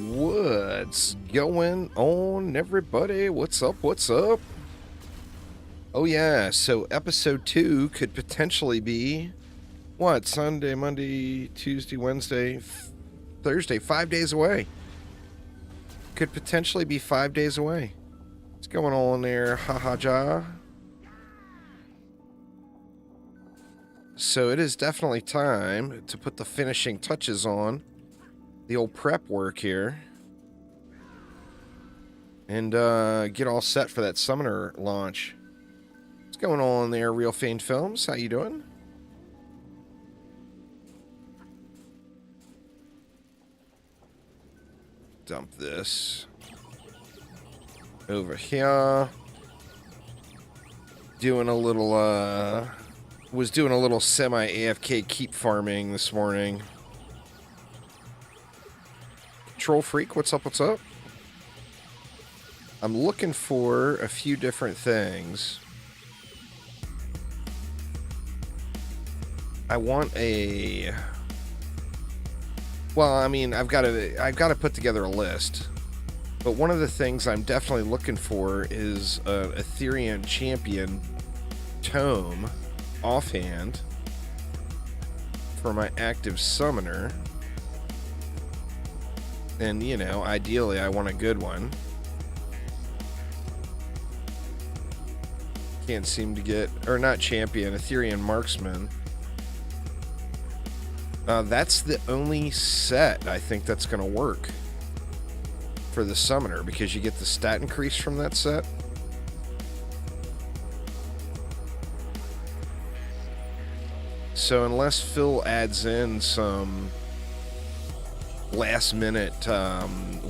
What's going on, everybody? What's up? What's up? Oh yeah, so episode 2 could potentially be what? Sunday, Monday, Tuesday, Wednesday, Thursday, 5 days away. Could potentially be 5 days away. What's going on there, haha-ja? So it is definitely time to put the finishing touches on the old prep work here. And get all set for that Summoner launch. What's going on there, Real Fiend Films? How you doing? Dump this over here. Doing a little, was doing a little semi-AFK keep farming this morning. Troll Freak, what's up, what's up? I'm looking for a few different things. I want a... Well, I mean, I've got to put together a list. But one of the things I'm definitely looking for is an Ethereum Champion tome offhand for my active summoner. And, you know, ideally I want a good one. Can't seem to get, or not champion, Ethereum Marksman. That's the only set I think that's going to work for the summoner, because you get the stat increase from that set. So unless Phil adds in some last minute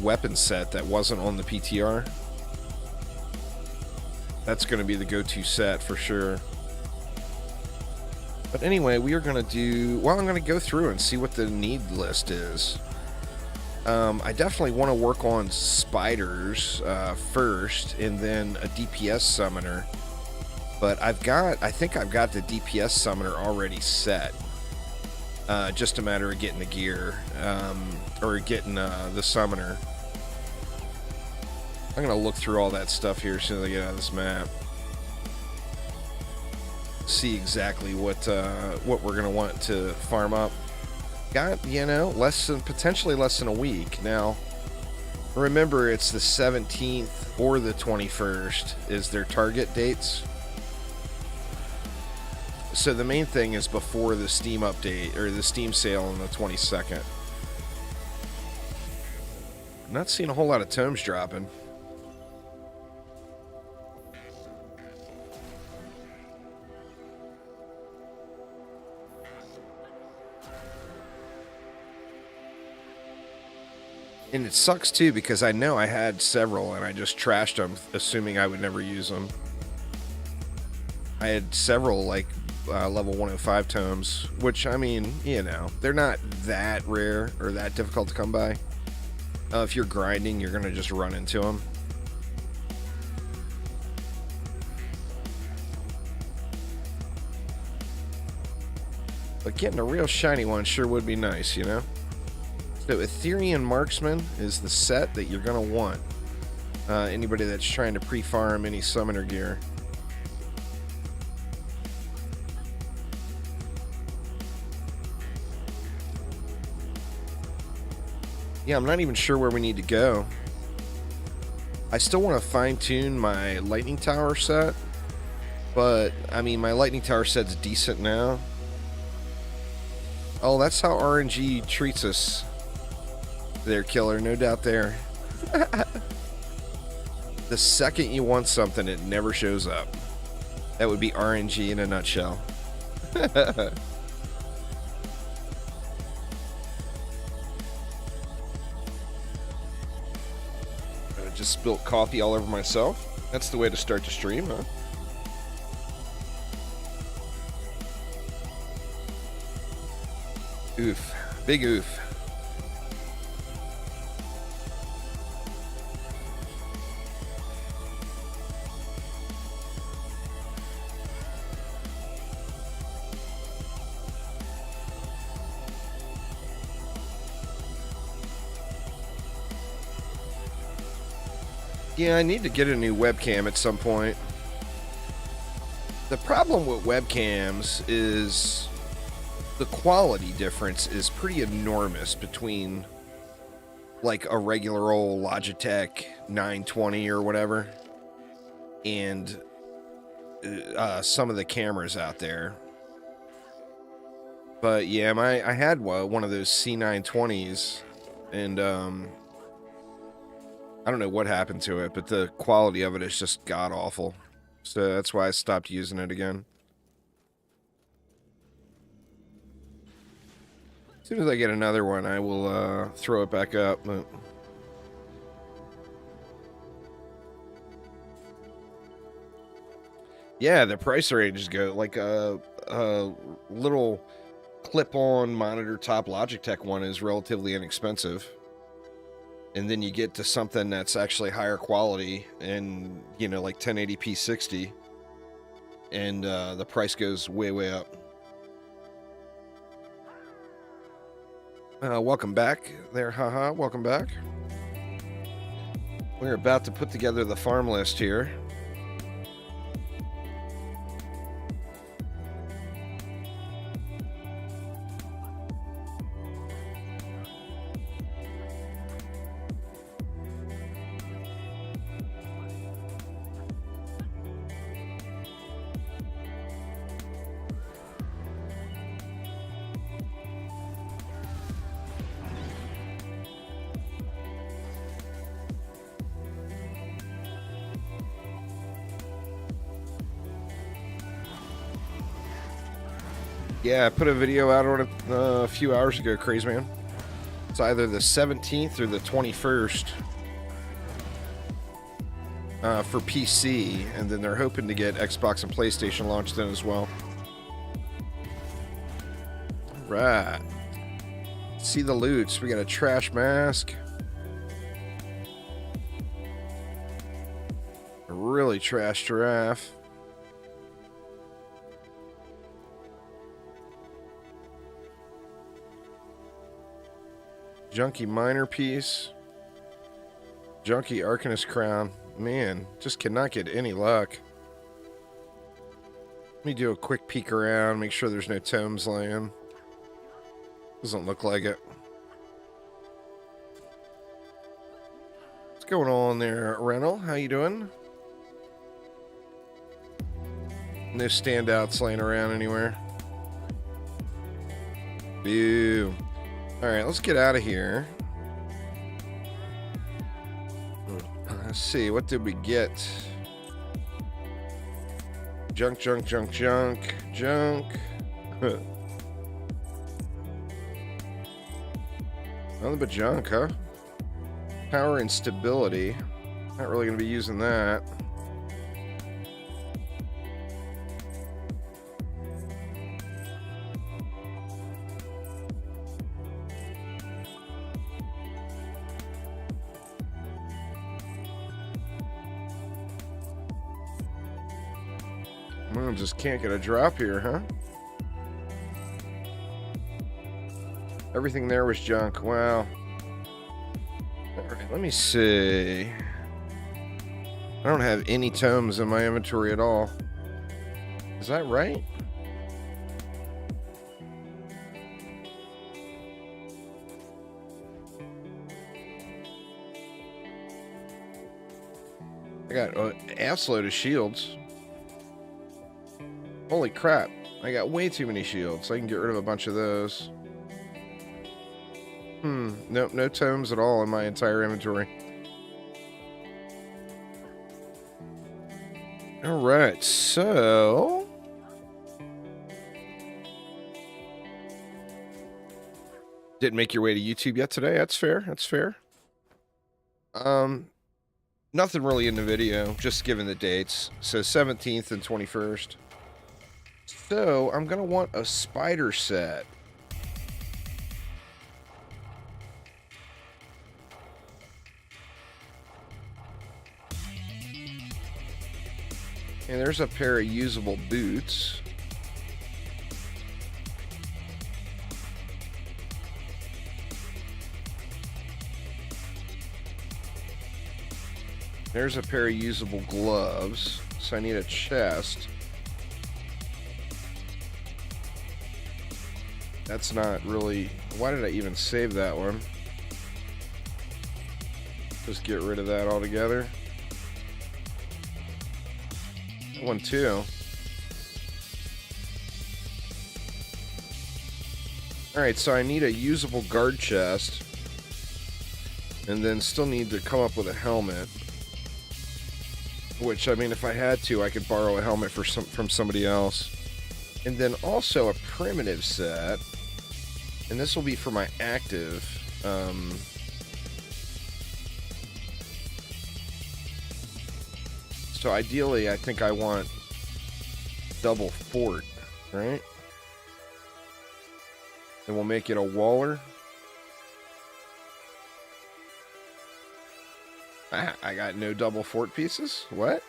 weapon set that wasn't on the PTR, that's going to be the go-to set for sure. But anyway, we are going to do... Well, I'm going to go through and see what the need list is. I definitely want to work on spiders first, and then a DPS summoner. But I think I've got the DPS summoner already set. Just a matter of getting the gear, or getting the summoner. I'm going to look through all that stuff here as soon as I get out of this map. See exactly what we're going to want to farm up. Got, you know, potentially less than a week. Now, remember, it's the 17th or the 21st is their target dates. So the main thing is before the Steam update, or the Steam sale on the 22nd. I'm not seeing a whole lot of tomes dropping. And it sucks too, because I know I had several and I just trashed them, assuming I would never use them. I had several, like, level 105 tomes, which, I mean, you know, they're not that rare or that difficult to come by. If you're grinding, you're going to just run into them. But getting a real shiny one sure would be nice, you know? So Ethereum Marksman is the set that you're going to want. Anybody that's trying to pre-farm any summoner gear. Yeah, I'm not even sure where we need to go. I still want to fine-tune my Lightning Tower set. But, I mean, my Lightning Tower set's decent now. Oh, that's how RNG treats us. There, killer, no doubt there. The second you want something, it never shows up. That would be RNG in a nutshell. I just spilt coffee all over myself. That's the way to start the stream, huh? Oof. Big oof. Yeah, I need to get a new webcam at some point. The problem with webcams is the quality difference is pretty enormous between like a regular old Logitech 920 or whatever and some of the cameras out there. But yeah, I had one of those C920s, and I don't know what happened to it, but the quality of it is just god awful. So that's why I stopped using it again. As soon as I get another one, I will throw it back up. But yeah, the price ranges go like a little clip-on monitor top Logitech one is relatively inexpensive, and then you get to something that's actually higher quality and, you know, like 1080p 60, and the price goes way up. Welcome back there, haha, welcome back. We're about to put together the farm list here. Yeah, I put a video out on it a few hours ago, Crazy Man. It's either the 17th or the 21st for PC, and then they're hoping to get Xbox and PlayStation launched in as well. Right. See the loots. We got a trash mask. A really trash giraffe. Junky minor piece. Junky Arcanist crown. Man, just cannot get any luck. Let me do a quick peek around, make sure there's no tomes laying. Doesn't look like it. What's going on there, Rental? How you doing? No standouts laying around anywhere. Boo. Alright, let's get out of here. Let's see, what did we get? Junk, junk, junk, junk, junk. Nothing but junk, huh? Power and stability. Not really going to be using that. Well, just can't get a drop here, huh? Everything there was junk. Wow. Alright, let me see. I don't have any tomes in my inventory at all. Is that right? I got an assload of shields. Holy crap. I got way too many shields. I can get rid of a bunch of those. Nope, no tomes at all in my entire inventory. Alright, so... Didn't make your way to YouTube yet today? That's fair, that's fair. Nothing really in the video, just giving the dates. So 17th and 21st. So, I'm gonna want a spider set. And there's a pair of usable boots. There's a pair of usable gloves. So I need a chest. That's not really... Why did I even save that one? Just get rid of that altogether. That one too. Alright, so I need a usable guard chest. And then still need to come up with a helmet. Which, I mean, if I had to, I could borrow a helmet from somebody else. And then also a primitive set. And this will be for my active. So ideally, I think I want double fort, right? And we'll make it a waller. I got no double fort pieces? What?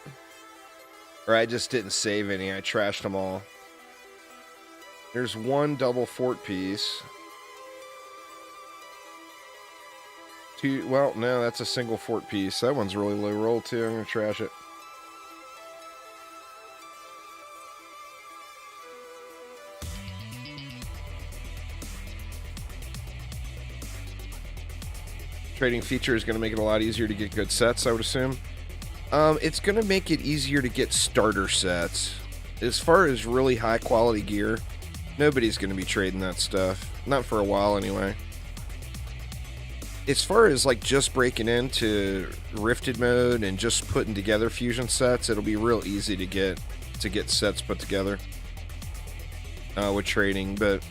Or I just didn't save any. I trashed them all. There's one double fort piece. Two, well, no, that's a single fort piece. That one's really low roll, too. I'm going to trash it. Trading feature is going to make it a lot easier to get good sets, I would assume. It's going to make it easier to get starter sets. As far as really high quality gear, nobody's going to be trading that stuff. Not for a while, anyway. As far as like just breaking into rifted mode and just putting together fusion sets, it'll be real easy to get sets put together with trading. But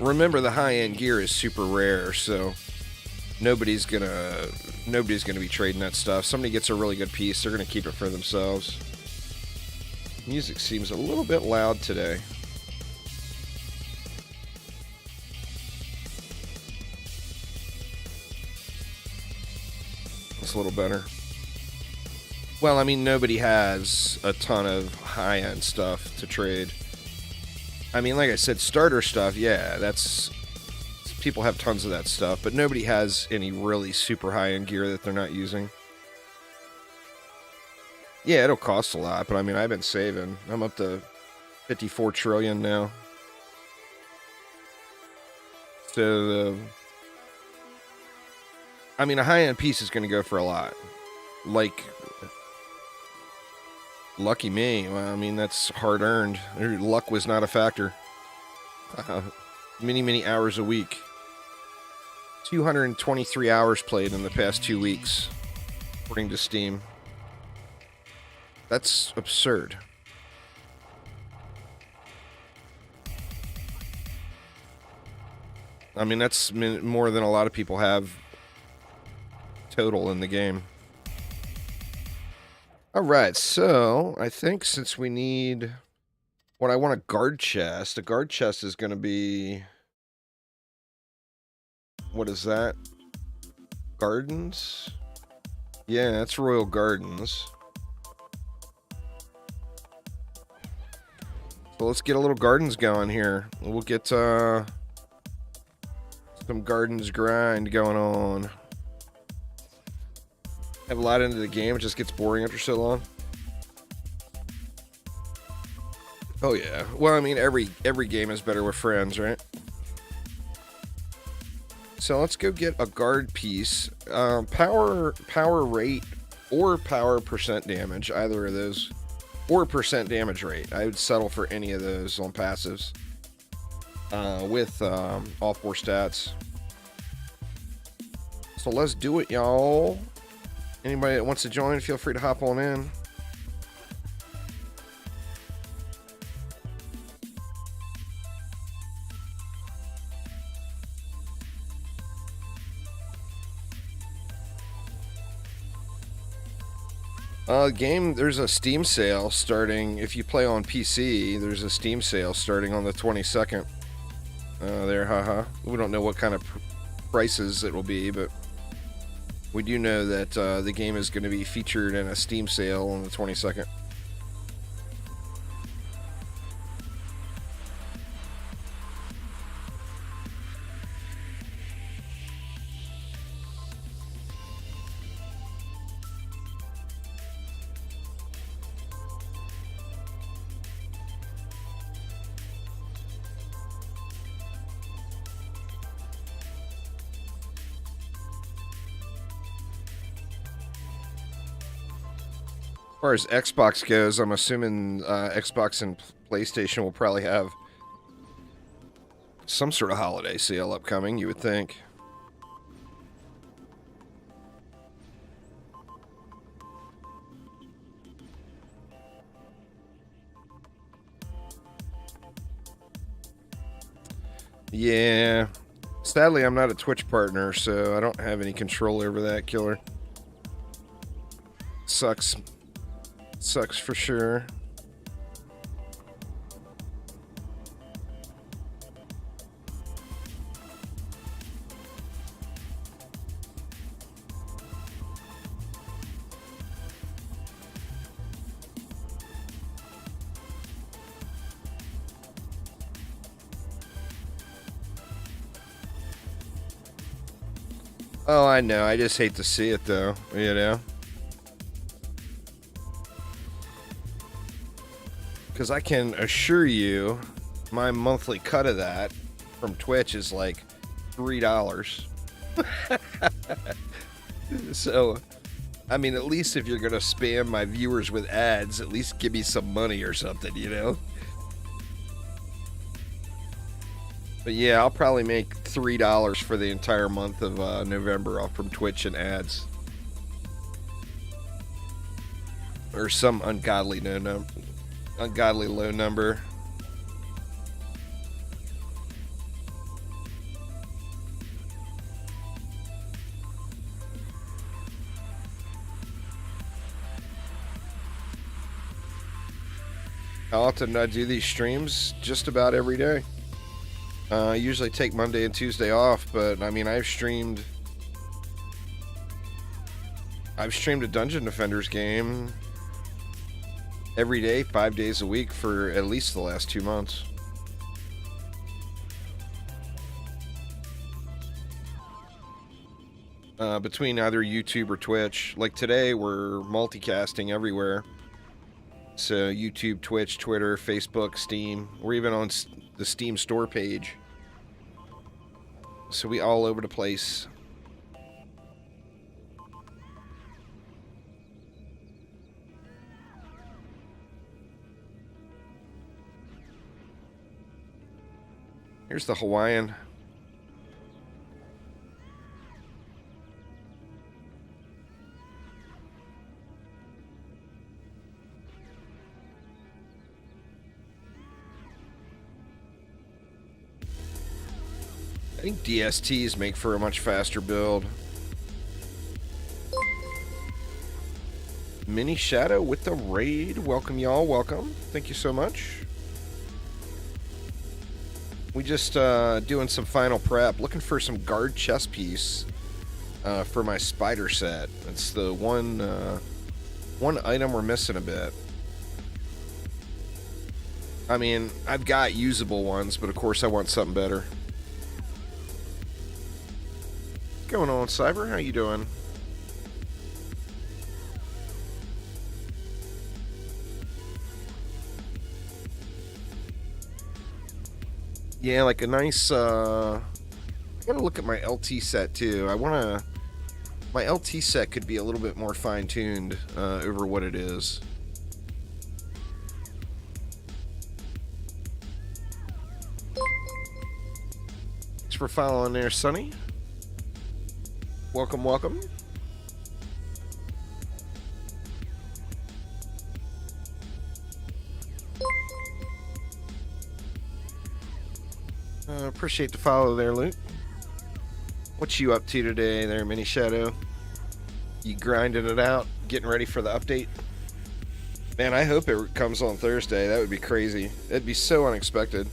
remember, the high-end gear is super rare, so nobody's gonna be trading that stuff. Somebody gets a really good piece, they're gonna keep it for themselves. Music seems a little bit loud today. It's a little better. Well, I mean, nobody has a ton of high-end stuff to trade. I mean, like I said, starter stuff, yeah, that's... People have tons of that stuff, but nobody has any really super high-end gear that they're not using. Yeah, it'll cost a lot, but I mean, I've been saving. I'm up to 54 trillion now. So, I mean, a high-end piece is going to go for a lot. Like, lucky me. Well, I mean, that's hard-earned. Luck was not a factor. Many hours a week. 223 hours played in the past 2 weeks, according to Steam. That's absurd. I mean, that's more than a lot of people have total in the game. Alright, so I think since we need... What I want a guard chest is going to be... What is that? Gardens? Yeah, that's Royal Gardens. So let's get a little gardens going here. We'll get some gardens grind going on. Have a lot into the game, it just gets boring after so long. Oh yeah. Well, I mean, every game is better with friends, right? So let's go get a guard piece. Power rate or power percent damage, either of those, or percent damage rate. I would settle for any of those on passives with all 4 stats. So let's do it, y'all. Anybody that wants to join, feel free to hop on in. Game, there's a Steam sale starting. If you play on PC, there's a Steam sale starting on the 22nd. Haha. We don't know what kind of prices it will be, but we do know that the game is going to be featured in a Steam sale on the 22nd. As far as Xbox goes, I'm assuming Xbox and PlayStation will probably have some sort of holiday sale upcoming, you would think. Yeah. Sadly, I'm not a Twitch partner, so I don't have any control over that, killer. Sucks. Sucks for sure. Oh, I know. I just hate to see it, though. You know? Because I can assure you, my monthly cut of that from Twitch is like $3. So, I mean, at least if you're going to spam my viewers with ads, at least give me some money or something, you know? But yeah, I'll probably make $3 for the entire month of November off from Twitch and ads. Or some ungodly low number. How often do I do these streams? Just about every day. I usually take Monday and Tuesday off, but I mean, I've streamed a Dungeon Defenders game every day, 5 days a week for at least the last 2 months. Between either YouTube or Twitch. Like today, we're multicasting everywhere. So YouTube, Twitch, Twitter, Facebook, Steam. We're even on the Steam store page. So we all over the place. Here's the Hawaiian. I think DSTs make for a much faster build. Mini Shadow with the raid. Welcome, y'all. Welcome. Thank you so much. We just doing some final prep. Looking for some guard chest piece for my spider set. It's the one item we're missing a bit. I mean, I've got usable ones, but of course I want something better. What's going on, Cyber? How you doing? Yeah, like a nice, I gotta look at my LT set too. My LT set could be a little bit more fine-tuned over what it is. Thanks for following there, Sonny. Welcome, welcome. Appreciate the follow there, Luke. What you up to today there, Mini Shadow? You grinding it out, getting ready for the update? Man, I hope it comes on Thursday. That would be crazy. That'd be so unexpected.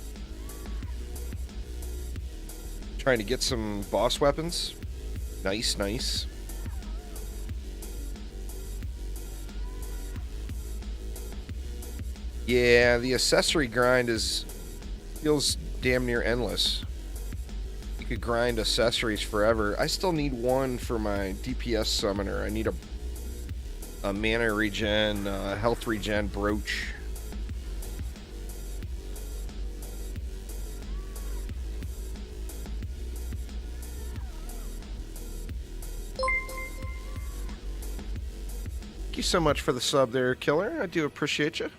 Trying to get some boss weapons. Nice, nice. Yeah, the accessory grind feels damn near endless. You could grind accessories forever. I still need one for my DPS summoner. I need a mana regen, health regen brooch. Thank you you so much for the sub there, Killer. I do appreciate you.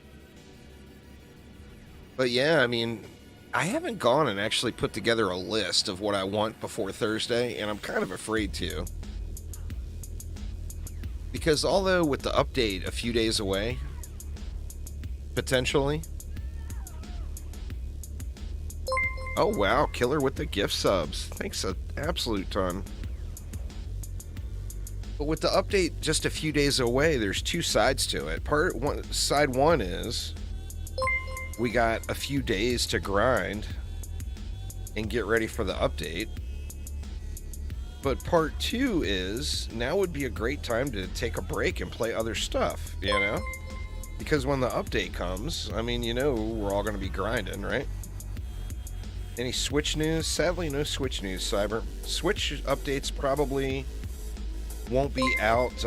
But yeah, I mean, I haven't gone and actually put together a list of what I want before Thursday, and I'm kind of afraid to. Because although with the update a few days away, potentially. Oh wow, Killer with the gift subs. Thanks an absolute ton. But with the update just a few days away, there's two sides to it. Side one is we got a few days to grind and get ready for the update. But part two is now would be a great time to take a break and play other stuff, you know? Because when the update comes, I mean, you know, we're all going to be grinding, right? Any Switch news? Sadly, no Switch news, Cyber. Switch updates probably won't be out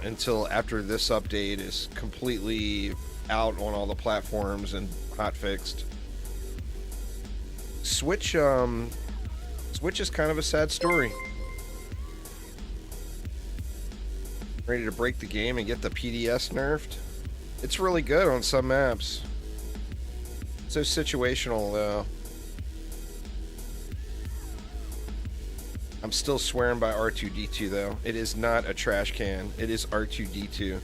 until after this update is completely out on all the platforms and hotfixed. Switch is kind of a sad story. Ready to break the game and get the PDS nerfed? It's really good on some maps. So situational, though. I'm still swearing by R2-D2, though. It is not a trash can. It is R2-D2.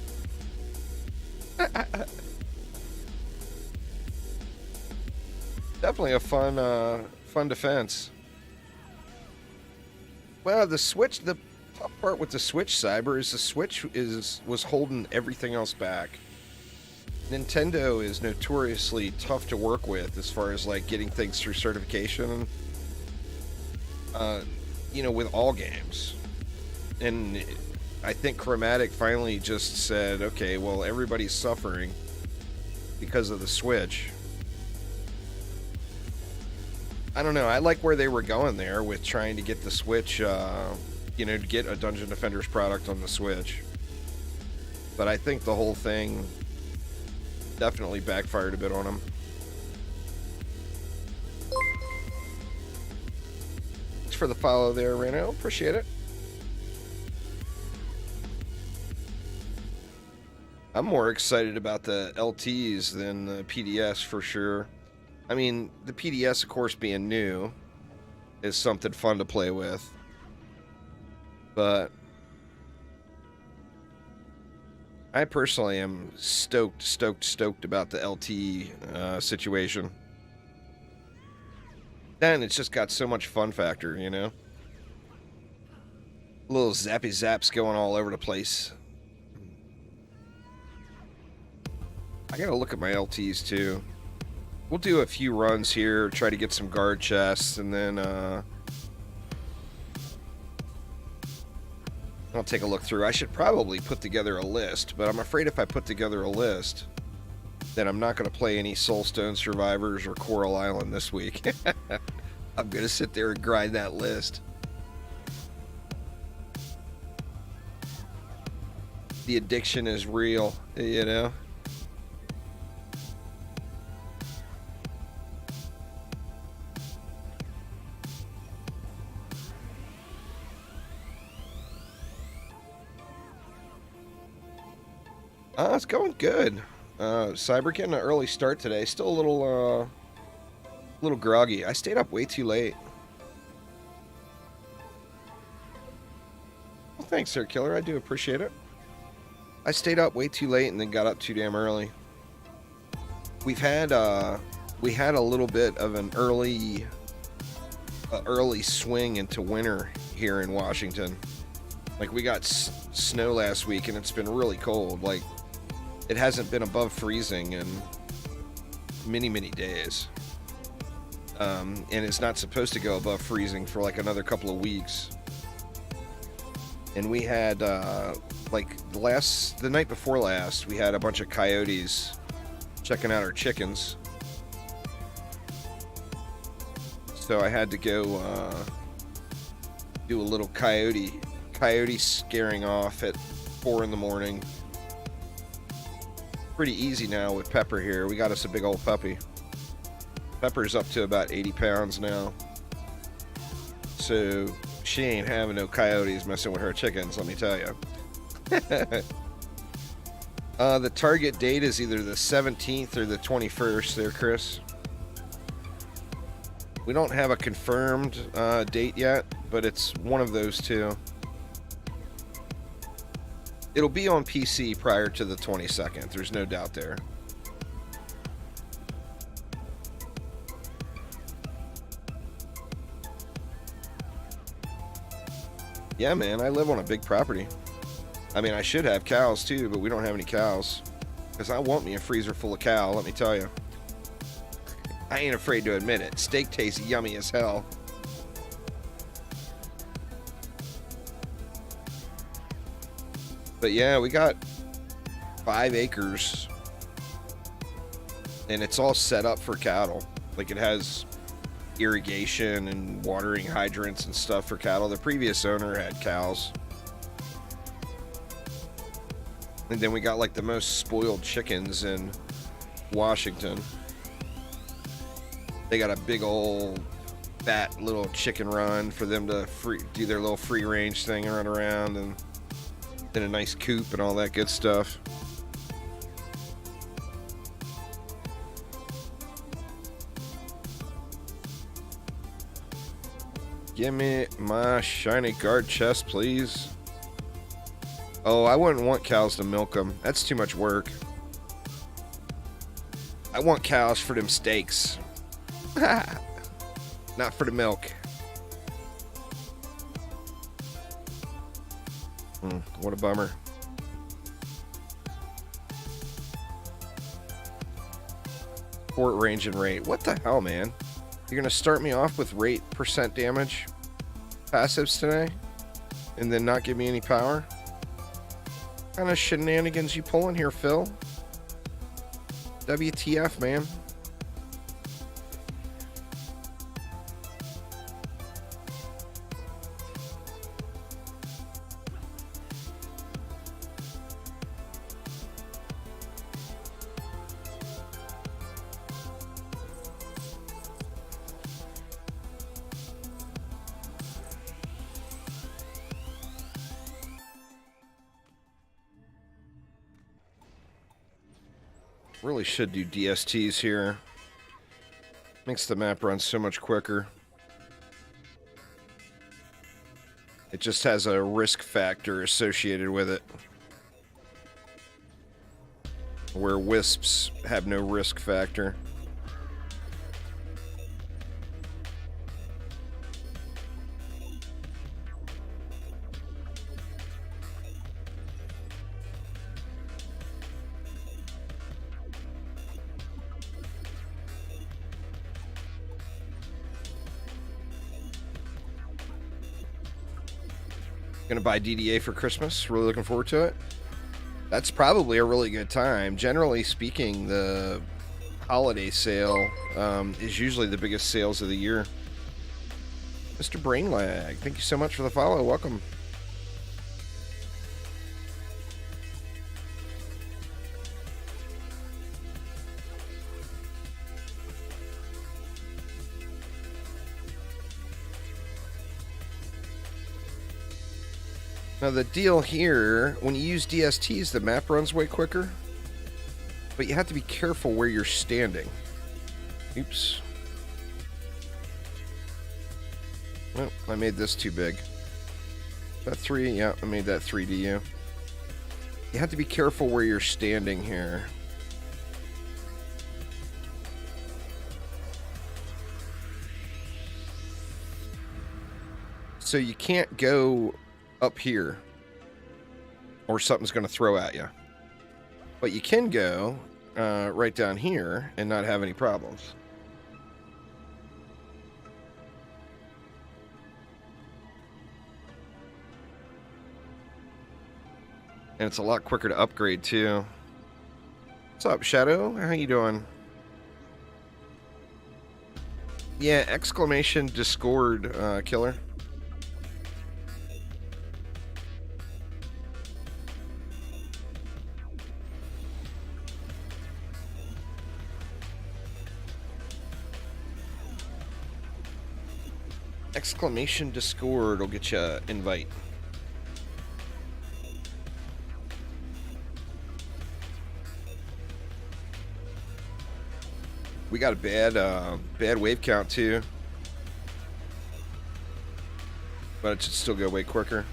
Definitely a fun defense. Well, the Switch, the tough part with the Switch, Cyber, is the Switch was holding everything else back. Nintendo is notoriously tough to work with as far as like getting things through certification. You know, with all games. And I think Chromatic finally just said, okay, well, everybody's suffering because of the Switch. I don't know. I like where they were going there with trying to get the Switch, you know, to get a Dungeon Defenders product on the Switch. But I think the whole thing definitely backfired a bit on them. Thanks for the follow there, Reno. Appreciate it. I'm more excited about the LTs than the PDS for sure. I mean, the PDS, of course, being new is something fun to play with. But I personally am stoked about the LT situation. And it's just got so much fun factor, you know? Little zappy zaps going all over the place. I gotta look at my LTs too. We'll do a few runs here, try to get some guard chests, and then I'll take a look through. I should probably put together a list, but I'm afraid if I put together a list, then I'm not going to play any Soulstone Survivors or Coral Island this week. I'm going to sit there and grind that list. The addiction is real, you know? It's going good. Cyber getting an early start today. Still a little groggy. I stayed up way too late. Well, thanks, Sir Killer. I do appreciate it. I stayed up way too late and then got up too damn early. We had a little bit of an early swing into winter here in Washington. Like, we got snow last week and it's been really cold. Like, it hasn't been above freezing in many days. And it's not supposed to go above freezing for like another couple of weeks. And we had, like, the night before last, we had a bunch of coyotes checking out our chickens. So I had to go do a little coyote scaring off at 4 in the morning. Pretty easy now with Pepper here. We got us a big old puppy. Pepper's up to about 80 pounds now. So she ain't having no coyotes messing with her chickens, let me tell you. The target date is either the 17th or the 21st there, Chris. We don't have a confirmed date yet, but it's one of those two. It'll be on PC prior to the 22nd. There's no doubt there. Yeah, man, I live on a big property. I mean, I should have cows too, but we don't have any cows. Because I want me a freezer full of cow, let me tell you. I ain't afraid to admit it. Steak tastes yummy as hell. But yeah, we got 5 acres. And it's all set up for cattle. Like, it has irrigation and watering hydrants and stuff for cattle. The previous owner had cows. And then we got like the most spoiled chickens in Washington. They got a big old fat little chicken run for them to do their little free range thing and run around, and then a nice coop and all that good stuff. Give me my shiny guard chest, please. Oh, I wouldn't want cows to milk them. That's too much work. I want cows for them steaks. Not for the milk. What a bummer. Fort range and rate. What the hell, man? You're gonna start me off with rate % damage passives today, and then not give me any power? What kind of shenanigans you pulling here, Phil? WTF, man? Really should do DSTs here. Makes the map run so much quicker. It just has a risk factor associated with it, where wisps have no risk factor. Gonna buy DDA for Christmas. Really looking forward to it. That's probably a really good time. Generally speaking, the holiday sale is usually the biggest sales of the year. Mr. Brainlag, thank you so much for the follow. Welcome. Now the deal here, when you use DSTs, the map runs way quicker, but you have to be careful where you're standing. Oops. Oh, I made this too big. That 3? Yeah, I made that 3DU. You have to be careful where you're standing here. So you can't go up here, or something's going to throw at you. But you can go right down here and not have any problems. And it's a lot quicker to upgrade too. What's up, Shadow? How you doing? Yeah, exclamation Discord killer. Exclamation Discord will get you an invite. We got a bad wave count too, but it should still go way quicker.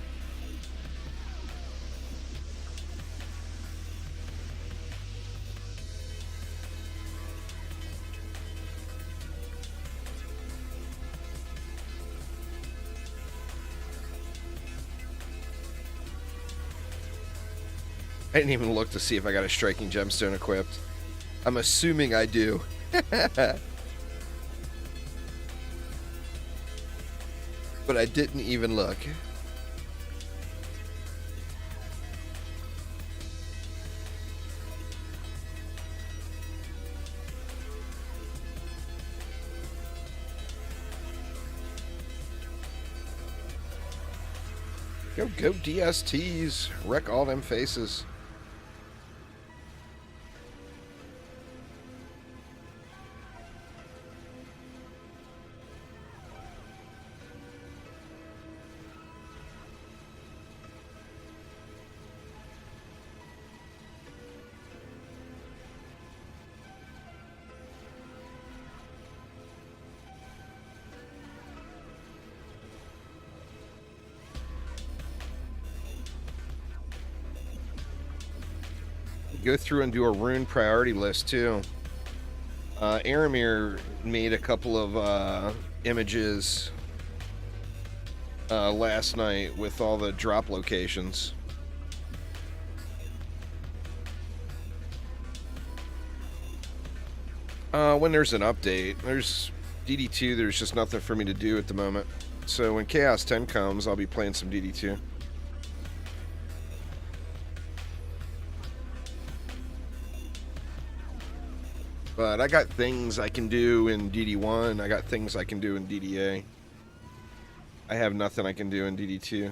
I didn't even look to see if I got a striking gemstone equipped. I'm assuming I do. But I didn't even look. Go DSTs. Wreck all them faces. Go through and do a rune priority list too. Aramir made a couple of images last night with all the drop locations. When there's an update, there's DD2, there's just nothing for me to do at the moment. So when Chaos 10 comes, I'll be playing some DD2. But I got things I can do in DD1. I got things I can do in DDA. I have nothing I can do in DD2.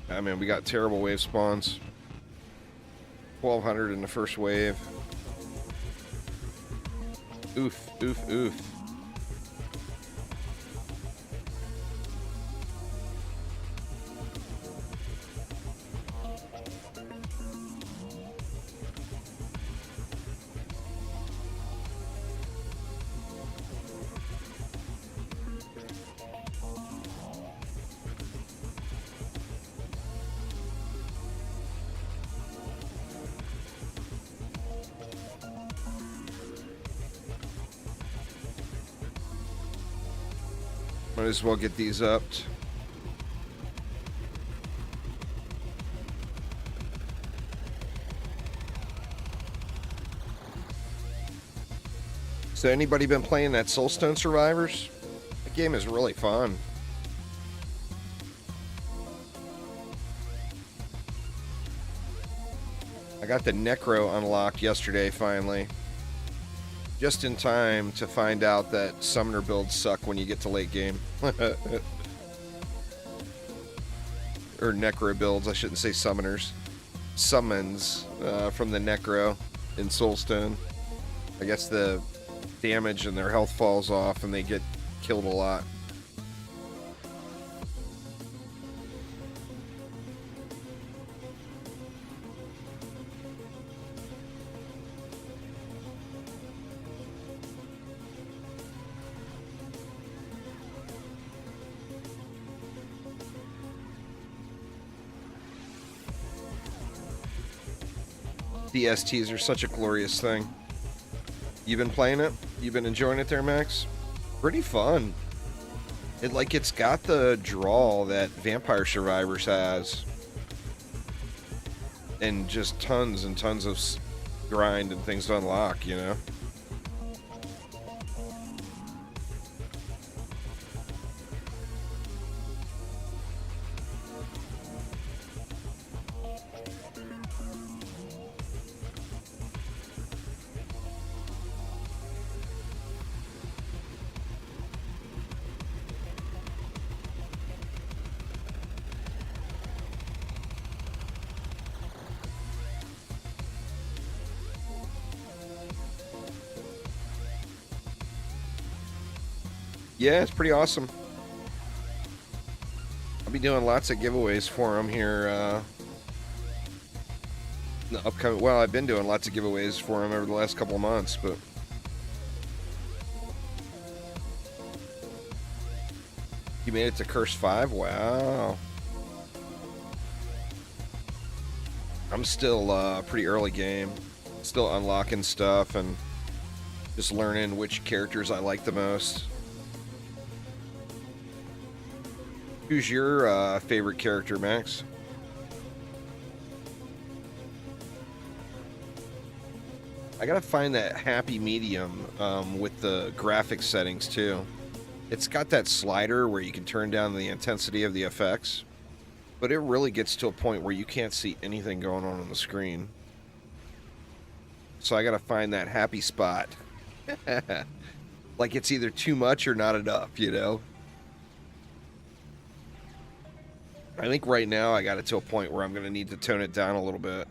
I mean, we got terrible wave spawns. 1,200 in the first wave. Oof, oof, oof. Might as well get these upped. So anybody been playing that Soulstone Survivors? That game is really fun. I got the Necro unlocked yesterday finally. Just in time to find out that summoner builds suck when you get to late game. Or Necro builds, I shouldn't say summoners. Summons from the Necro in Soulstone. I guess the damage and their health falls off and they get killed a lot. DSTs are such a glorious thing. You've been playing it? You've been enjoying it there, Max? Pretty fun. It's got the drawl that Vampire Survivors has. And just tons and tons of grind and things to unlock, you know? Yeah, it's pretty awesome. I'll be doing lots of giveaways for him here. In the upcoming. Well, I've been doing lots of giveaways for him over the last couple of months, but. You made it to Curse 5? Wow. I'm still pretty early game. Still unlocking stuff and just learning which characters I like the most. Who's your favorite character, Max? I gotta find that happy medium with the graphics settings too. It's got that slider where you can turn down the intensity of the effects, but it really gets to a point where you can't see anything going on the screen. So I gotta find that happy spot. Like it's either too much or not enough, you know? I think right now I got it to a point where I'm gonna need to tone it down a little bit.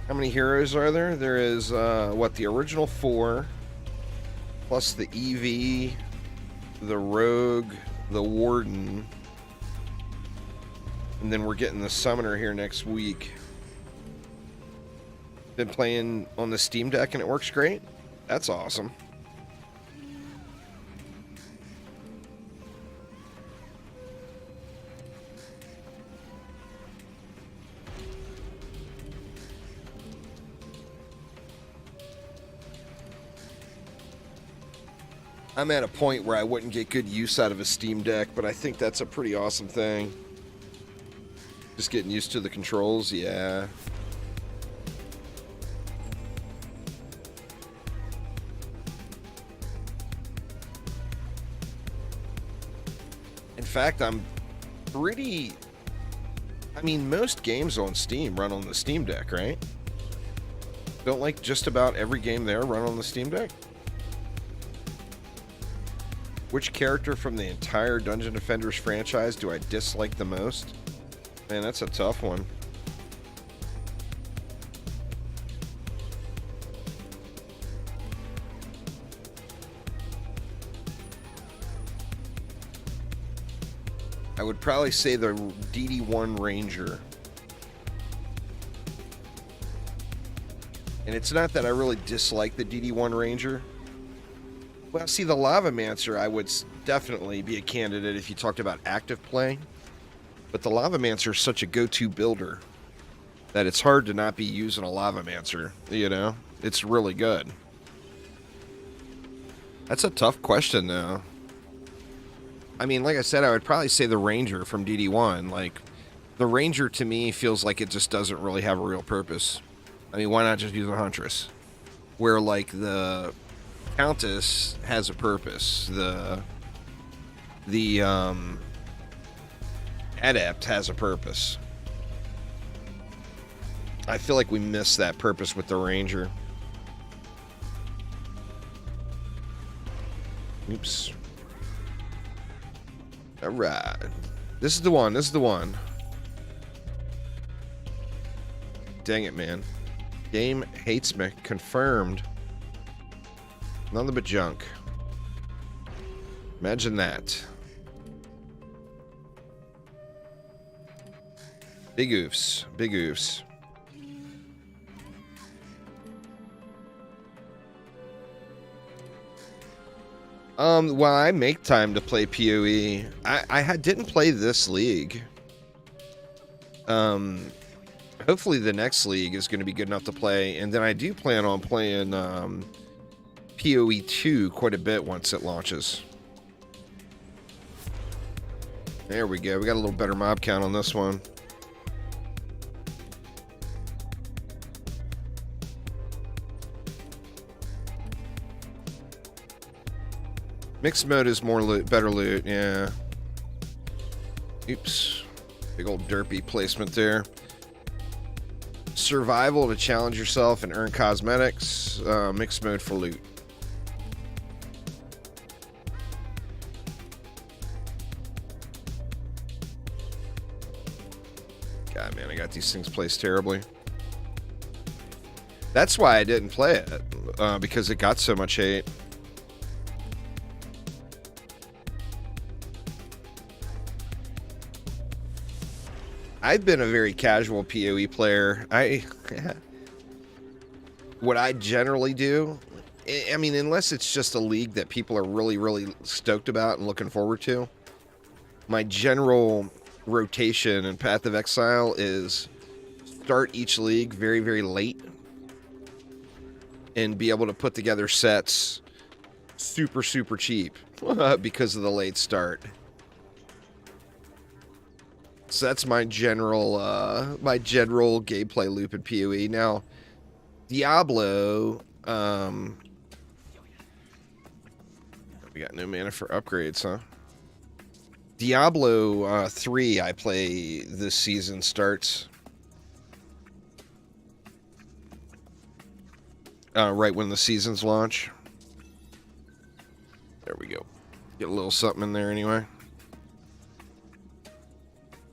How many heroes are there? There is, what, the original 4, plus the EV, the Rogue, the Warden, and then we're getting the Summoner here next week. Been playing on the Steam Deck and it works great? That's awesome. I'm at a point where I wouldn't get good use out of a Steam Deck, but I think that's a pretty awesome thing. Just getting used to the controls, yeah. In fact, I'm pretty... I mean, most games on Steam run on the Steam Deck, right? Don't like just about every game there run on the Steam Deck? Which character from the entire Dungeon Defenders franchise do I dislike the most? Man, that's a tough one. I would probably say the DD1 Ranger. And it's not that I really dislike the DD1 Ranger. Well, see, the Lavamancer, I would definitely be a candidate if you talked about active play. But the Lavamancer is such a go-to builder that it's hard to not be using a Lavamancer, you know? It's really good. That's a tough question, though. I mean, like I said, I would probably say the Ranger from DD1. Like, the Ranger, to me, feels like it just doesn't really have a real purpose. I mean, why not just use a Huntress? Where, like, the... Countess has a purpose. The Adept has a purpose. I feel like we missed that purpose with the Ranger. Oops. Alright. This is the one. This is the one. Dang it, man. Game hates me. Confirmed. Nothing but junk. Imagine that. Big oofs. Big oofs. Well, I make time to play PoE. I didn't play this league. Hopefully the next league is going to be good enough to play, and then I do plan on playing PoE 2 quite a bit once it launches. There we go. We got a little better mob count on this one. Mixed mode is more loot, better loot, yeah. Oops. Big old derpy placement there. Survival to challenge yourself and earn cosmetics. Mixed mode for loot. God, man, I got these things placed terribly. That's why I didn't play it, because it got so much hate. I've been a very casual PoE player. What I generally do, I mean, unless it's just a league that people are really, really stoked about and looking forward to, my general rotation in Path of Exile is start each league very, very late and be able to put together sets super, super cheap because of the late start. So that's my general gameplay loop in PoE. Now, Diablo, we got no mana for upgrades, huh? Diablo 3, I play this season starts right when the seasons launch. There we go. Get a little something in there anyway.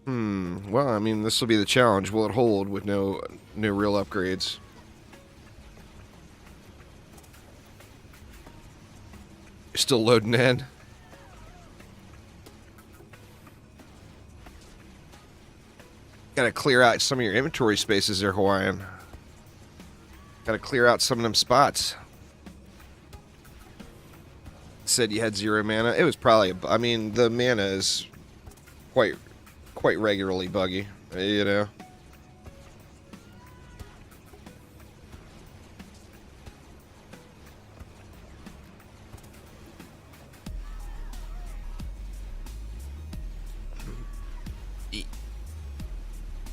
Well, I mean, this will be the challenge. Will it hold with no real upgrades? Still loading in. Gotta clear out some of your inventory spaces there, Hawaiian. Gotta clear out some of them spots. Said you had 0 mana. It was probably, I mean, the mana is quite regularly buggy, you know.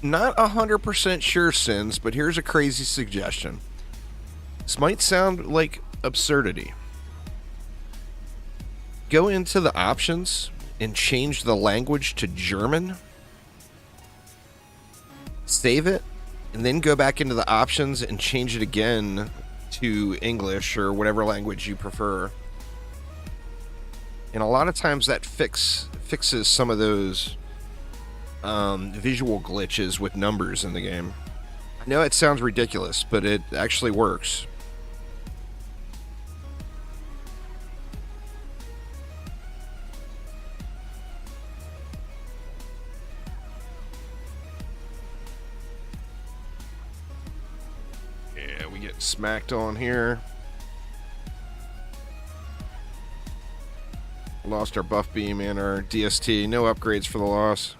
Not 100% sure, Sins, but here's a crazy suggestion. This might sound like absurdity. Go into the options and change the language to German. Save it, and then go back into the options and change it again to English or whatever language you prefer. And a lot of times that fixes some of those visual glitches with numbers in the game. I know it sounds ridiculous, but it actually works. Yeah, we get smacked on here. Lost our buff beam and our DST. No upgrades for the loss.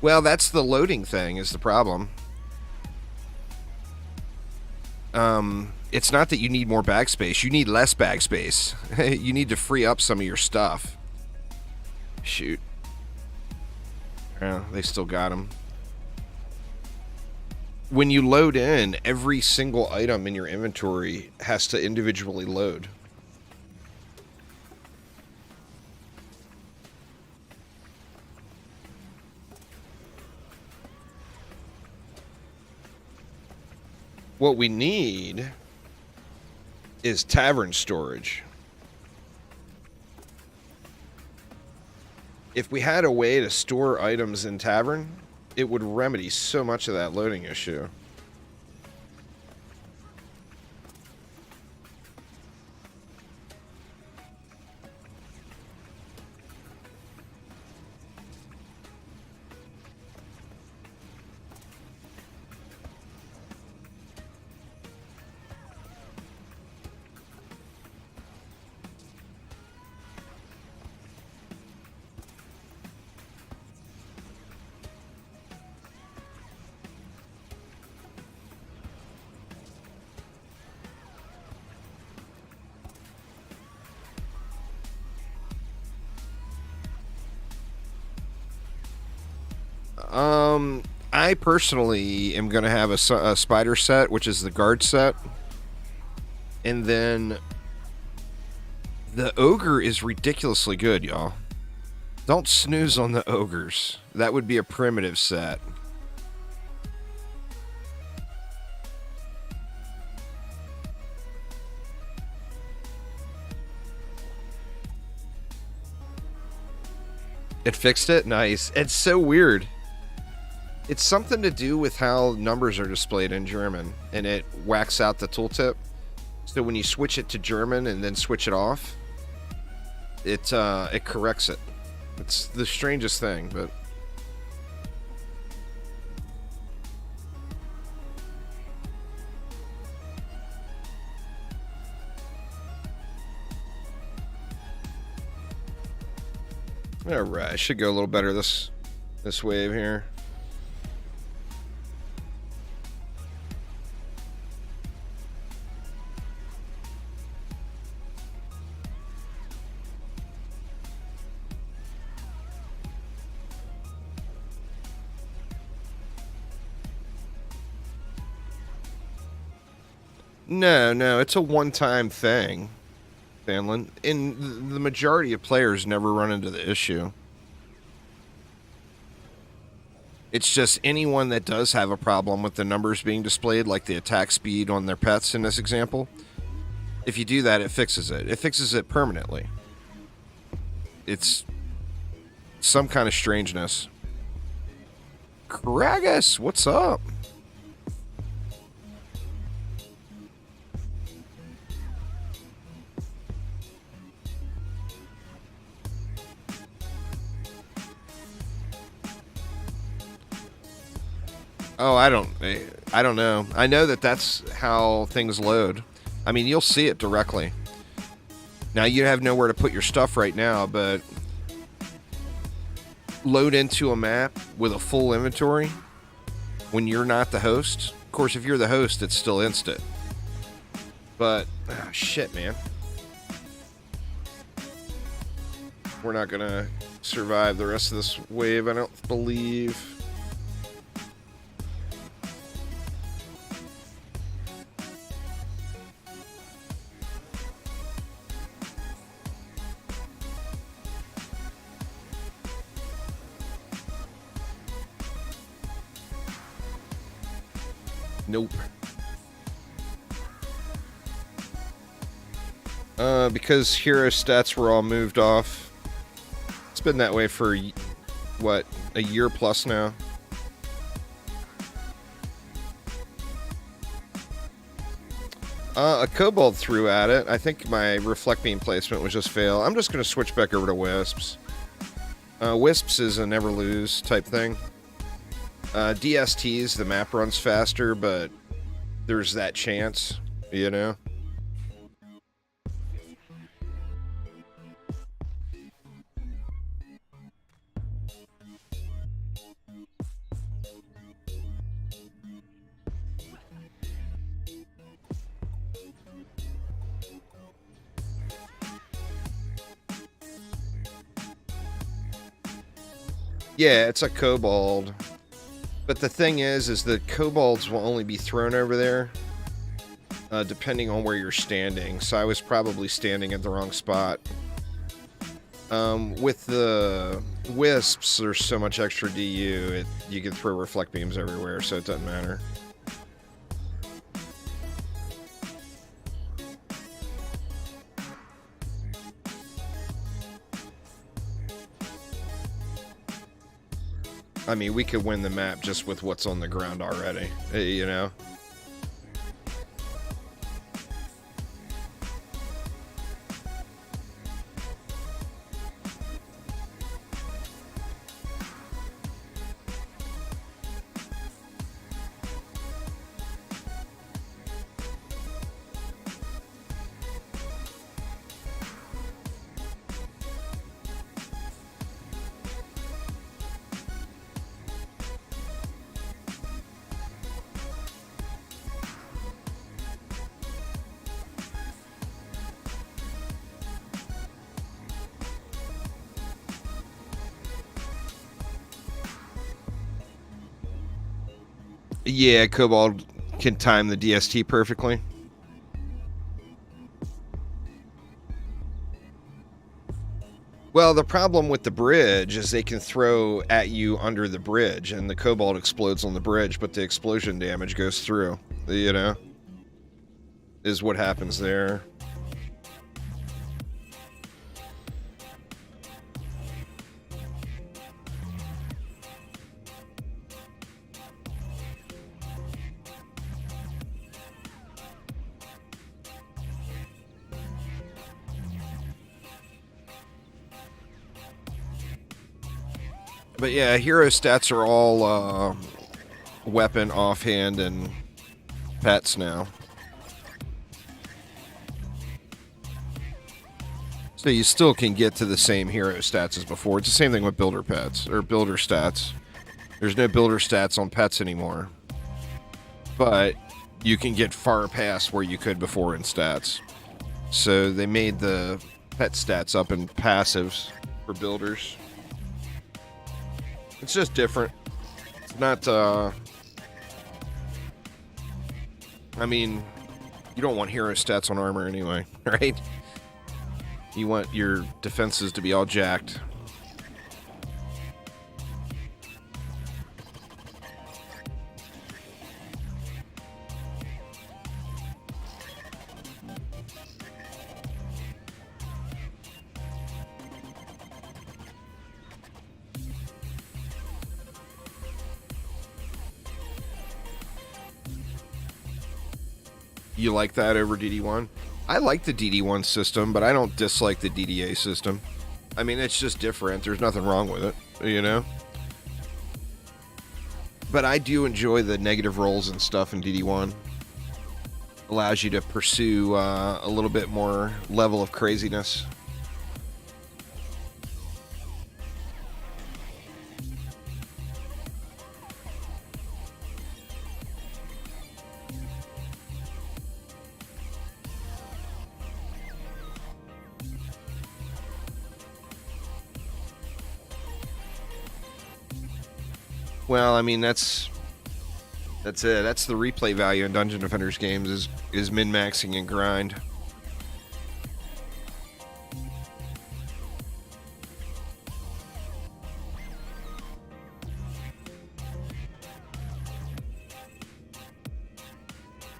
Well, that's the loading thing is the problem. It's not that you need more bag space. You need less bag space. You need to free up some of your stuff. Shoot. Yeah, they still got him. When you load in, every single item in your inventory has to individually load. What we need is tavern storage. If we had a way to store items in tavern, it would remedy so much of that loading issue. I personally am going to have a spider set, which is the guard set. And then the ogre is ridiculously good, y'all. Don't snooze on the ogres. That would be a primitive set. It fixed it? Nice. It's so weird. It's something to do with how numbers are displayed in German, and it whacks out the tooltip. So when you switch it to German and then switch it off, it corrects it. It's the strangest thing, but... Alright, should go a little better this wave here. No, it's a one-time thing, Fanlin. And the majority of players never run into the issue. It's just anyone that does have a problem with the numbers being displayed, like the attack speed on their pets in this example, if you do that, it fixes it. It fixes it permanently. It's some kind of strangeness. Kragus, what's up? Oh, I don't know. I know that that's how things load. I mean, you'll see it directly. Now, you have nowhere to put your stuff right now, but load into a map with a full inventory when you're not the host. Of course, if you're the host, it's still instant. But, shit, man. We're not going to survive the rest of this wave, I don't believe. Nope. Because hero stats were all moved off. It's been that way for, what, a year plus now? A kobold threw at it. I think my reflect beam placement was just fail. I'm just going to switch back over to wisps. Wisps is a never lose type thing. DSTs, the map runs faster, but there's that chance, you know? Yeah, it's a kobold. But the thing is that kobolds will only be thrown over there depending on where you're standing. So I was probably standing at the wrong spot. With the wisps, there's so much extra DU, you can throw reflect beams everywhere, so it doesn't matter. I mean, we could win the map just with what's on the ground already, you know? Yeah, Kobold can time the DST perfectly. Well, the problem with the bridge is they can throw at you under the bridge, and the cobalt explodes on the bridge, but the explosion damage goes through, you know, is what happens there. But yeah, hero stats are all weapon, offhand, and pets now. So you still can get to the same hero stats as before. It's the same thing with builder pets, or builder stats. There's no builder stats on pets anymore. But you can get far past where you could before in stats. So they made the pet stats up in passives for builders. It's just different. It's not, I mean, you don't want hero stats on armor anyway, right? You want your defenses to be all jacked. You like that over DD1? I like the DD1 system, but I don't dislike the DDA system. I mean, it's just different. There's nothing wrong with it, you know? But I do enjoy the negative rolls and stuff in DD1. Allows you to pursue a little bit more level of craziness. Well, I mean, that's it. That's the replay value in Dungeon Defenders games is min-maxing and grind.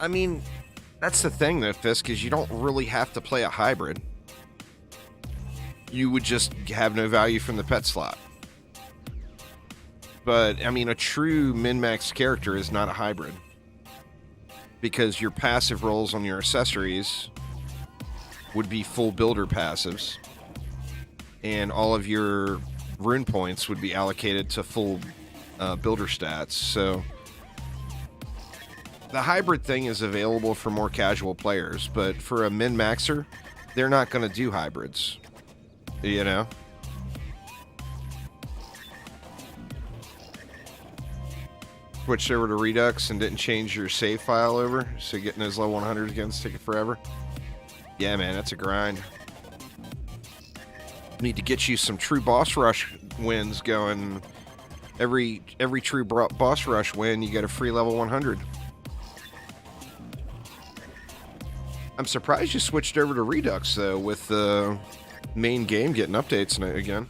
I mean, that's the thing though, Fisk, is you don't really have to play a hybrid. You would just have no value from the pet slot. But, I mean, a true min-max character is not a hybrid. Because your passive rolls on your accessories would be full builder passives. And all of your rune points would be allocated to full builder stats. So, the hybrid thing is available for more casual players. But for a min-maxer, they're not going to do hybrids. You know? Switched over to Redux and didn't change your save file over, so getting those level 100s again is taking forever. Yeah, man, that's a grind. Need to get you some true boss rush wins going. Every true boss rush win, you get a free level 100. I'm surprised you switched over to Redux, though, with the main game getting updates again.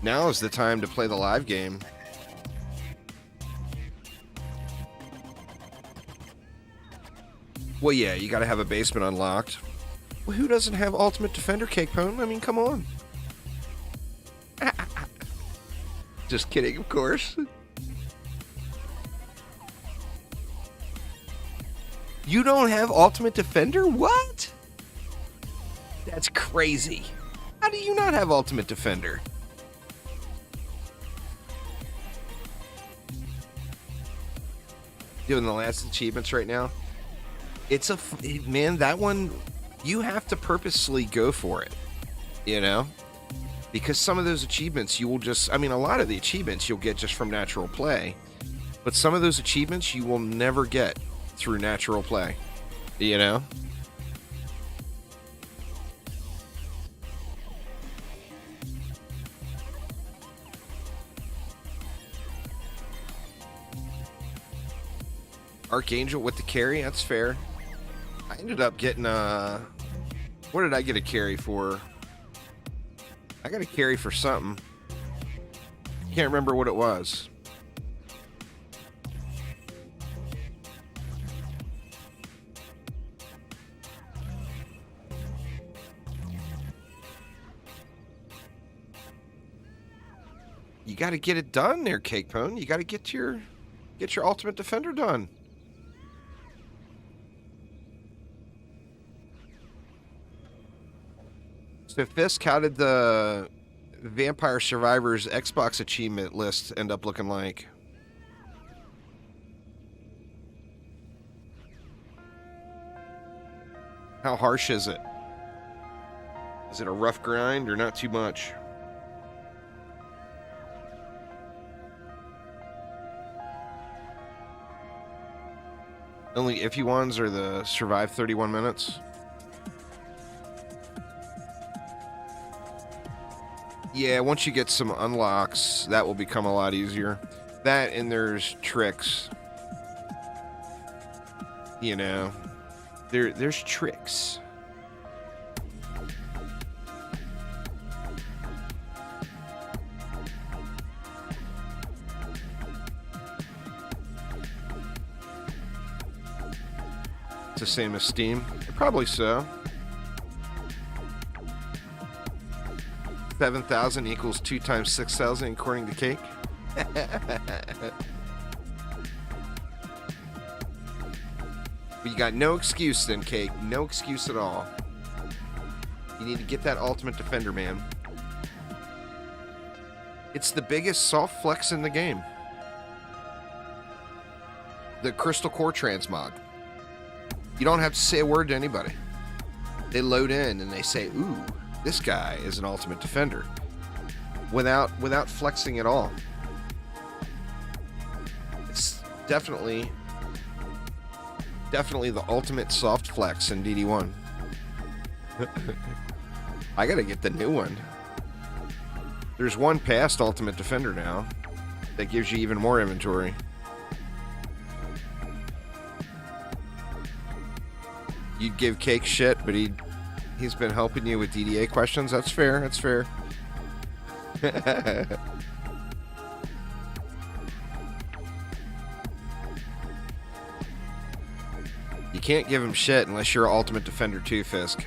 Now is the time to play the live game. Well, yeah, you gotta have a basement unlocked. Well, who doesn't have Ultimate Defender, Cake Pone? I mean, come on. Just kidding, of course. You don't have Ultimate Defender? What? That's crazy. How do you not have Ultimate Defender? Doing the last achievements right now. It's man, that one, you have to purposely go for it, you know? Because some of those achievements you will just, I mean, a lot of the achievements you'll get just from natural play, but some of those achievements you will never get through natural play, you know? Archangel with the carry, that's fair. I ended up getting what did I get a carry for? I got to carry for something. Can't remember what it was. You got to get it done there, Cake Pone. You got to get your ultimate defender done. So Fisk, how did the Vampire Survivors Xbox achievement list end up looking like? How harsh is it? Is it a rough grind or not too much? Only iffy ones are the survive 31 minutes. Yeah, once you get some unlocks, that will become a lot easier. That and there's tricks. You know, there's tricks. It's the same as Steam? Probably so. 7,000 equals 2 times 6,000 according to Cake. But you got no excuse then, Cake. No excuse at all. You need to get that ultimate defender, man. It's the biggest soft flex in the game. The Crystal Core transmog. You don't have to say a word to anybody. They load in and they say, ooh, this guy is an ultimate defender. Without flexing at all. It's definitely the ultimate soft flex in DD1. I gotta get the new one. There's one past ultimate defender now that gives you even more inventory. You'd give Cake shit, but he's been helping you with DDA questions. That's fair. That's fair. You can't give him shit unless you're ultimate defender too, Fisk.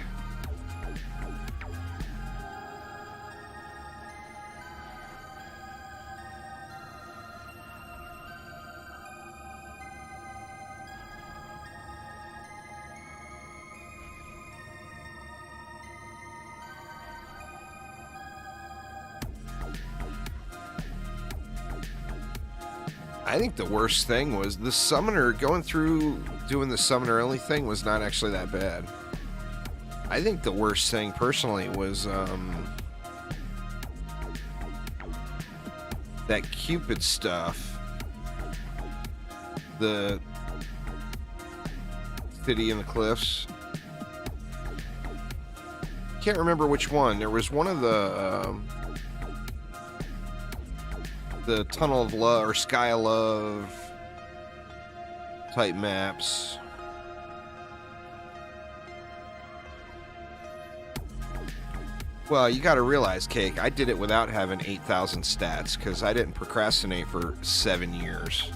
I think the worst thing was the summoner. Going through doing the summoner only thing was not actually that bad. I think the worst thing personally was that Cupid stuff. The city in the cliffs. Can't remember which one. There was one of the Tunnel of Love or Sky of Love type maps. Well, you got to realize, Cake, I did it without having 8,000 stats because I didn't procrastinate for 7 years.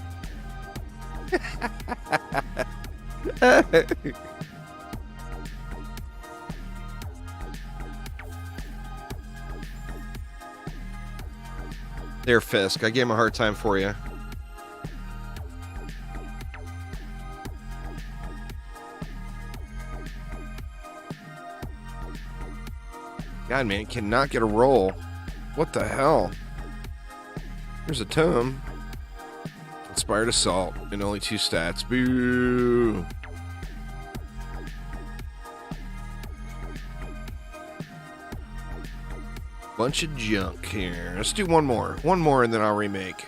There, Fisk. I gave him a hard time for you. God, man, cannot get a roll. What the hell? There's a tome. Inspired Assault and only 2 stats. Boo! Bunch of junk here. Let's do one more. One more and then I'll remake.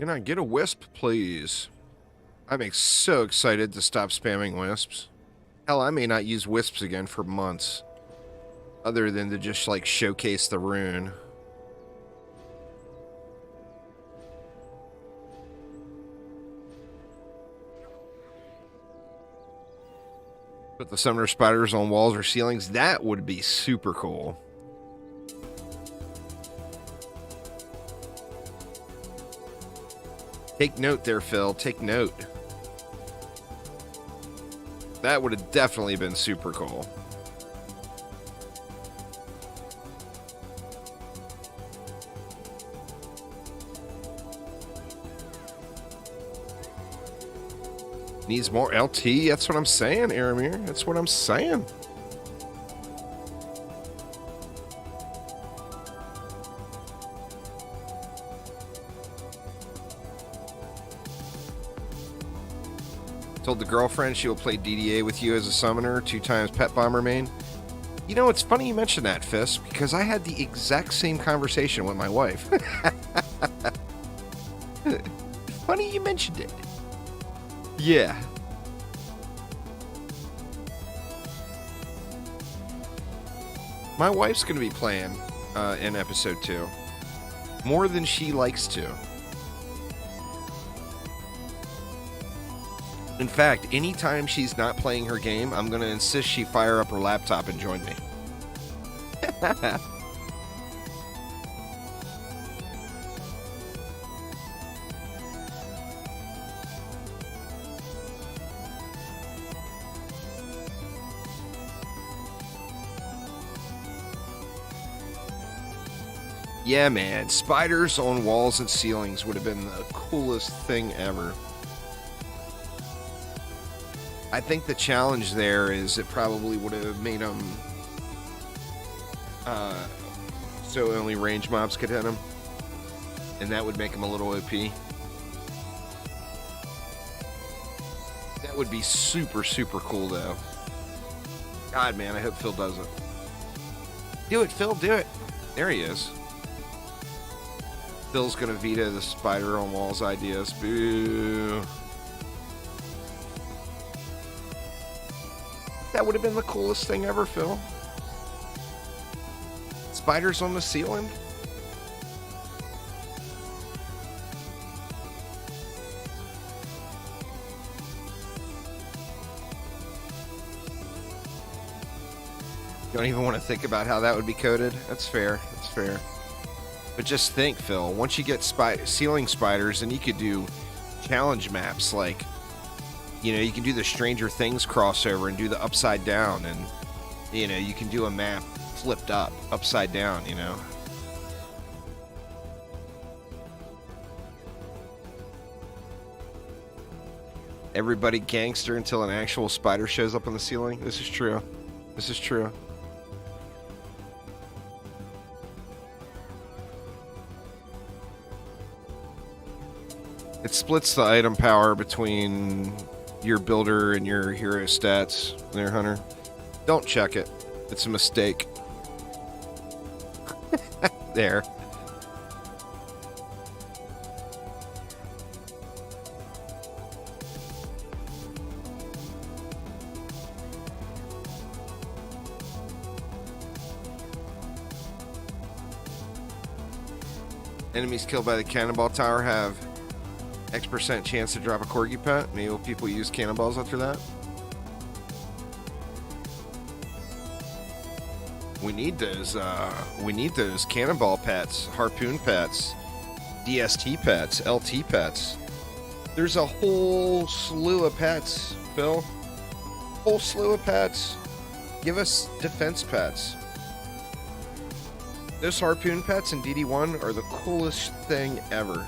Can I get a wisp, please? I'm so excited to stop spamming wisps. Hell, I may not use wisps again for months. Other than to just, like, showcase the rune. Put the summoner spiders on walls or ceilings. That would be super cool. Take note there, Phil. Take note. That would have definitely been super cool. Needs more LT. That's what I'm saying, Aramir. That's what I'm saying. Told the girlfriend she will play DDA with you as a summoner, 2 times pet bomber main. You know, it's funny you mention that, Fist, because I had the exact same conversation with my wife. Funny you mentioned it. Yeah. My wife's going to be playing in episode 2. More than she likes to. In fact, anytime she's not playing her game, I'm going to insist she fire up her laptop and join me. Yeah, man. Spiders on walls and ceilings would have been the coolest thing ever. I think the challenge there is it probably would have made them so only range mobs could hit them. And that would make them a little OP. That would be super, super cool, though. God, man, I hope Phil does it. Do it, Phil, do it. There he is. Phil's gonna veto the spider on walls ideas. Boo. That would have been the coolest thing ever, Phil. Spiders on the ceiling? You don't even want to think about how that would be coded? That's fair. That's fair. But just think, Phil, once you get ceiling spiders, then you could do challenge maps like, you know, you can do the Stranger Things crossover and do the upside down, and, you know, you can do a map flipped up, upside down, you know. Everybody gangster until an actual spider shows up on the ceiling. This is true. This is true. It splits the item power between your builder and your hero stats there, Hunter. Don't check it. It's a mistake. There. Enemies killed by the cannonball tower have X% chance to drop a corgi pet. Maybe will people use cannonballs after that? We need those cannonball pets, harpoon pets, DST pets, LT pets. There's a whole slew of pets, Phil. Whole slew of pets. Give us defense pets. Those harpoon pets in DD1 are the coolest thing ever.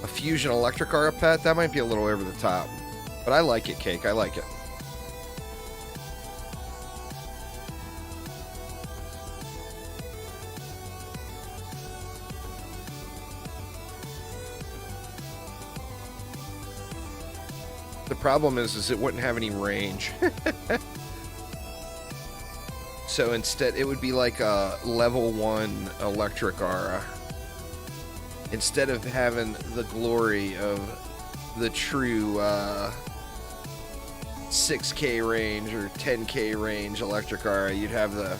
A fusion electric aura pet, that might be a little over the top. But I like it, Cake. I like it. The problem is it wouldn't have any range. So instead, it would be like a level 1 electric aura. Instead of having the glory of the true 6k range or 10k range electric aura, you'd have the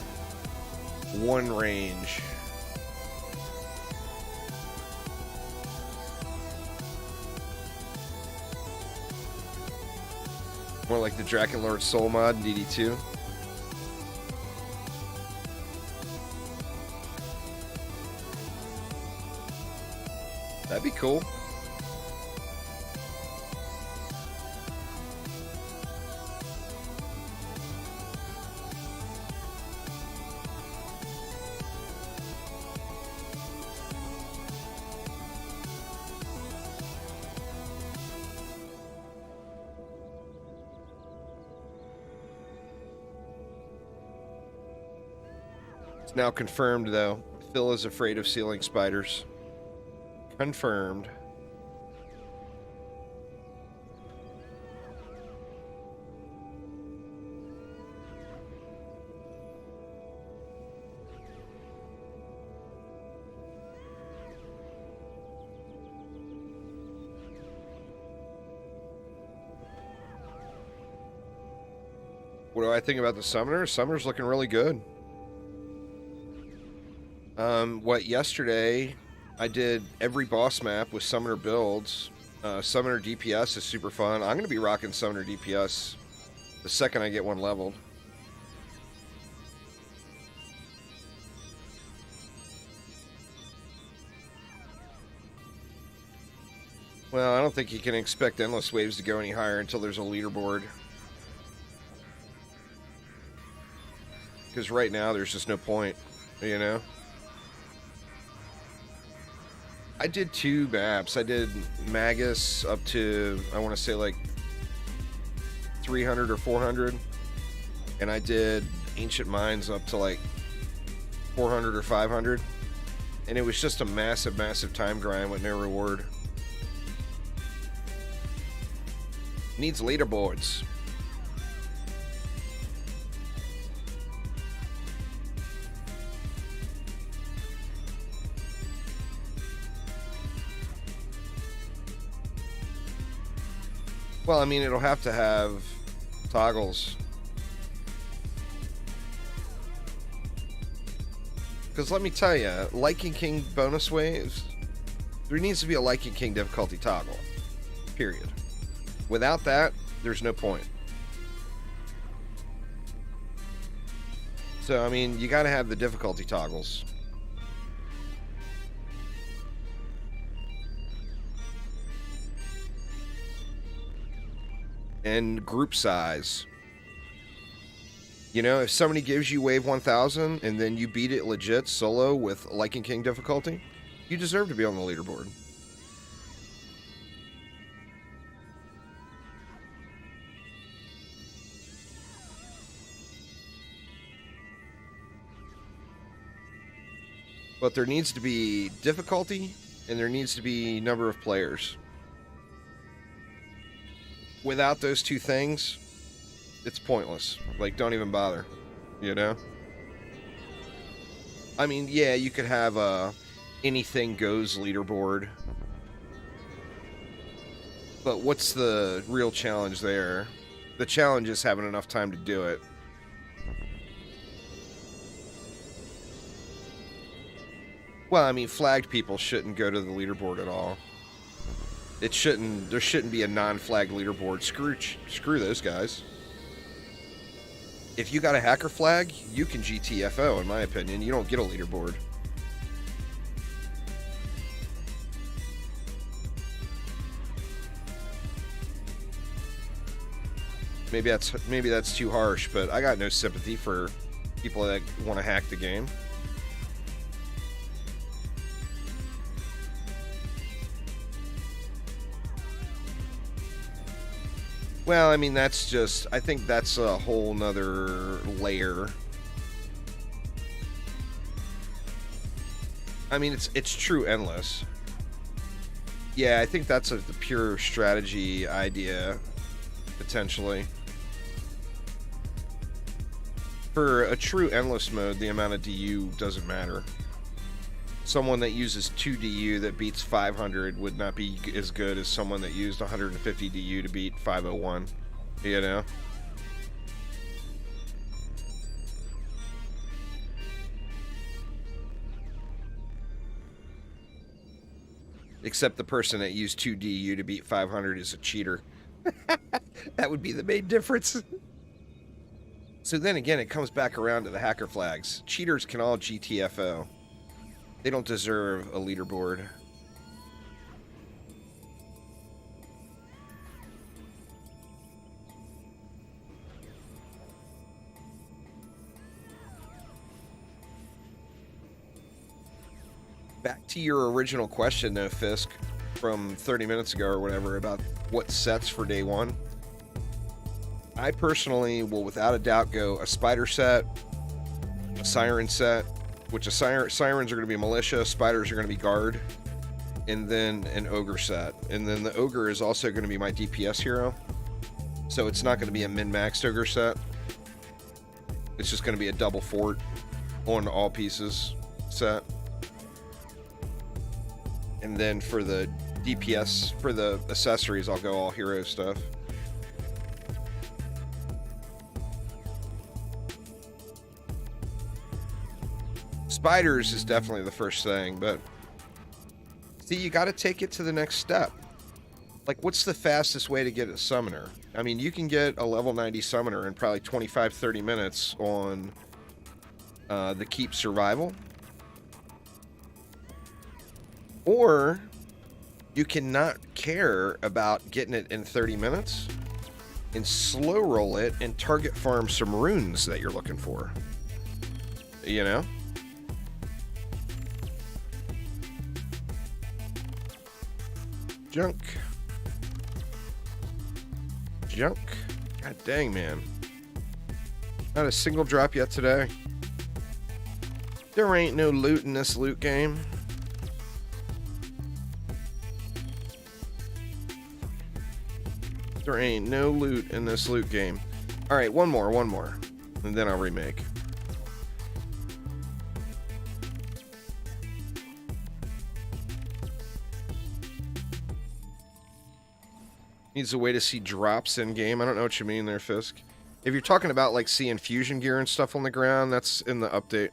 1 range. More like the Drakenlord Soul mod in DD2. That'd be cool. It's now confirmed, though. Phil is afraid of ceiling spiders. Confirmed. What do I think about the Summoner? Summoner's looking really good. Yesterday I did every boss map with Summoner builds. Summoner DPS is super fun. I'm going to be rocking Summoner DPS the second I get one leveled. Well, I don't think you can expect Endless Waves to go any higher until there's a leaderboard. Because right now there's just no point, you know? I did 2 maps. I did Magus up to, I want to say like 300 or 400. And I did Ancient Mines up to like 400 or 500. And it was just a massive, massive time grind with no reward. Needs leaderboards. Well, I mean, it'll have to have toggles. Because let me tell you, Lycan King bonus waves, there needs to be a Lycan King difficulty toggle. Period. Without that, there's no point. So, I mean, you gotta have the difficulty toggles. And group size. You know, if somebody gives you wave 1000 and then you beat it legit solo with Lycan King difficulty, you deserve to be on the leaderboard. But there needs to be difficulty and there needs to be number of players. Without those 2 things, it's pointless. Like, don't even bother, you know? I mean, yeah, you could have a anything goes leaderboard. But what's the real challenge there? The challenge is having enough time to do it. Well, I mean, flagged people shouldn't go to the leaderboard at all. It shouldn't. There shouldn't be a non-flagged leaderboard. Screw those guys. If you got a hacker flag, you can GTFO, in my opinion. You don't get a leaderboard. Maybe that's too harsh, but I got no sympathy for people that want to hack the game. Well, I mean, that's just, I think that's a whole nother layer. I mean, it's true endless. Yeah, I think that's the pure strategy idea. potentially. For a true endless mode, the amount of DU doesn't matter. Someone that uses 2 DU that beats 500 would not be as good as someone that used 150 DU to beat 501, you know? Except the person that used 2 DU to beat 500 is a cheater. That would be the main difference. So then again, it comes back around to the hacker flags. Cheaters can all GTFO. They don't deserve a leaderboard. Back to your original question, though, Fisk, from 30 minutes ago or whatever, about what sets for day one. I personally will, without a doubt, go a spider set, a siren set, which sirens are going to be militia, spiders are going to be guard, and then an ogre set. And then the ogre is also going to be my DPS hero, so it's not going to be a min-maxed ogre set. It's just going to be a double fort on all pieces set. And then for the DPS, for the accessories, I'll go all hero stuff. Spiders is definitely the first thing, but see, you got to take it to the next step. Like, what's the fastest way to get a summoner? I mean, you can get a level 90 summoner in probably 25-30 minutes on the Keep Survival. Or you cannot care about getting it in 30 minutes and slow roll it and target farm some runes that you're looking for. You know? Junk. God dang, man. Not a single drop yet today. There ain't no loot in this loot game. There ain't no loot in this loot game. Alright, one more. And then I'll remake. Needs a way to see drops in game. I don't know what you mean there, Fisk. If you're talking about like seeing fusion gear and stuff on the ground, that's in the update.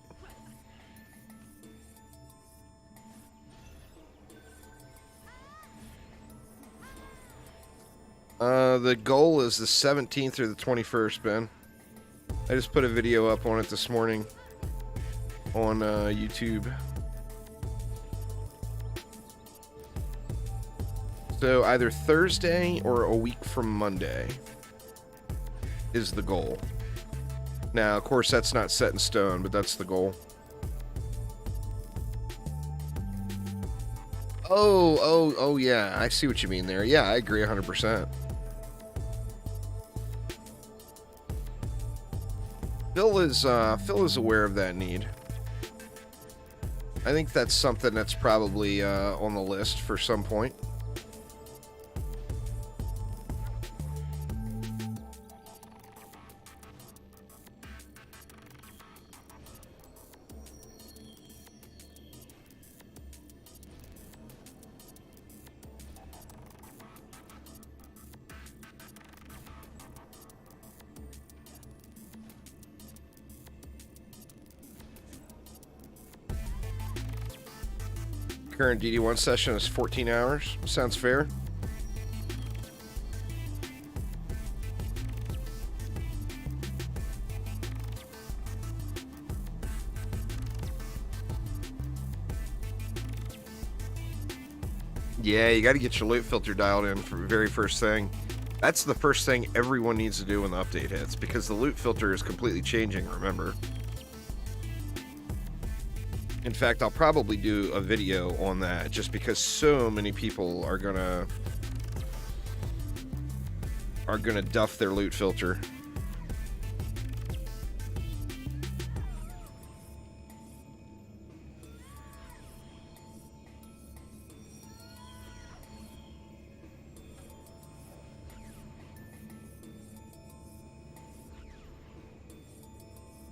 The goal is the 17th or the 21st, Ben. I just put a video up on it this morning on YouTube. So either Thursday or a week from Monday is the goal. Now, of course, that's not set in stone, but that's the goal. Oh, yeah. I see what you mean there. Yeah, I agree 100%. Phil is aware of that need. I think that's something that's probably on the list for some point. Current DD1 session is 14 hours. Sounds fair. Yeah, you got to get your loot filter dialed in for the very first thing. That's the first thing everyone needs to do when the update hits, because the loot filter is completely changing, remember. In fact, I'll probably do a video on that just because so many people are gonna duff their loot filter.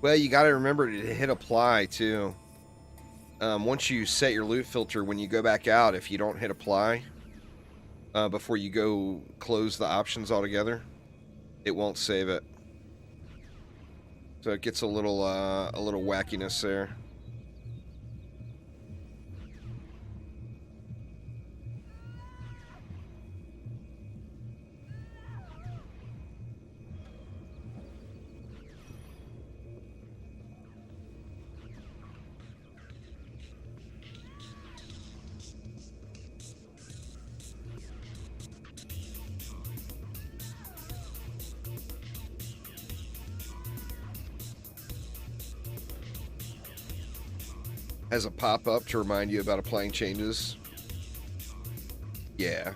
Well, you got to remember to hit apply too. Once you set your loot filter, when you go back out, if you don't hit apply before you go close the options altogether, it won't save it. So it gets a little wackiness there. As a pop-up to remind you about applying changes. Yeah.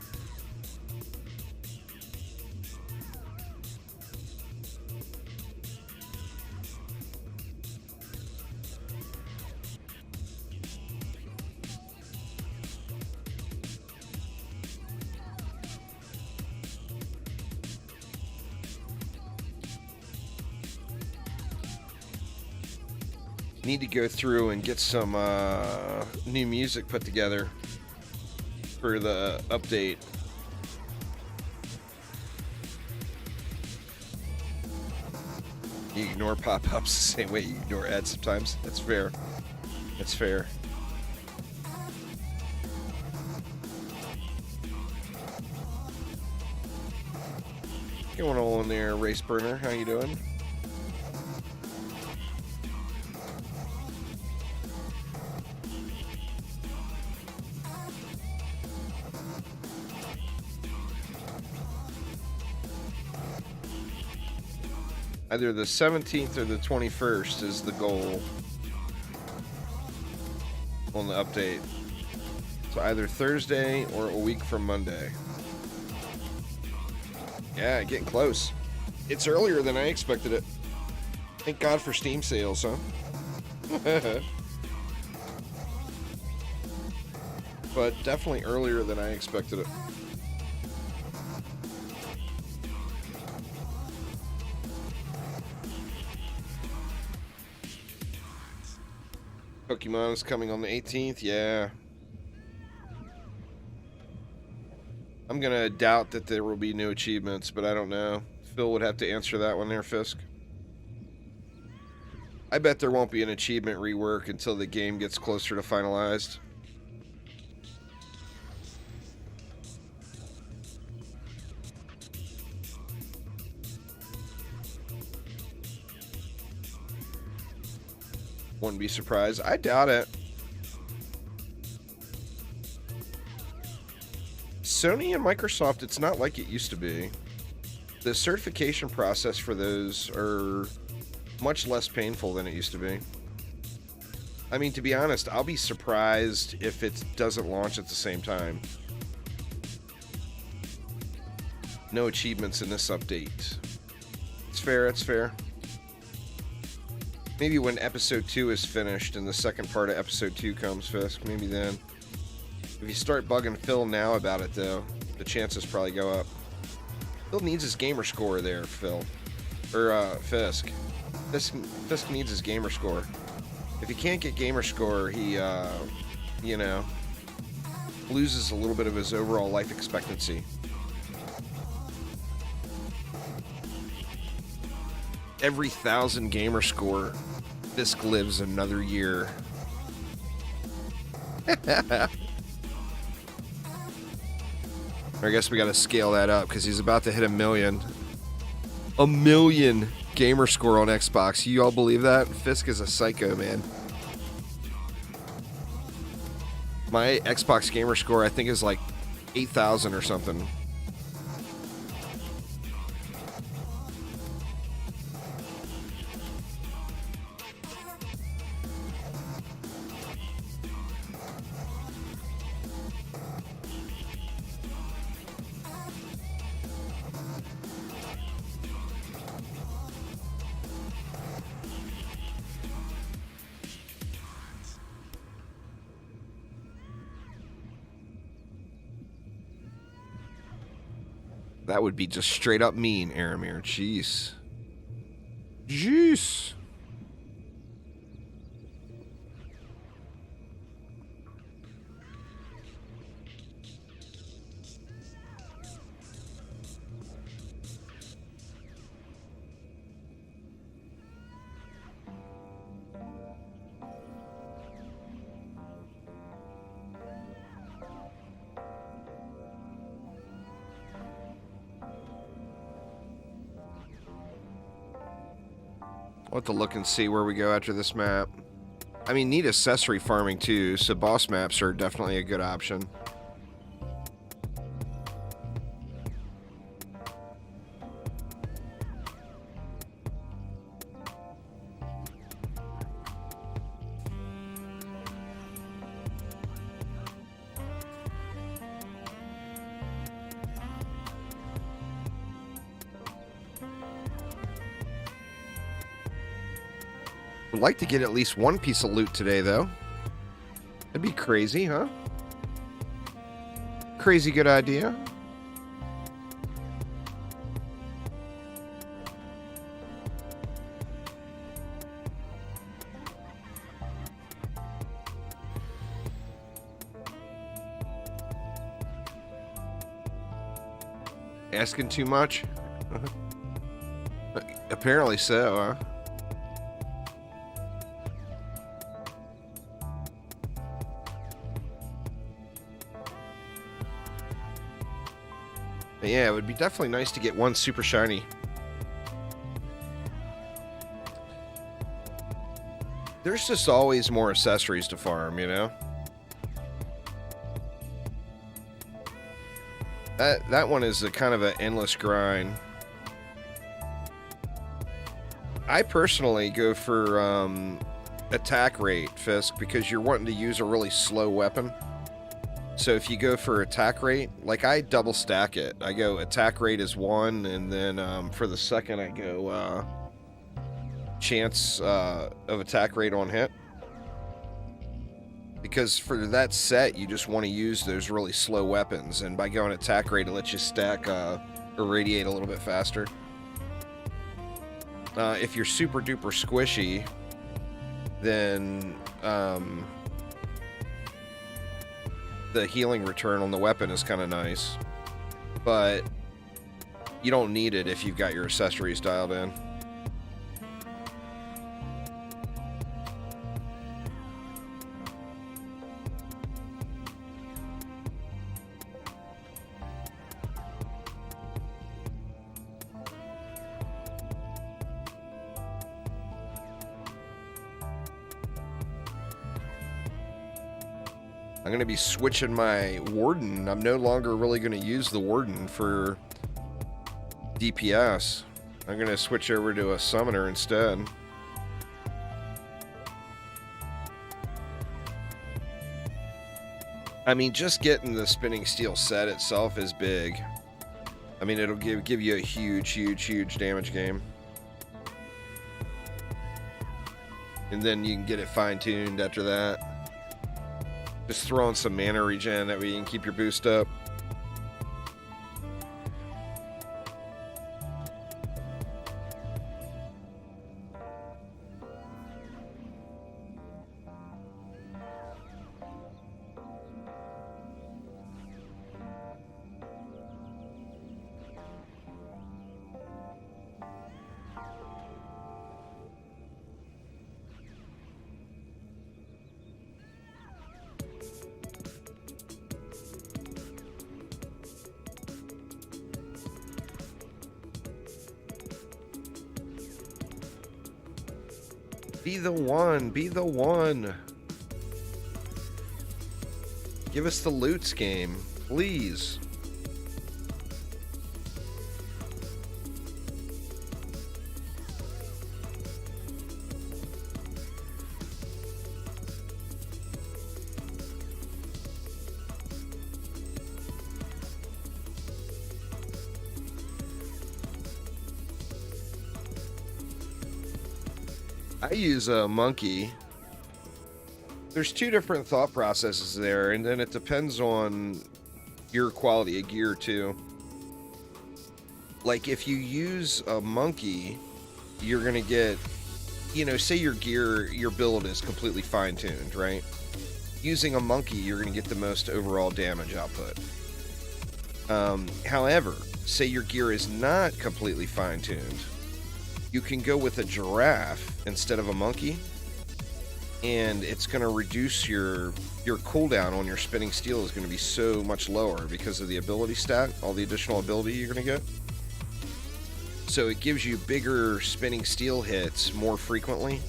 Need to go through and get some new music put together for the update. You ignore pop-ups the same way you ignore ads sometimes. That's fair. That's fair. What's going on there, Race Burner? How you doing? Either the 17th or the 21st is the goal on the update. So either Thursday or a week from Monday. Yeah, getting close. It's earlier than I expected it. Thank God for Steam sales, huh? But definitely earlier than I expected it. Pokemon is coming on the 18th, yeah. I'm gonna doubt that there will be new achievements, but I don't know. Phil would have to answer that one there, Fisk. I bet there won't be an achievement rework until the game gets closer to finalized. Wouldn't be surprised. I doubt it. Sony and Microsoft, it's not like it used to be. The certification process for those are much less painful than it used to be. I mean, to be honest, I'll be surprised if it doesn't launch at the same time. No achievements in this update. It's fair, it's fair. Maybe when episode 2 is finished and the second part of episode 2 comes, Fisk, maybe then. If you start bugging Phil now about it, though, the chances probably go up. Phil needs his gamer score there, Phil. Or, Fisk. Fisk needs his gamer score. If he can't get gamer score, he, you know, loses a little bit of his overall life expectancy. Every 1,000 gamer score, Fisk lives another year. I guess we gotta scale that up because he's about to hit 1 million. 1 million gamer score on Xbox. You all believe that? Fisk is a psycho, man. My Xbox gamer score, I think, is like 8,000 or something. That would be just straight up mean, Aramir. Jeez. Jeez. We'll have to look and see where we go after this map. I mean, need accessory farming too, so boss maps are definitely a good option. I'd like to get at least one piece of loot today, though. That'd be crazy, huh? Crazy good idea. Asking too much? Apparently so, huh? But yeah, it would be definitely nice to get one super shiny. There's just always more accessories to farm, you know? That one is a kind of an endless grind. I personally go for attack rate, Fisk, because you're wanting to use a really slow weapon. So if you go for attack rate, like I double stack it. I go attack rate is 1, and then for the second I go chance of attack rate on hit. Because for that set, you just want to use those really slow weapons, and by going attack rate, it lets you stack irradiate a little bit faster. If you're super duper squishy, then the healing return on the weapon is kind of nice, but you don't need it if you've got your accessories dialed in. I'm going to be switching my Warden. I'm no longer really going to use the Warden for DPS. I'm going to switch over to a Summoner instead. I mean, just getting the Spinning Steel set itself is big. I mean, it'll give you a huge damage game. And then you can get it fine-tuned after that. Just throw in some mana regen, that way you can keep your boost up. Be the one. Be the one. Give us the loots game, please. I use a monkey. There's two different thought processes there, and then it depends on your quality of gear too. Like if you use a monkey, you're gonna get, you know, say your gear, your build is completely fine-tuned, right? Using a monkey, you're gonna get the most overall damage output. However, say your gear is not completely fine-tuned, you can go with a giraffe instead of a monkey, and it's going to reduce your cooldown on your Spinning Steel is going to be so much lower because of the ability stat, all the additional ability you're going to get. So it gives you bigger spinning steel hits more frequently,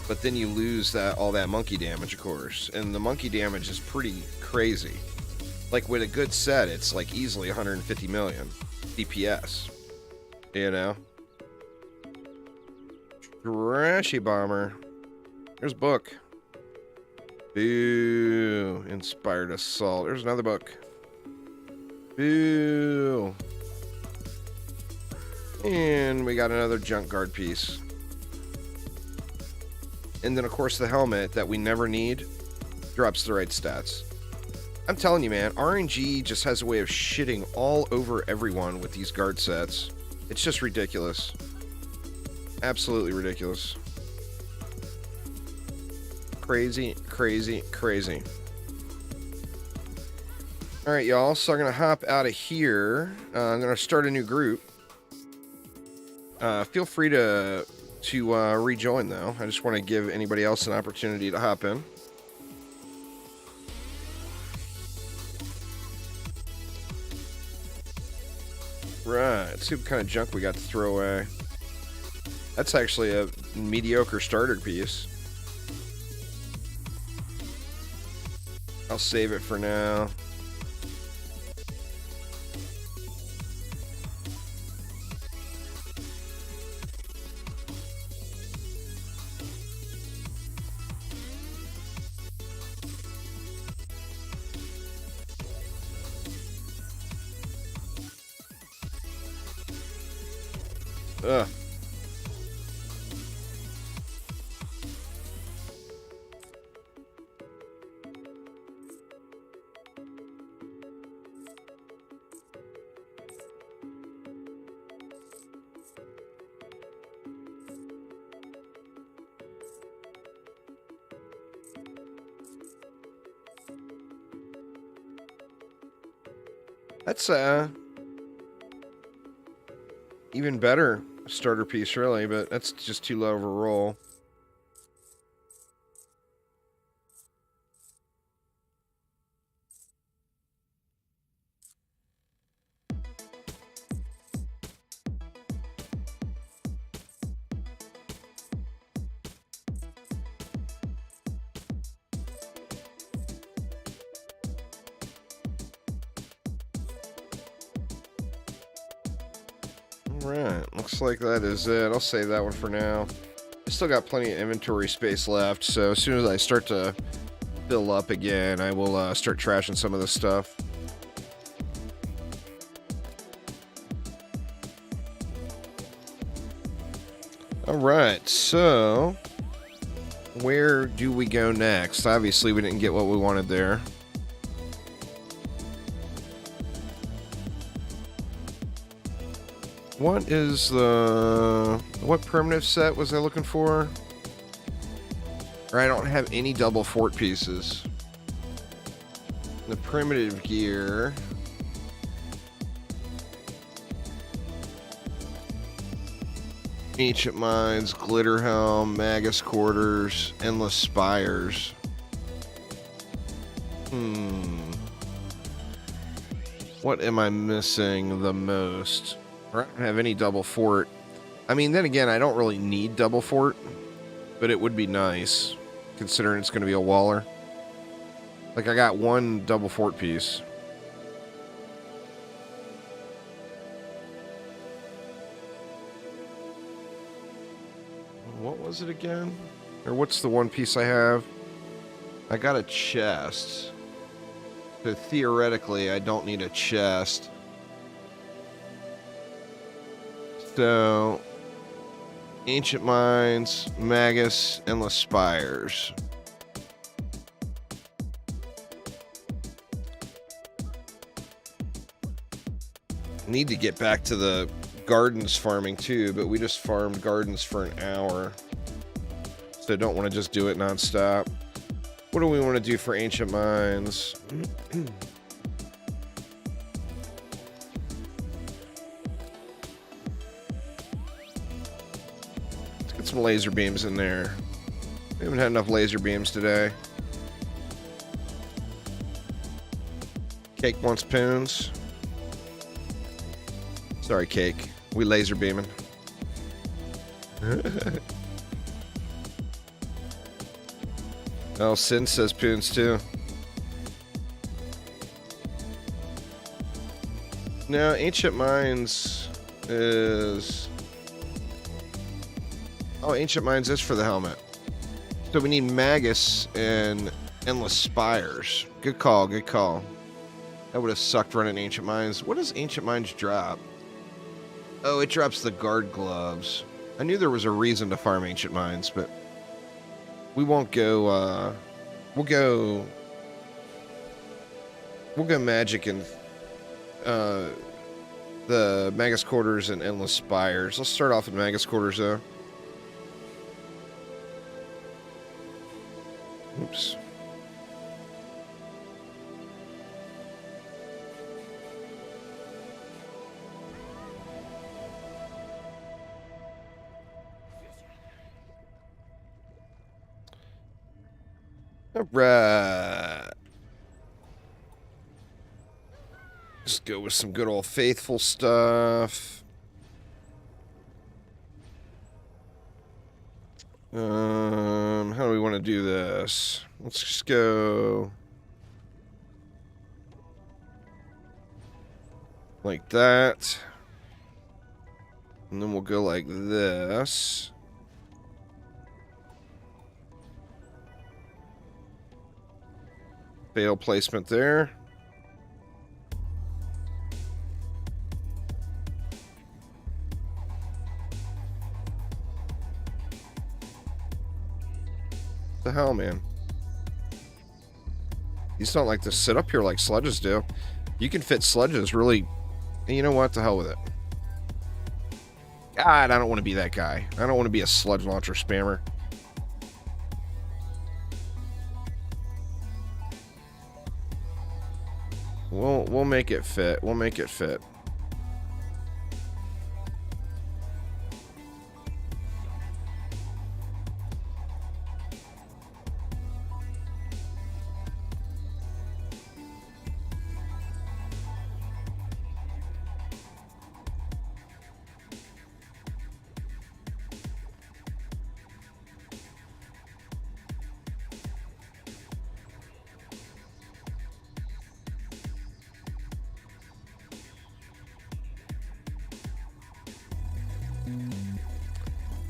but then you lose all that monkey damage, of course. And the monkey damage is pretty crazy. Like with a good set, it's like easily 150 million DPS. You know? Trashy bomber. There's a book. Boo. Inspired assault. There's another book. Boo. And we got another junk guard piece. And then, of course, the helmet that we never need drops the right stats. I'm telling you, man, RNG just has a way of shitting all over everyone with these guard sets. It's just ridiculous. Absolutely ridiculous. Crazy, crazy, crazy. Alright, y'all, so I'm going to hop out of here. I'm going to start a new group. Feel free to rejoin, though. I just want to give anybody else an opportunity to hop in. Right, let's see what kind of junk we got to throw away. That's actually a mediocre starter piece. I'll save it for now. Ugh. That's even better starter piece, really, but that's just too low of a roll. Alright, looks like that is it. I'll save that one for now. I still got plenty of inventory space left, so as soon as I start to fill up again, I will start trashing some of this stuff. Alright, so where do we go next? Obviously, we didn't get what we wanted there. What is what primitive set was I looking for? Or I don't have any double fort pieces. The primitive gear. Ancient Mines, Glitter Helm, Magus Quarters, Endless Spires. What am I missing the most? I don't have any double fort. I mean, then again, I don't really need double fort, but it would be nice, considering it's going to be a waller. Like, I got one double fort piece. What was it again? Or what's the one piece I have? I got a chest. So theoretically, I don't need a chest. So, Ancient Mines, Magus, Endless Spires. Need to get back to the gardens farming too, but we just farmed gardens for an hour. So I don't want to just do it non-stop. What do we want to do for Ancient Mines? Some laser beams in there. We haven't had enough laser beams today. Cake wants poons. Sorry, Cake. We laser beaming. Oh, Sin says Poons too. No, Ancient Minds is... Oh, Ancient Minds is for the helmet. So we need Magus and Endless Spires. Good call, good call. That would have sucked running Ancient Minds. What does Ancient Minds drop? Oh, it drops the guard gloves. I knew there was a reason to farm Ancient Minds, but we won't go, we'll go Magic and, the Magus Quarters and Endless Spires. Let's start off with Magus Quarters, though. Oops. All right. Just go with some good old faithful stuff. How do we want to do this? Let's just go like that. And then we'll go like this. Fail placement there. The hell, man? These don't like to sit up here like sledges do. You can fit sledges really. And you know what? The hell with it. God, I don't want to be that guy. I don't want to be a sludge launcher spammer. We'll make it fit. We'll make it fit.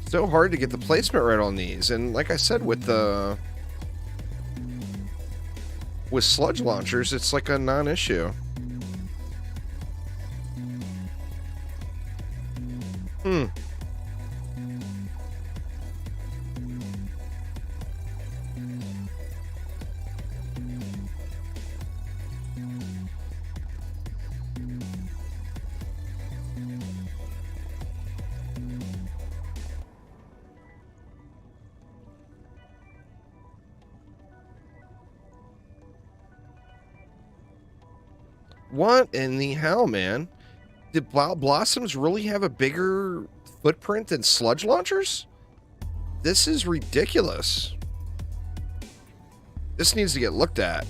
So hard to get the placement right on these, and like I said, with sludge launchers, it's like a non-issue. What in the hell, man? Did Blossoms really have a bigger footprint than sludge launchers? This is ridiculous. This needs to get looked at.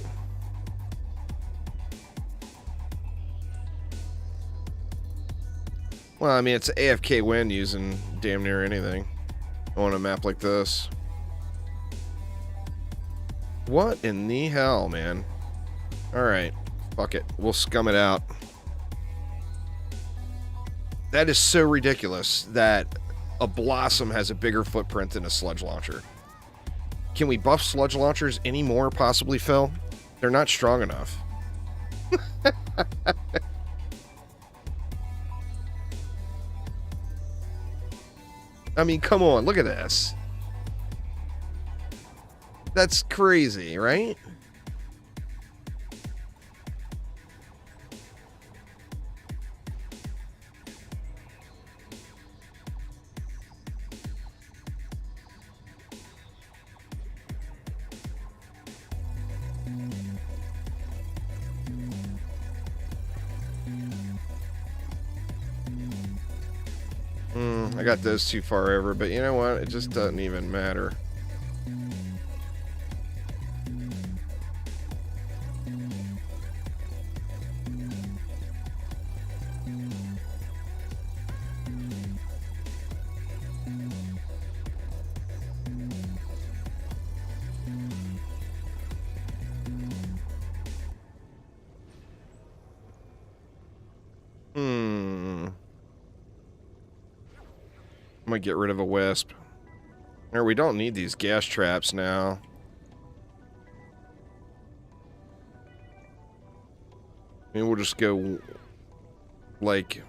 Well, I mean, it's an AFK win using damn near anything on a map like this. What in the hell, man? Alright. Fuck it. We'll scum it out. That is so ridiculous that a Blossom has a bigger footprint than a sludge launcher. Can we buff sludge launchers anymore, possibly, Phil? They're not strong enough. I mean, come on. Look at this. That's crazy, right? I got those too far over, but you know what? It just doesn't even matter. I'm gonna get rid of a wisp. Or we don't need these gas traps now. Maybe we'll just go like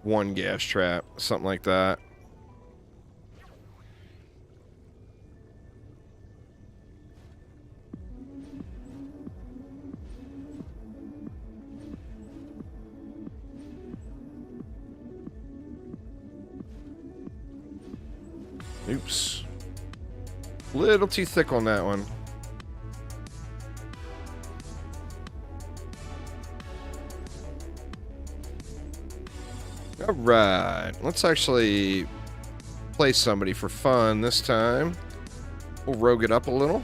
one gas trap, something like that. Oops. Little too thick on that one. Alright. Let's actually play somebody for fun this time. We'll rogue it up a little.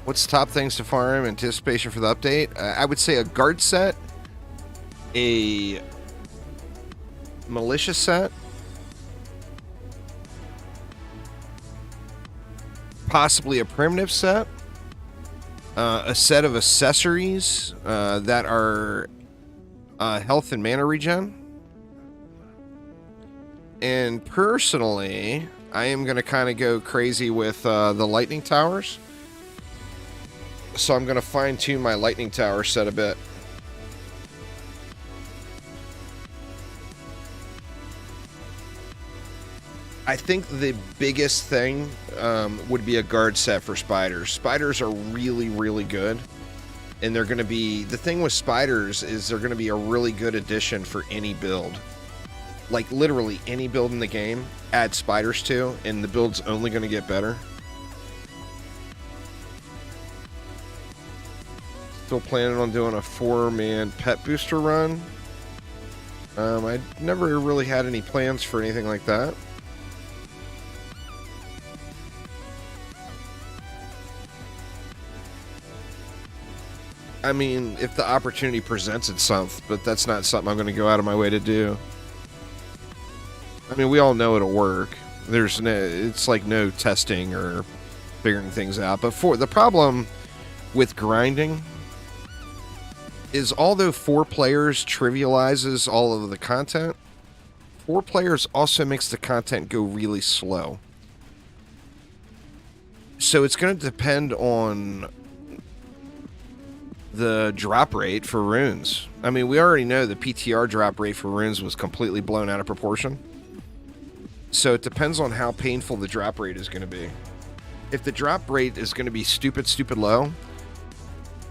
What's the top things to farm? Anticipation for the update? I would say a guard set. A militia set, possibly a primitive set, a set of accessories that are health and mana regen, and personally I am going to kind of go crazy with the lightning towers, so I'm going to fine-tune my lightning tower set a bit. I think the biggest thing would be a guard set for spiders. Spiders are really, really good. And they're going to be... The thing with spiders is they're going to be a really good addition for any build. Like, literally any build in the game, add spiders to, and the build's only going to get better. Still planning on doing a 4-man pet booster run. I never really had any plans for anything like that. I mean, if the opportunity presents itself, but that's not something I'm going to go out of my way to do. I mean, we all know it'll work. There's no, it's like no testing or figuring things out. But for the problem with grinding is, although 4 players trivializes all of the content, 4 players also makes the content go really slow. So it's going to depend on the drop rate for runes. I mean, we already know the PTR drop rate for runes was completely blown out of proportion. So it depends on how painful the drop rate is going to be. If the drop rate is going to be stupid low,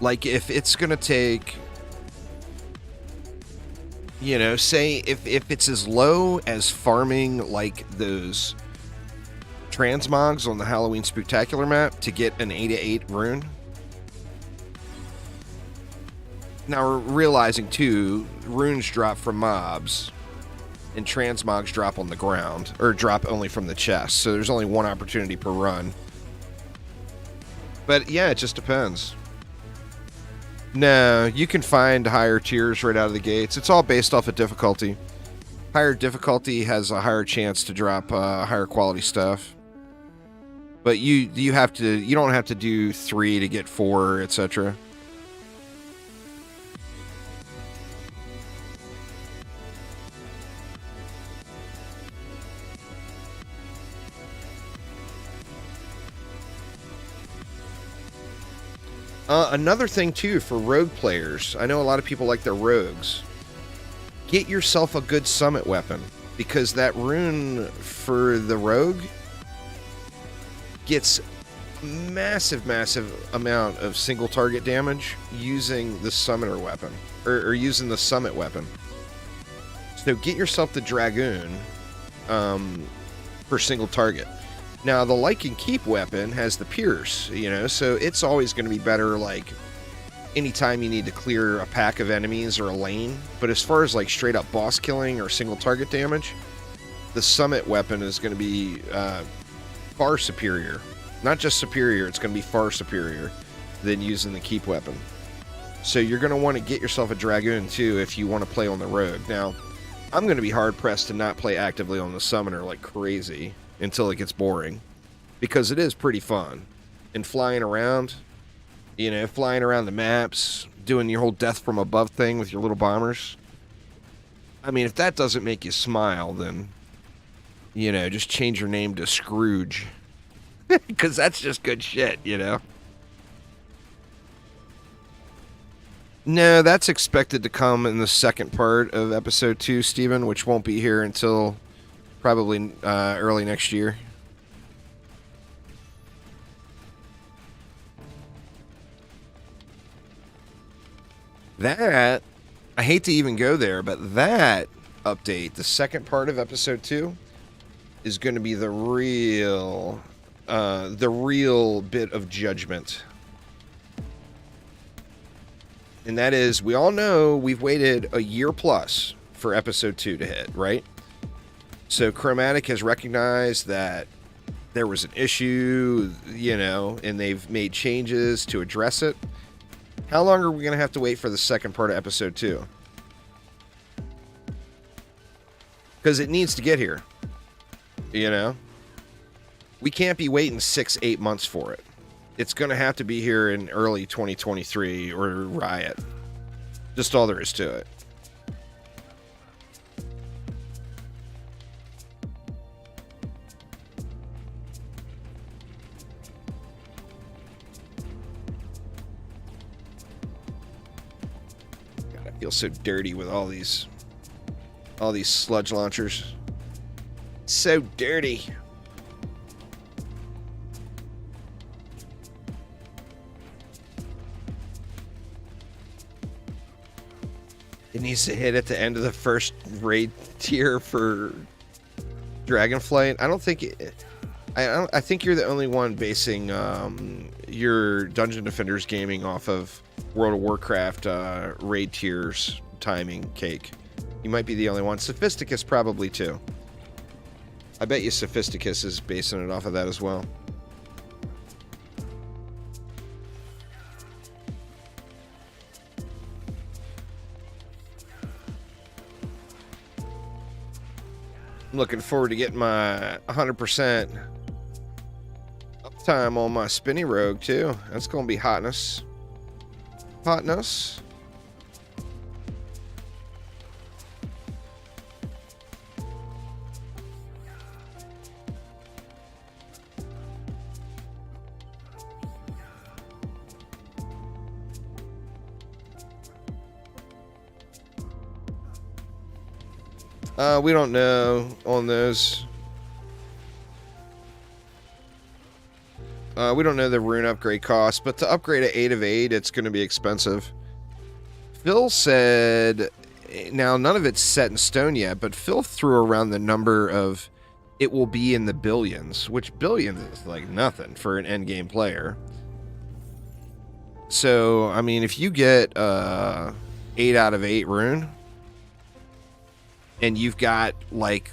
like if it's going to take, you know, say if it's as low as farming like those transmogs on the Halloween Spooktacular map to get an 8/8 rune. Now we're realizing too, runes drop from mobs and transmogs drop on the ground, or drop only from the chest, so there's only one opportunity per run. But yeah, it just depends. No, you can find higher tiers right out of the gates. It's all based off of difficulty. Higher difficulty has a higher chance to drop higher quality stuff. But you don't have to do 3 to get 4, etc. Another thing, too, for rogue players. I know a lot of people like their rogues. Get yourself a good summit weapon, because that rune for the rogue gets massive amount of single target damage using the summoner weapon, or using the summit weapon. So get yourself the dragoon for single target. Now, the Like and Keep weapon has the Pierce, you know, so it's always going to be better, like, anytime you need to clear a pack of enemies or a lane. But as far as, like, straight-up boss killing or single target damage, the Summit weapon is going to be far superior. Not just superior, it's going to be far superior than using the Keep weapon. So you're going to want to get yourself a Dragoon, too, if you want to play on the Rogue. Now, I'm going to be hard-pressed to not play actively on the Summoner like crazy until it gets boring, because it is pretty fun. And flying around, you know, flying around the maps, doing your whole death from above thing with your little bombers. I mean, if that doesn't make you smile, then, you know, just change your name to Scrooge. Because that's just good shit, you know? No, that's expected to come in the second part of episode 2, Steven, which won't be here until probably early next year. That, I hate to even go there, but that update, the second part of episode 2, is going to be the real bit of judgment. And that is, we all know we've waited a year plus for episode 2 to hit, right? So Chromatic has recognized that there was an issue, you know, and they've made changes to address it. How long are we going to have to wait for the second part of episode 2? Because it needs to get here. You know? We can't be waiting 6-8 months for it. It's going to have to be here in early 2023 or Riot. Just all there is to it. God, I feel so dirty with all these sludge launchers. So dirty. It needs to hit at the end of the first raid tier for Dragonflight. I don't think it, I think you're the only one basing your Dungeon Defenders gaming off of World of Warcraft raid tiers timing cake. You might be the only one. Sophisticus probably too. I bet you Sophisticus is basing it off of that as well. I'm looking forward to getting my 100% uptime on my Spinny Rogue too. That's going to be hotness. Hotness. We don't know on those. We don't know the rune upgrade cost, but to upgrade at 8 of 8, it's going to be expensive. Phil said, now none of it's set in stone yet, but Phil threw around the number of it will be in the billions, which billions is like nothing for an endgame player. So, I mean, if you get 8 out of 8 rune, and you've got like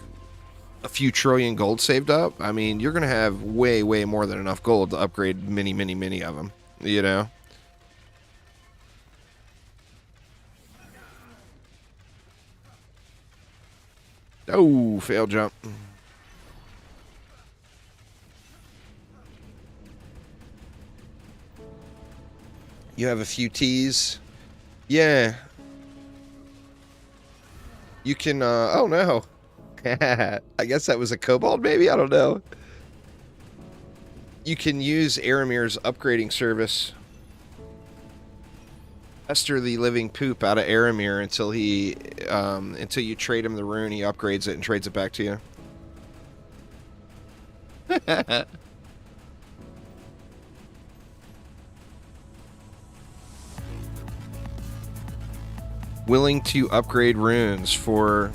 a few trillion gold saved up, I mean, you're going to have way, way more than enough gold to upgrade many, many, many of them, you know? Oh, fail jump. You have a few T's. Yeah. You can, oh no. I guess that was a kobold, maybe? I don't know. You can use Aramir's upgrading service. Pester the living poop out of Aramir until he, until you trade him the rune, he upgrades it and trades it back to you. Willing to upgrade runes for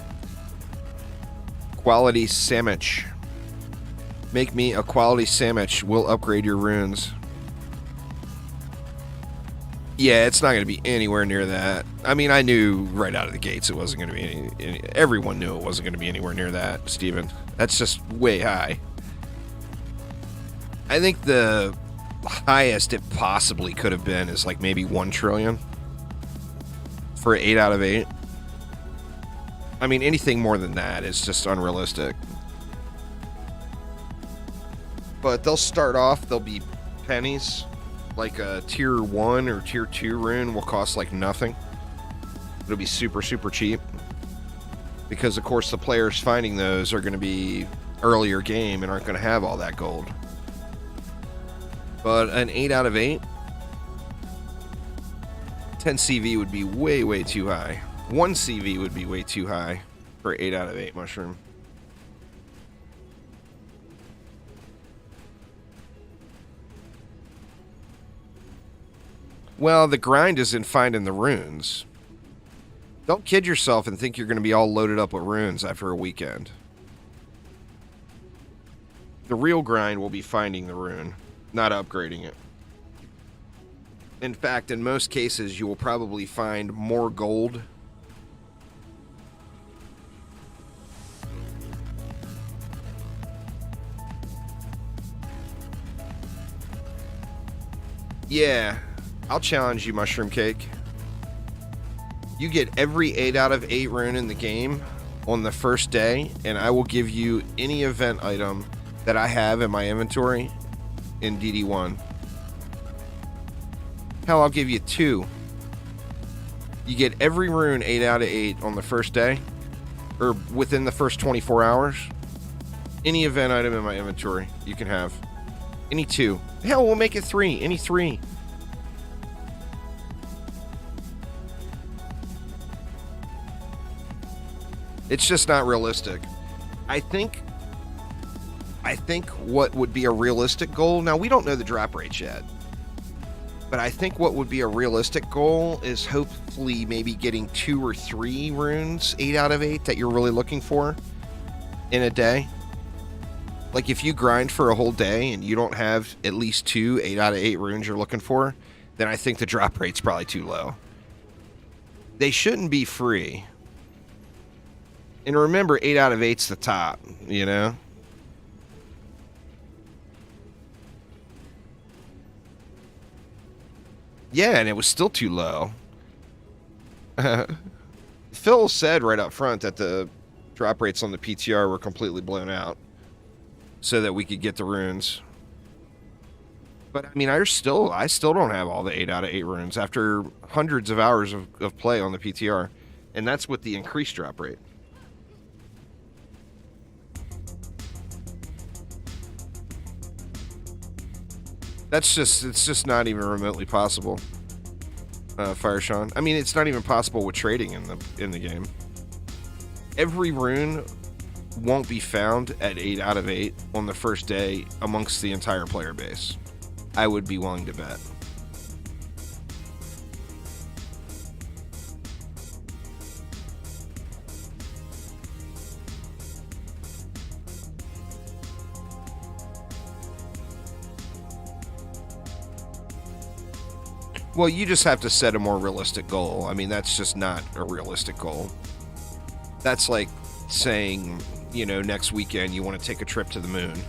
quality sandwich. Make me a quality sandwich. We'll upgrade your runes. Yeah, it's not going to be anywhere near that. I mean, I knew right out of the gates it wasn't going to be any, everyone knew it wasn't going to be anywhere near that, Steven. That's just way high. I think the highest it possibly could have been is like maybe 1 trillion. For 8 out of 8. I mean, anything more than that is just unrealistic. But they'll start off, they'll be pennies. like a tier 1 or tier 2 rune will cost like nothing. It'll be super, super cheap. Because, of course, the players finding those are going to be earlier game and aren't going to have all that gold. But an 8 out of 8, 10 CV would be way, way too high. 1 CV would be way too high for 8 out of 8 mushroom. Well, the grind is in finding the runes. Don't kid yourself and think you're going to be all loaded up with runes after a weekend. The real grind will be finding the rune, not upgrading it. In fact, in most cases, you will probably find more gold. Yeah, I'll challenge you, Mushroom Cake. You get every 8 out of 8 rune in the game on the first day, and I will give you any event item that I have in my inventory in DD1. Hell, I'll give you 2. You get every rune 8 out of 8 on the first day, or within the first 24 hours. Any event item in my inventory you can have. Any 2. Hell, we'll make it 3. Any 3. It's just not realistic. I think what would be a realistic goal, now we don't know the drop rates yet, but I think what would be a realistic goal is hopefully maybe getting 2 or 3 runes, 8 out of 8, that you're really looking for in a day. Like if you grind for a whole day and you don't have at least 2 8 out of 8 runes you're looking for, then I think the drop rate's probably too low. They shouldn't be free. And remember, 8 out of 8's the top, you know? Yeah, and it was still too low. Phil said right up front that the drop rates on the PTR were completely blown out so that we could get the runes. But, I mean, I still don't have all the 8 out of 8 runes after hundreds of hours of play on the PTR. And that's with the increased drop rate. It's just not even remotely possible, Fireshawn. I mean, it's not even possible with trading in the game. Every rune won't be found at 8 out of 8 on the first day amongst the entire player base. I would be willing to bet. Well, you just have to set a more realistic goal. I mean, that's just not a realistic goal. That's like saying, you know, next weekend you want to take a trip to the moon.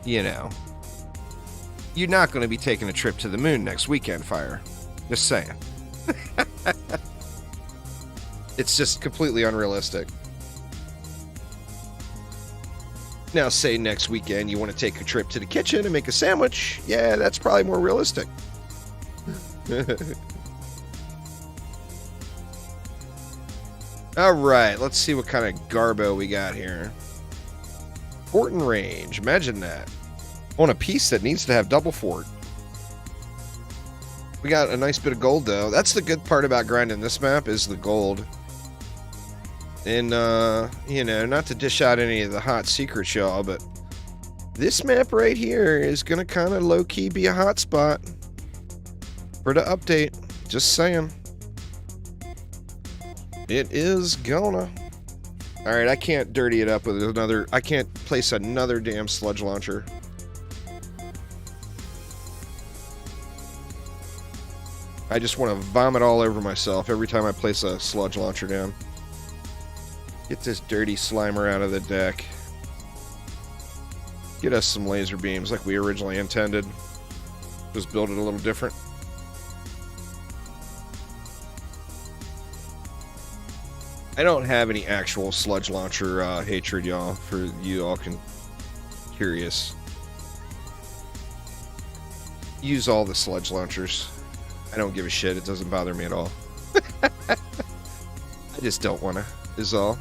You know. You're not going to be taking a trip to the moon next weekend, Fire. Just saying. It's just completely unrealistic. Now, say next weekend you want to take a trip to the kitchen and make a sandwich. Yeah, that's probably more realistic. All right, let's see what kind of garbo we got here. Fort and range. Imagine that. On a piece that needs to have double fort. We got a nice bit of gold, though. That's the good part about grinding this map is the gold. And, you know, not to dish out any of the hot secrets, y'all, but this map right here is going to kind of low-key be a hot spot for the update. Just saying. It is gonna. Alright, I can't dirty it up with another... I can't place another damn sludge launcher. I just want to vomit all over myself every time I place a sludge launcher down. Get this dirty Slimer out of the deck. Get us some laser beams like we originally intended. Just build it a little different. I don't have any actual sludge launcher hatred, y'all, for you all curious. use all the sludge launchers. I don't give a shit. It doesn't bother me at all. I just don't want to, is all.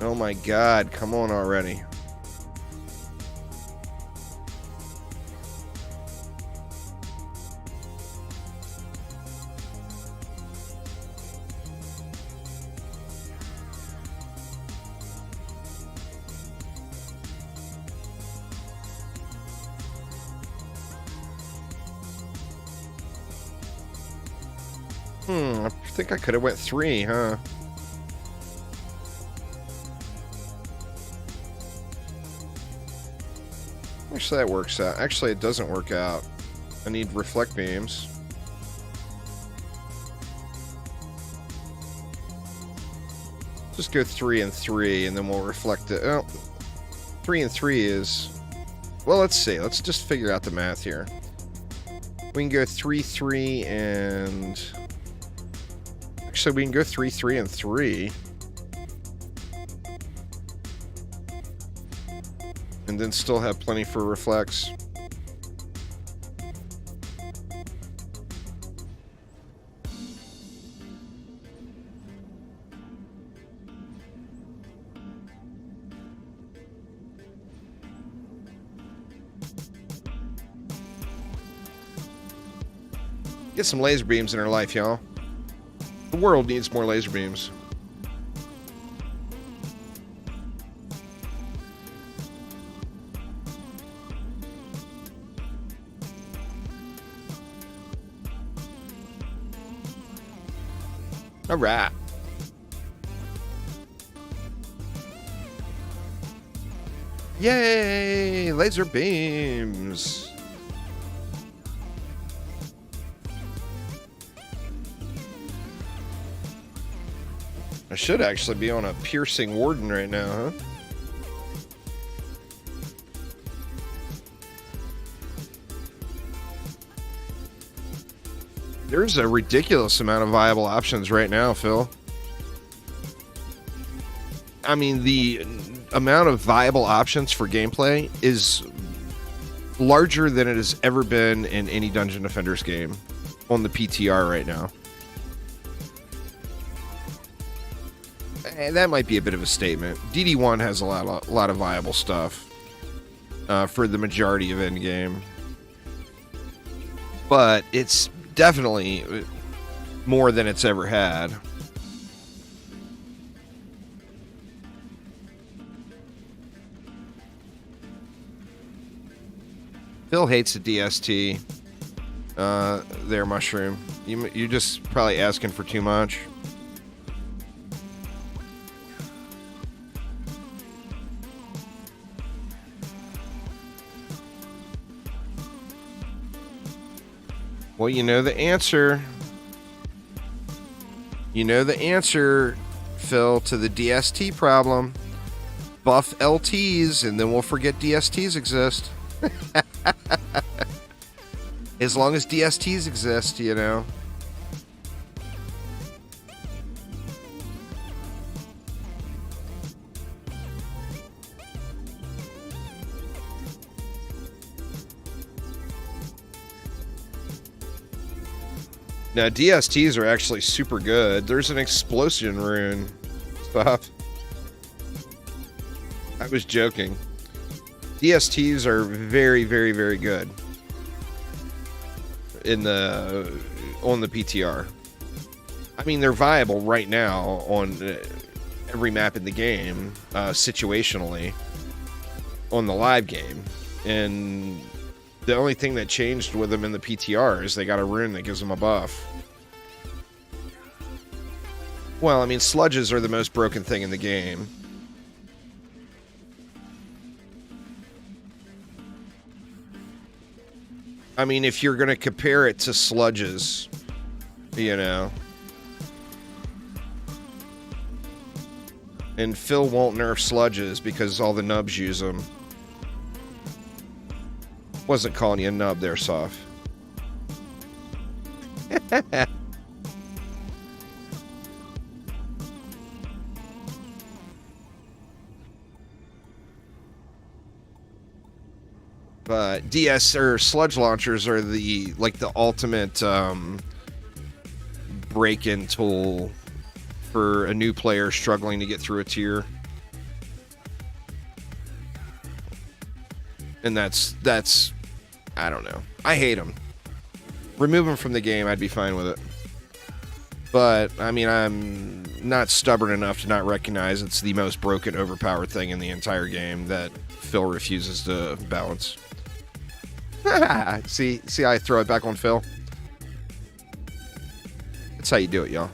Oh my god, come on already. I think I could have went 3, huh? Actually, that works out. Actually, it doesn't work out. I need reflect beams. Just go 3 and 3, and then we'll reflect it. Oh, 3 and 3 is... Well, let's see. Let's just figure out the math here. We can go 3, 3, and... Actually, we can go 3, 3, and 3. And then still have plenty for reflex. Get some laser beams in our life, y'all. The world needs more laser beams. All right. Yay! Laser beams. I should actually be on a piercing warden right now, huh? There's a ridiculous amount of viable options right now, Phil. I mean, the amount of viable options for gameplay is larger than it has ever been in any Dungeon Defenders game on the PTR right now. And that might be a bit of a statement. DD1 has a lot of viable stuff for the majority of endgame. But it's definitely more than it's ever had. Phil hates the DST. There, Mushroom. You're just probably asking for too much. Well, you know the answer. You know the answer, Phil, to the DST problem. Buff LTs, and then we'll forget DSTs exist. As long as DSTs exist, you know. Now, DSTs are actually super good. There's an explosion rune. Stop. I was joking. DSTs are very, very, very good on the PTR. I mean, they're viable right now on every map in the game, situationally, on the live game. And the only thing that changed with them in the PTR is they got a rune that gives them a buff. Well, I mean, sludges are the most broken thing in the game. I mean, if you're going to compare it to sludges, you know. And Phil won't nerf sludges because all the nubs use them. Wasn't calling you a nub there, Soph. But DS or sludge launchers are the ultimate break-in tool for a new player struggling to get through a tier. And that's I don't know. I hate them. Remove them from the game, I'd be fine with it. But I mean, I'm not stubborn enough to not recognize it's the most broken, overpowered thing in the entire game that Phil refuses to balance. See how I throw it back on Phil? That's how you do it, y'all.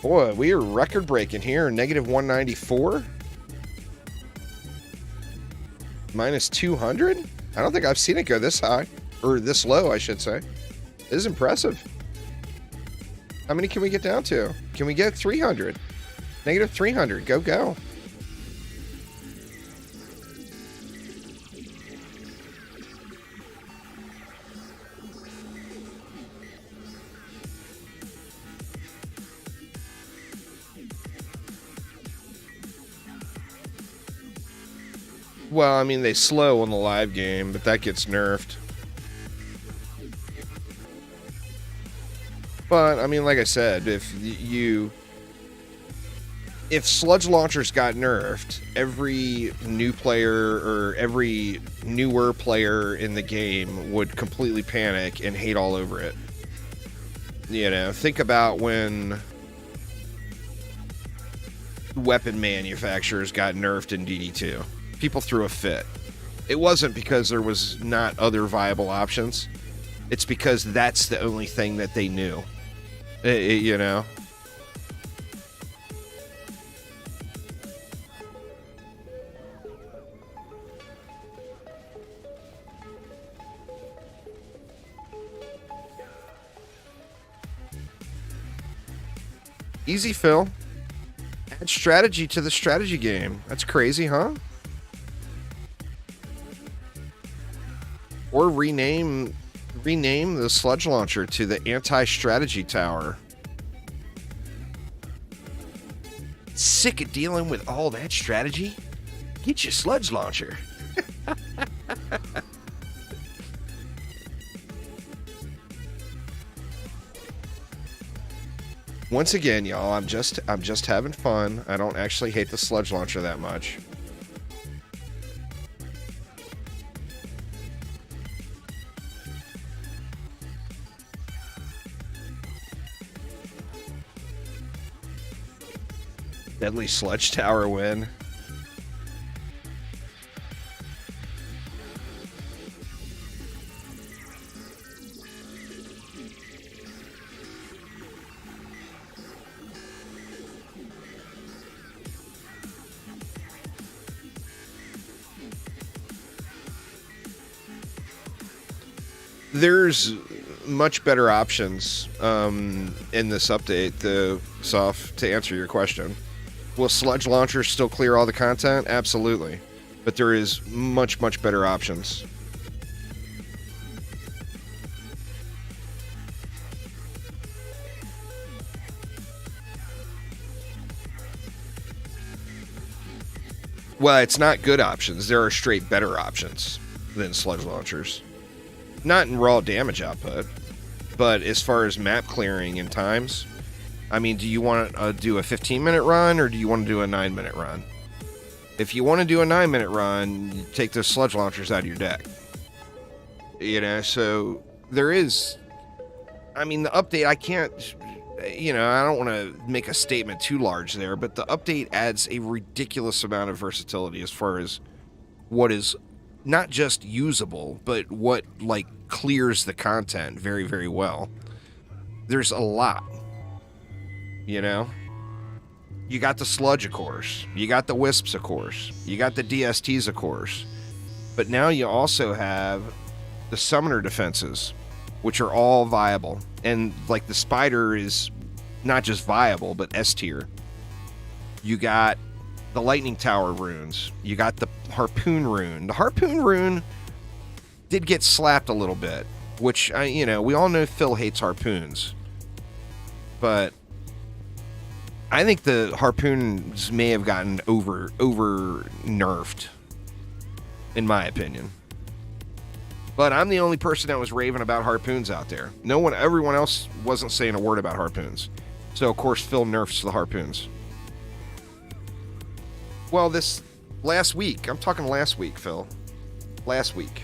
Boy, we are record breaking here. Negative 194. Minus 200? I don't think I've seen it go this high. Or this low, I should say. It is impressive. How many can we get down to? Can we get 300? Negative 300. Go, go. Well, I mean, they slow on the live game, but that gets nerfed. But, I mean, like I said, if sludge launchers got nerfed, every new player or every newer player in the game would completely panic and hate all over it. You know, think about when weapon manufacturers got nerfed in DD2. People threw a fit. It wasn't because there was not other viable options. It's because that's the only thing that they knew. You know? Easy, Phil. Add strategy to the strategy game. That's crazy, huh? Or rename the sludge launcher to the anti-strategy tower. Sick of dealing with all that strategy? Get your sludge launcher. Once again, y'all, I'm just having fun. I don't actually hate the sludge launcher that much. Deadly Sludge Tower win. There's much better options in this update, to answer your question. Will sludge launchers still clear all the content? Absolutely. But there is much, much better options. Well, it's not good options. There are straight better options than sludge launchers. Not in raw damage output, but as far as map clearing and times, I mean, do you want to do a 15-minute run or do you want to do a 9-minute run? If you want to do a 9-minute run, you take those sludge launchers out of your deck. You know, so there is... I mean, the update, I can't... You know, I don't want to make a statement too large there, but the update adds a ridiculous amount of versatility as far as what is not just usable, but what, like, clears the content very, very well. There's a lot. You know, you got the sludge, of course. You got the wisps, of course. You got the DSTs, of course. But now you also have the summoner defenses, which are all viable. And like the spider is not just viable, but S tier. You got the lightning tower runes. You got the harpoon rune. The harpoon rune did get slapped a little bit, which, you know, we all know Phil hates harpoons. But I think the harpoons may have gotten over nerfed, in my opinion. But I'm the only person that was raving about harpoons out there. Everyone else wasn't saying a word about harpoons. So, of course, Phil nerfs the harpoons. Well, this last week, I'm talking last week, Phil. Last week.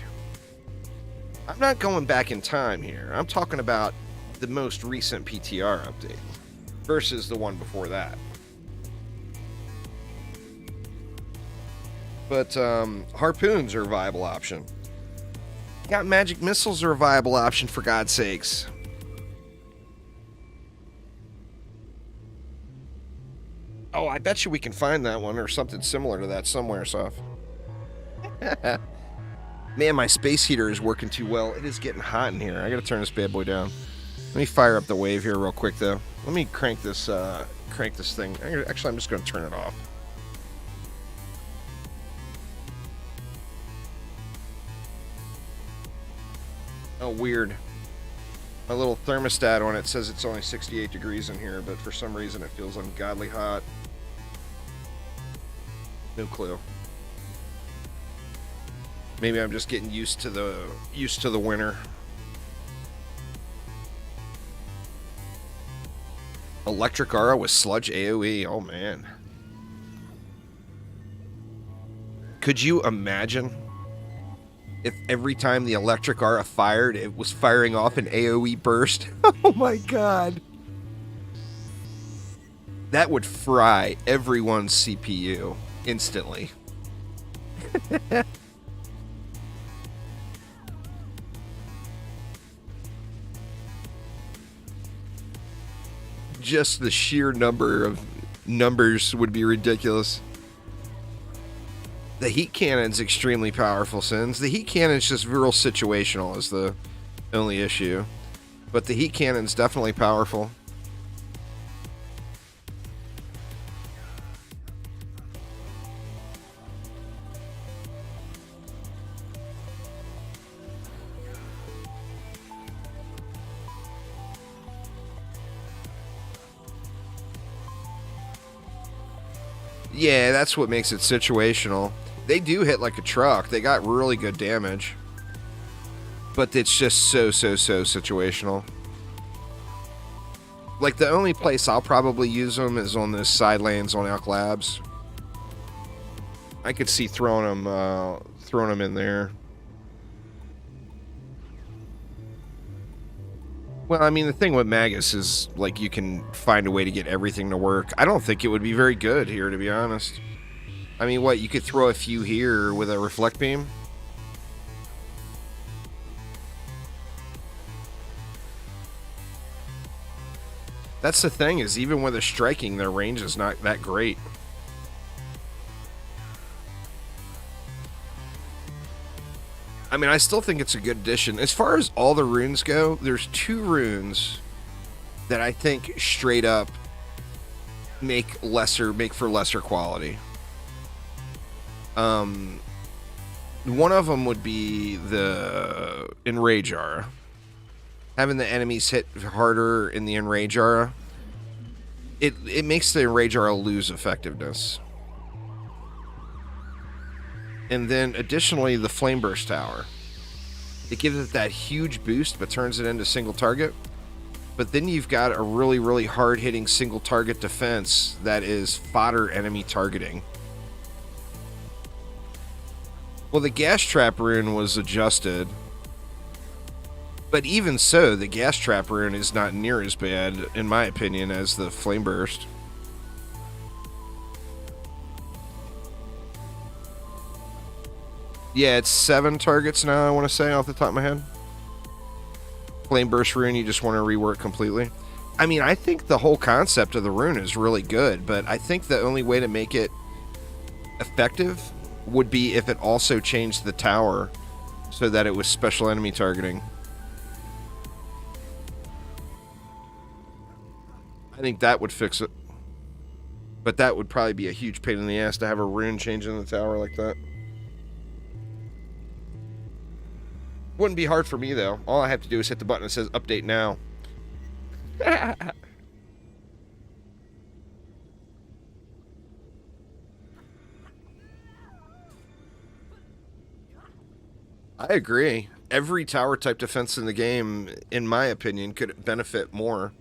I'm not going back in time here. I'm talking about the most recent PTR update versus the one before that. But harpoons are a viable option. Got magic missiles are a viable option, for God's sakes. Oh, I bet you we can find that one or something similar to that somewhere, Soph. Man, my space heater is working too well. It is getting hot in here. I gotta turn this bad boy down. Let me fire up the wave here real quick, though. Let me crank this thing. Actually, I'm just gonna turn it off. Oh, weird. My little thermostat on it says it's only 68 degrees in here, but for some reason it feels ungodly hot. No clue. Maybe I'm just getting used to the winter. Electric aura with sludge AoE. Oh man. Could you imagine if every time the electric aura fired, it was firing off an AoE burst? Oh my god. That would fry everyone's CPU instantly. Just the sheer number of numbers would be ridiculous. The heat cannon's extremely powerful, Sins. The heat cannon's just real situational is the only issue. But the heat cannon's definitely powerful. Yeah, that's what makes it situational. They do hit like a truck. They got really good damage. But it's just so situational. Like, the only place I'll probably use them is on those side lanes on Alk Labs. I could see throwing them in there. Well, I mean, the thing with Magus is, like, you can find a way to get everything to work. I don't think it would be very good here, to be honest. I mean, what, you could throw a few here with a reflect beam? That's the thing, is even with a striking, their range is not that great. I mean, I still think it's a good addition. As far as all the runes go, there's 2 runes that I think straight up make for lesser quality. One of them would be the Enrage Aura. Having the enemies hit harder in the Enrage Aura, it makes the Enrage Aura lose effectiveness. And then, additionally, the Flame Burst Tower. It gives it that huge boost, but turns it into single target. But then you've got a really hard-hitting single target defense that is fodder enemy targeting. Well, the Gas Trap rune was adjusted. But even so, the Gas Trap rune is not near as bad, in my opinion, as the Flame Burst. Yeah, it's 7 targets now, I want to say, off the top of my head. Flame Burst rune, you just want to rework completely. I mean, I think the whole concept of the rune is really good, but I think the only way to make it effective would be if it also changed the tower so that it was special enemy targeting. I think that would fix it. But that would probably be a huge pain in the ass to have a rune change in the tower like that. Wouldn't be hard for me, though. All I have to do is hit the button that says update now. I agree. Every tower type defense in the game, in my opinion, could benefit more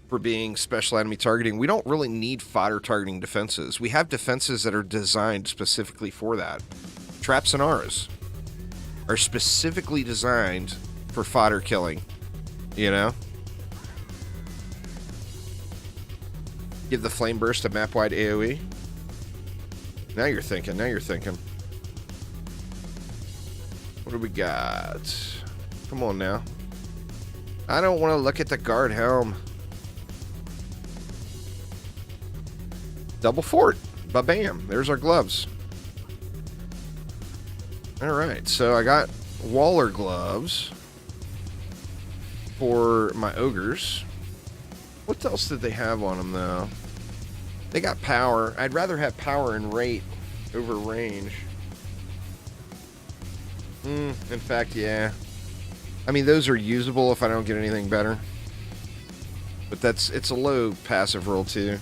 for being special enemy targeting. We don't really need fodder targeting defenses. We have defenses that are designed specifically for that. Traps and auras are specifically designed for fodder killing, you know? Give the flame burst a map-wide AoE. Now you're thinking, now you're thinking. What do we got? Come on now. I don't want to look at the guard helm. Double fort. Ba-bam. There's our gloves. Alright, so I got Waller gloves for my ogres. What else did they have on them, though? They got power. I'd rather have power and rate over range. In fact, yeah. I mean, those are usable if I don't get anything better. But it's a low passive roll, too.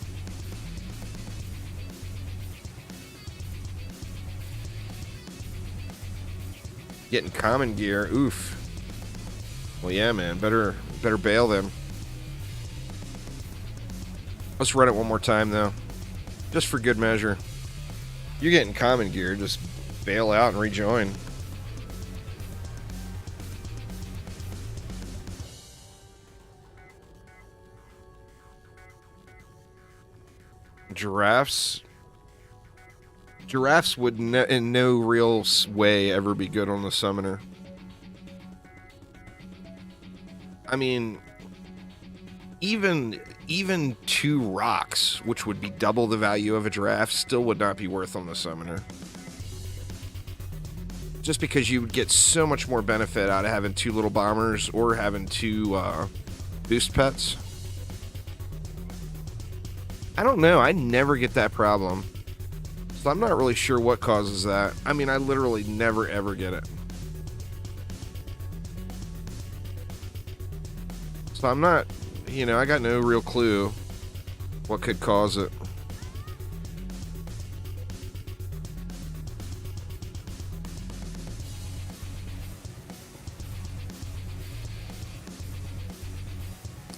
Getting common gear. Oof. Well, yeah, man. Better bail them. Let's run it one more time, though. Just for good measure. You're getting common gear. Just bail out and rejoin. Giraffes. Giraffes would in no real way ever be good on the summoner. I mean, even 2 rocks, which would be double the value of a giraffe, still would not be worth on the summoner. Just because you would get so much more benefit out of having 2 little bombers or having 2 boost pets. I don't know. I never get that problem. So I'm not really sure what causes that. I mean, I literally never ever get it. So I'm not, you know, I got no real clue what could cause it.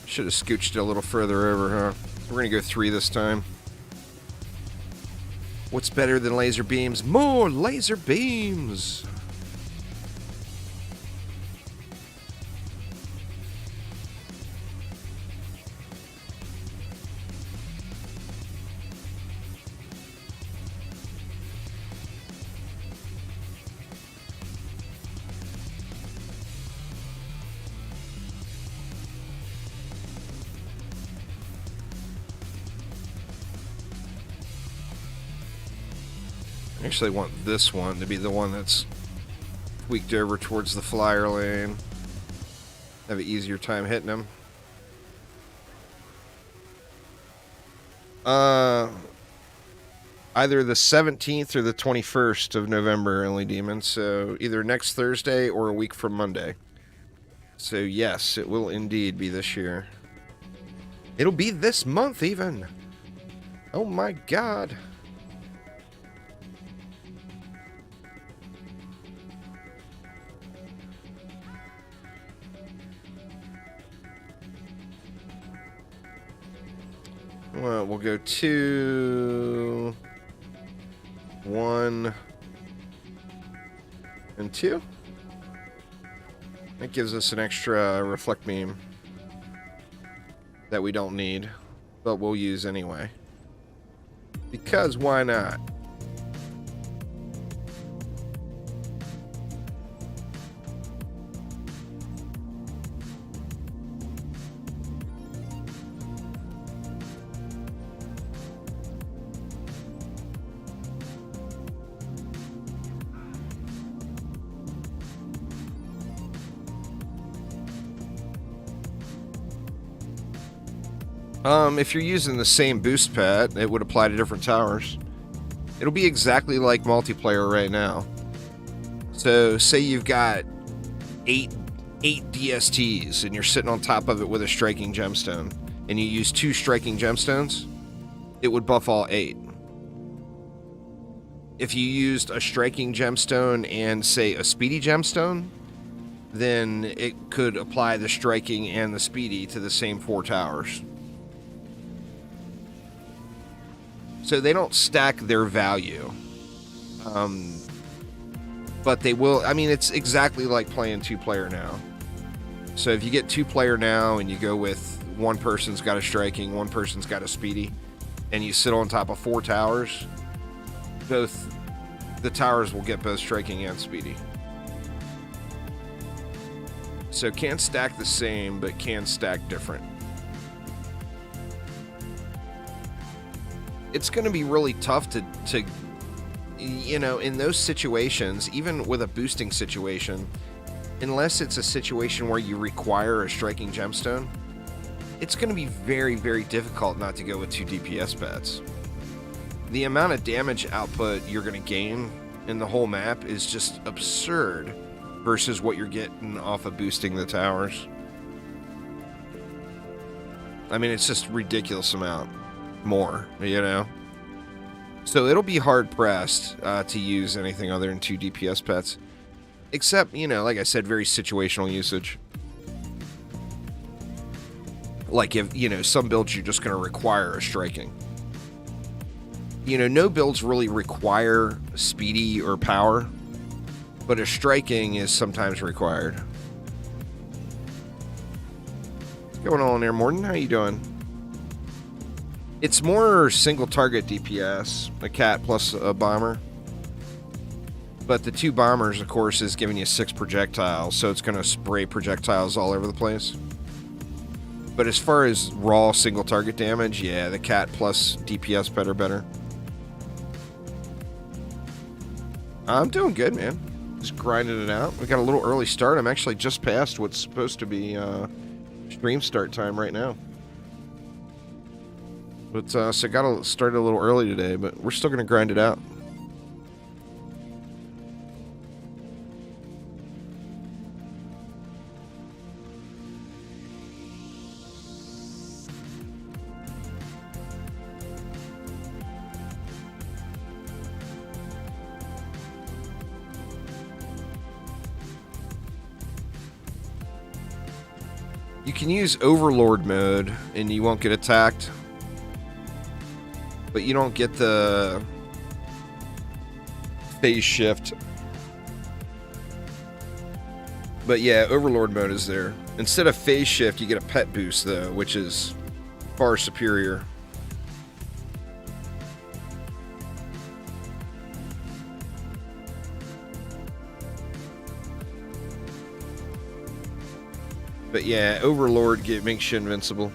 Should have scooched it a little further over, huh? We're going to go 3 this time. What's better than laser beams? More laser beams! I actually want this one to be the one that's tweaked over towards the flyer lane. Have an easier time hitting them. Either the 17th or the 21st of November, Only Demon. So either next Thursday or a week from Monday. So yes, it will indeed be this year. It'll be this month even. Oh my god. Well, we'll go 2, 1, and 2. That gives us an extra reflect beam that we don't need, but we'll use anyway. Because why not? If you're using the same boost pet, it would apply to different towers. It'll be exactly like multiplayer right now. So say you've got eight DSTs and you're sitting on top of it with a striking gemstone, and you use 2 striking gemstones, it would buff all 8. If you used a striking gemstone and, say, a speedy gemstone, then it could apply the striking and the speedy to the same 4 towers. So they don't stack their value. But they will. I mean, it's exactly like playing 2-player now. So if you get 2-player now and you go with one person's got a striking, one person's got a speedy, and you sit on top of 4 towers, both the towers will get both striking and speedy. So can't stack the same, but can stack different. It's going to be really tough to, you know, in those situations, even with a boosting situation, unless it's a situation where you require a striking gemstone, it's going to be very, very difficult not to go with 2 DPS pets. The amount of damage output you're going to gain in the whole map is just absurd versus what you're getting off of boosting the towers. I mean, it's just ridiculous amount more, you know? So it'll be hard-pressed to use anything other than 2 DPS pets. Except, you know, like I said, very situational usage. Like if, you know, some builds you're just going to require a striking. You know, no builds really require speedy or power, but a striking is sometimes required. What's going on there, Morton? How you doing? It's more single target DPS, a cat plus a bomber. But the 2 bombers, of course, is giving you 6 projectiles, so it's going to spray projectiles all over the place. But as far as raw single target damage, yeah, the cat plus DPS pet are better. I'm doing good, man. Just grinding it out. We got a little early start. I'm actually just past what's supposed to be stream start time right now. But so got started a little early today, but we're still going to grind it out. You can use Overlord mode and you won't get attacked. But you don't get the phase shift. But yeah, Overlord mode is there. Instead of phase shift, you get a pet boost though, which is far superior. But yeah, Overlord makes you invincible.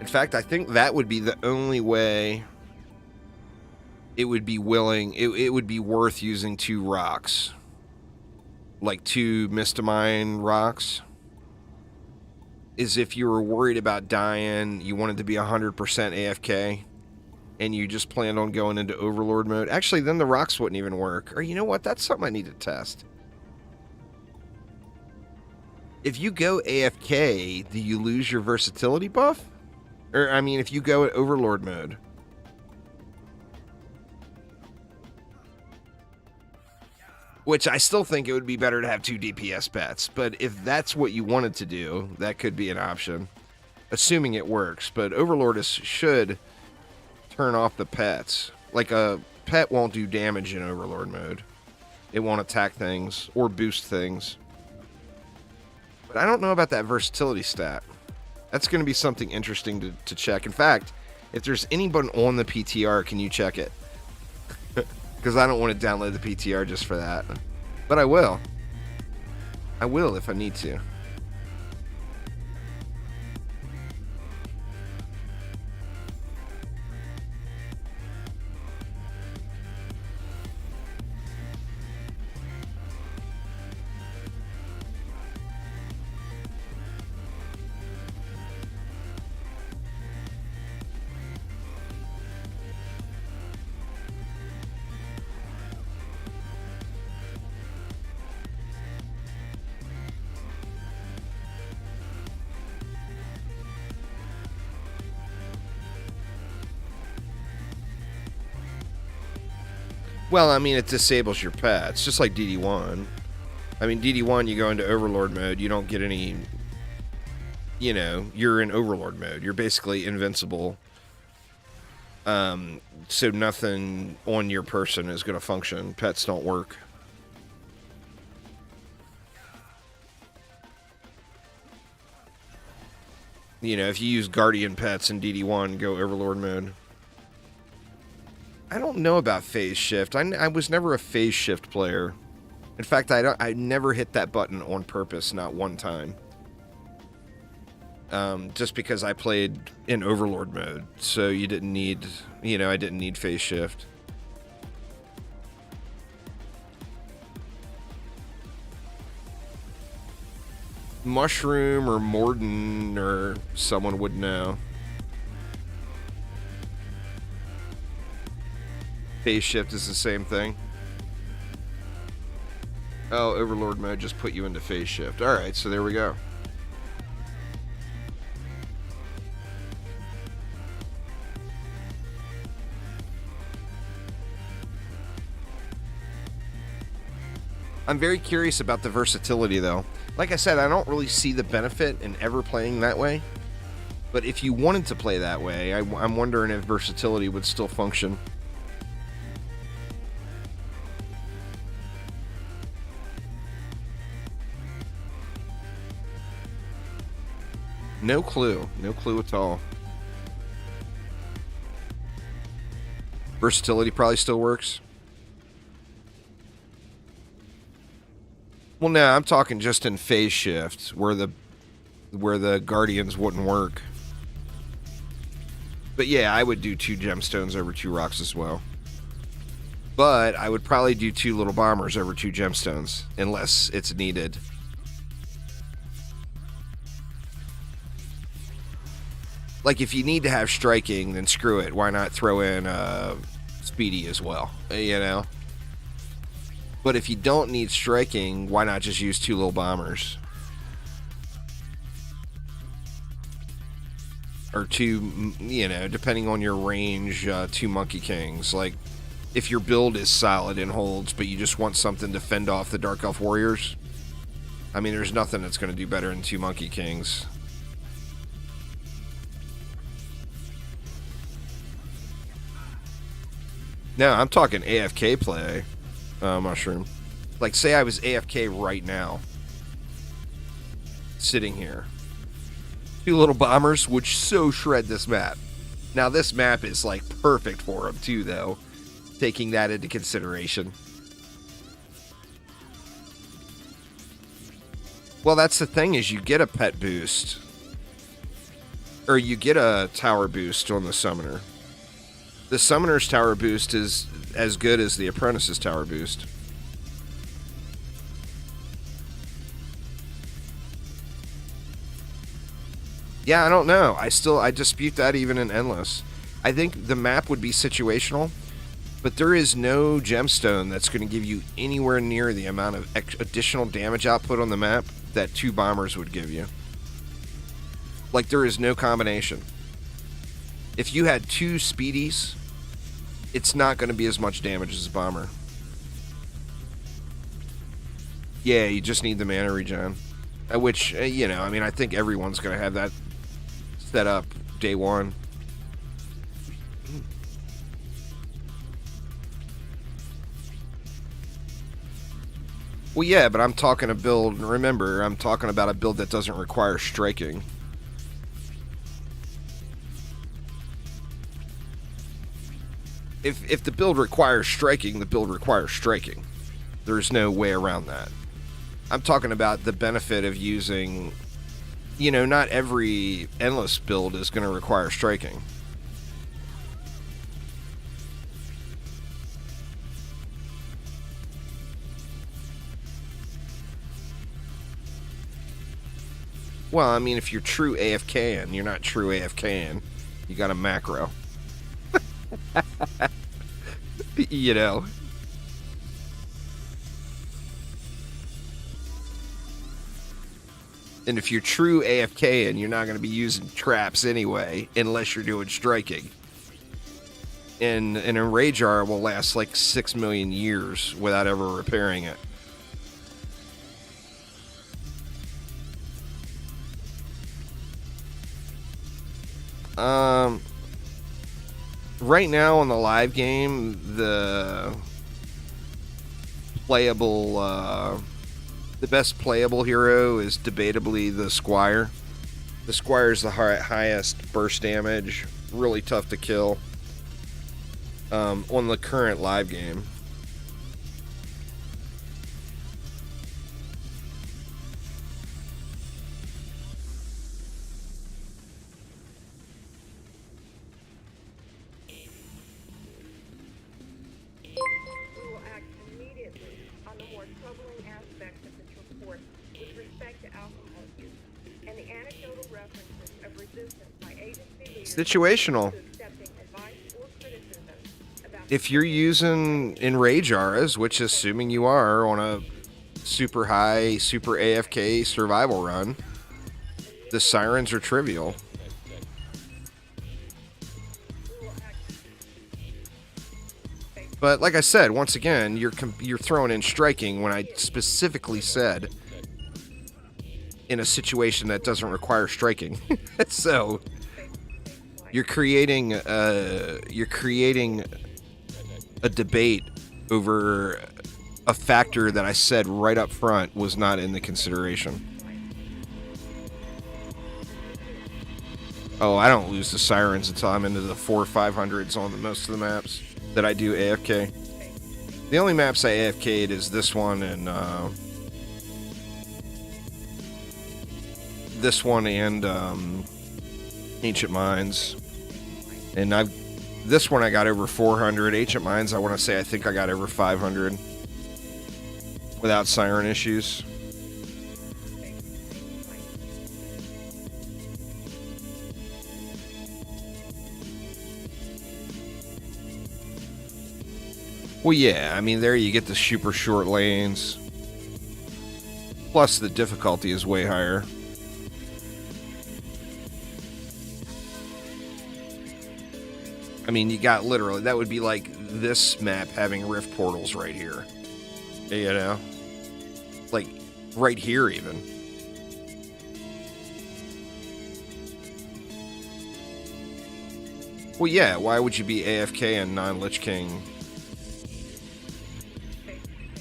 In fact, I think that would be the only way it would be it would be worth using 2 rocks. Like 2 Mistamine rocks. Is if you were worried about dying, you wanted to be 100% AFK, and you just planned on going into Overlord mode. Actually, then the rocks wouldn't even work. Or you know what? That's something I need to test. If you go AFK, do you lose your versatility buff? Or, I mean, if you go at Overlord mode. Which I still think it would be better to have 2 DPS pets. But if that's what you wanted to do, that could be an option. Assuming it works. But Overlord should turn off the pets. Like, a pet won't do damage in Overlord mode. It won't attack things or boost things. But I don't know about that versatility stat. That's going to be something interesting to check. In fact, if there's anyone on the PTR, can you check it? Because I don't want to download the PTR just for that. But I will. I will if I need to. Well, I mean, it disables your pets, just like DD1. I mean, DD1, you go into Overlord mode, you don't get any... You know, you're in Overlord mode. You're basically invincible. So nothing on your person is going to function. Pets don't work. You know, if you use Guardian pets in DD1, go Overlord mode. I don't know about phase shift. I was never a phase shift player. In fact, I never hit that button on purpose, not one time. Just because I played in Overlord mode, so you didn't need, you know, I didn't need phase shift. Mushroom or Morden or someone would know. Phase shift is the same thing. Oh, Overlord mode just put you into phase shift. Alright, so there we go. I'm very curious about the versatility, though. Like I said, I don't really see the benefit in ever playing that way. But if you wanted to play that way, I'm wondering if versatility would still function. No clue. No clue at all. Versatility probably still works. Well, no, I'm talking just in phase shift, where the Guardians wouldn't work. But yeah, I would do 2 gemstones over 2 rocks as well. But I would probably do 2 little bombers over 2 gemstones, unless it's needed. Like, if you need to have striking, then screw it. Why not throw in speedy as well, you know? But if you don't need striking, why not just use 2 little bombers? Or 2, you know, depending on your range, 2 Monkey Kings. Like, if your build is solid and holds, but you just want something to fend off the Dark Elf Warriors, I mean, there's nothing that's going to do better than 2 Monkey Kings. No, I'm talking AFK play. Mushroom. Like, say I was AFK right now. Sitting here. 2 little bombers would so shred this map. Now, this map is, like, perfect for them, too, though. Taking that into consideration. Well, that's the thing, is you get a pet boost. Or you get a tower boost on the Summoner. The Summoner's tower boost is as good as the Apprentice's tower boost. Yeah, I don't know. I dispute that even in Endless. I think the map would be situational, but there is no gemstone that's going to give you anywhere near the amount of additional damage output on the map that 2 bombers would give you. Like, there is no combination. If you had 2 speedies, it's not going to be as much damage as a bomber. Yeah, you just need the mana regen. Which, you know, I mean, I think everyone's going to have that set up day 1. Well, yeah, but I'm talking a build, remember, I'm talking about a build that doesn't require striking. If the build requires striking, the build requires striking. There's no way around that. I'm talking about the benefit of using, you know, not every Endless build is going to require striking. Well, I mean, if you're true AFKing, you're not true AFKing. You got a macro. You know. And if you're true AFKing, you're not going to be using traps anyway, unless you're doing striking. and an array jar will last like 6 million years without ever repairing it. Right now on the live game, the best playable hero is debatably the Squire. The Squire is the highest burst damage, really tough to kill on the current live game. Situational. If you're using enrage auras, which assuming you are on a super high, super AFK survival run, the sirens are trivial. But like I said, once again, you're throwing in striking when I specifically said in a situation that doesn't require striking. So you're creating a debate over a factor that I said right up front was not in the consideration. Oh, I don't lose the sirens until I'm into the 400s or 500s on most of the maps that I do AFK. The only maps I AFK'd is this one and Ancient Mines. And this one I got over 400. Ancient Mines, I think I got over 500 without siren issues. Well, yeah, I mean, there you get the super short lanes. Plus, the difficulty is way higher. I mean, you got literally, that would be like this map having rift portals right here. You know? Like, right here even. Well, yeah, why would you be AFK and non-Lich King?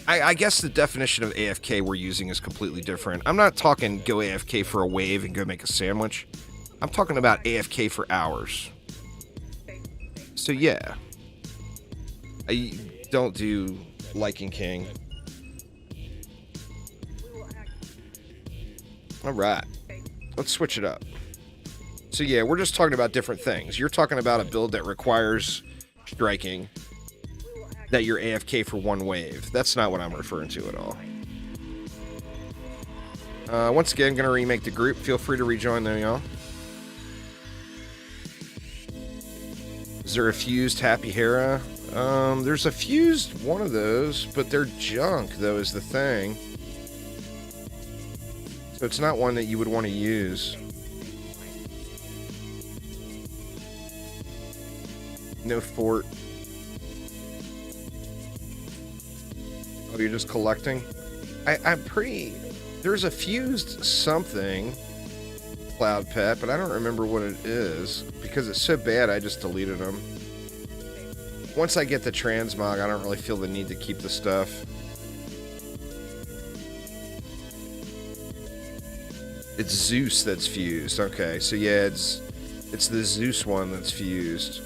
I guess the definition of AFK we're using is completely different. I'm not talking go AFK for a wave and go make a sandwich. I'm talking about AFK for hours. So yeah, I don't do Lichen King. All right, let's switch it up. So yeah, we're just talking about different things. You're talking about a build that requires striking, that you're AFK for one wave. That's not what I'm referring to at all. Once again, going to remake the group. Feel free to rejoin them, y'all. Is there a fused Happy Hera? There's a fused one of those, but they're junk, though, is the thing. So it's not one that you would want to use. No fort. Oh, you're just collecting? I'm pretty... There's a fused something, Cloud Pet, but I don't remember what it is. Because it's so bad, I just deleted them. Once I get the transmog, I don't really feel the need to keep the stuff. It's Zeus that's fused. Okay, so yeah, it's the Zeus one that's fused.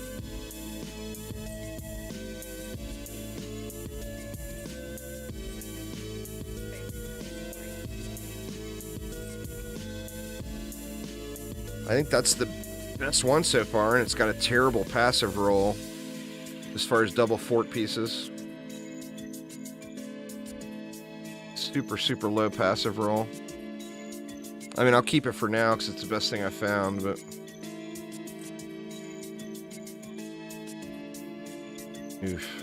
I think that's the best one so far, and it's got a terrible passive roll as far as double fort pieces. Super, super low passive roll. I mean, I'll keep it for now because it's the best thing I found, but... Oof.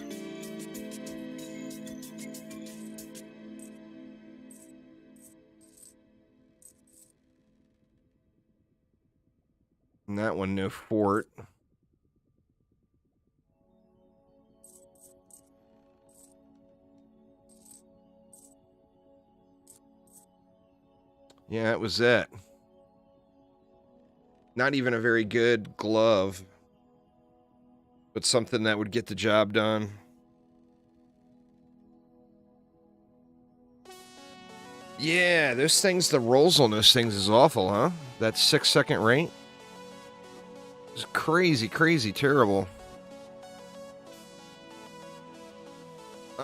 And that one, no fort. Yeah, that was it. Not even a very good glove, but something that would get the job done. Yeah, those things, the rolls on those things is awful, huh? That 6-second rate? It's crazy, crazy terrible.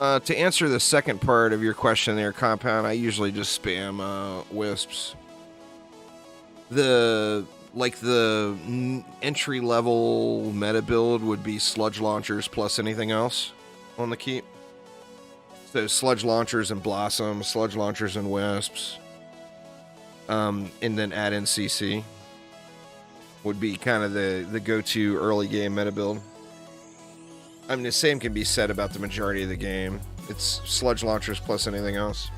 To answer the second part of your question there, Compound, I usually just spam wisps. The entry level meta build would be sludge launchers plus anything else on the keep. So sludge launchers and blossom, sludge launchers and wisps, and then add in CC would be kind of the go-to early game meta build. I mean, the same can be said about the majority of the game. It's sludge launchers plus anything else.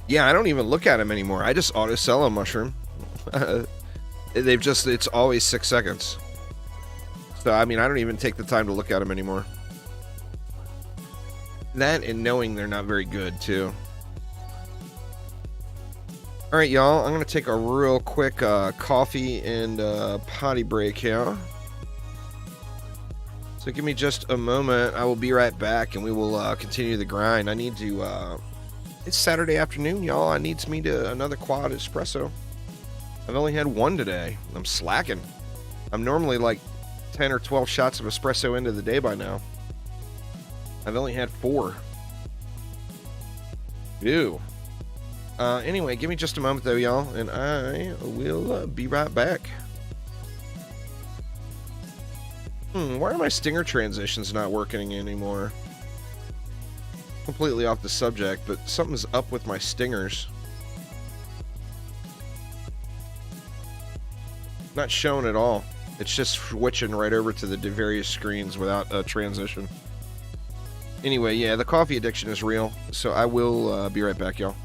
Yeah, I don't even look at them anymore. I just auto sell them, Mushroom. It's always 6 seconds. So, I mean, I don't even take the time to look at them anymore. That and knowing they're not very good, too. All right, y'all. I'm going to take a real quick coffee and potty break here. So give me just a moment. I will be right back, and we will continue the grind. I need to... it's Saturday afternoon, y'all. I needs me to another quad espresso. I've only had one today. I'm slacking. I'm normally like 10 or 12 shots of espresso into the day by now. I've only had 4. Ew. Anyway, give me just a moment, though, y'all, and I will be right back. Why are my stinger transitions not working anymore? Completely off the subject, but something's up with my stingers. Not shown at all. It's just switching right over to the various screens without a transition. Anyway, yeah, the coffee addiction is real, so I will be right back, y'all.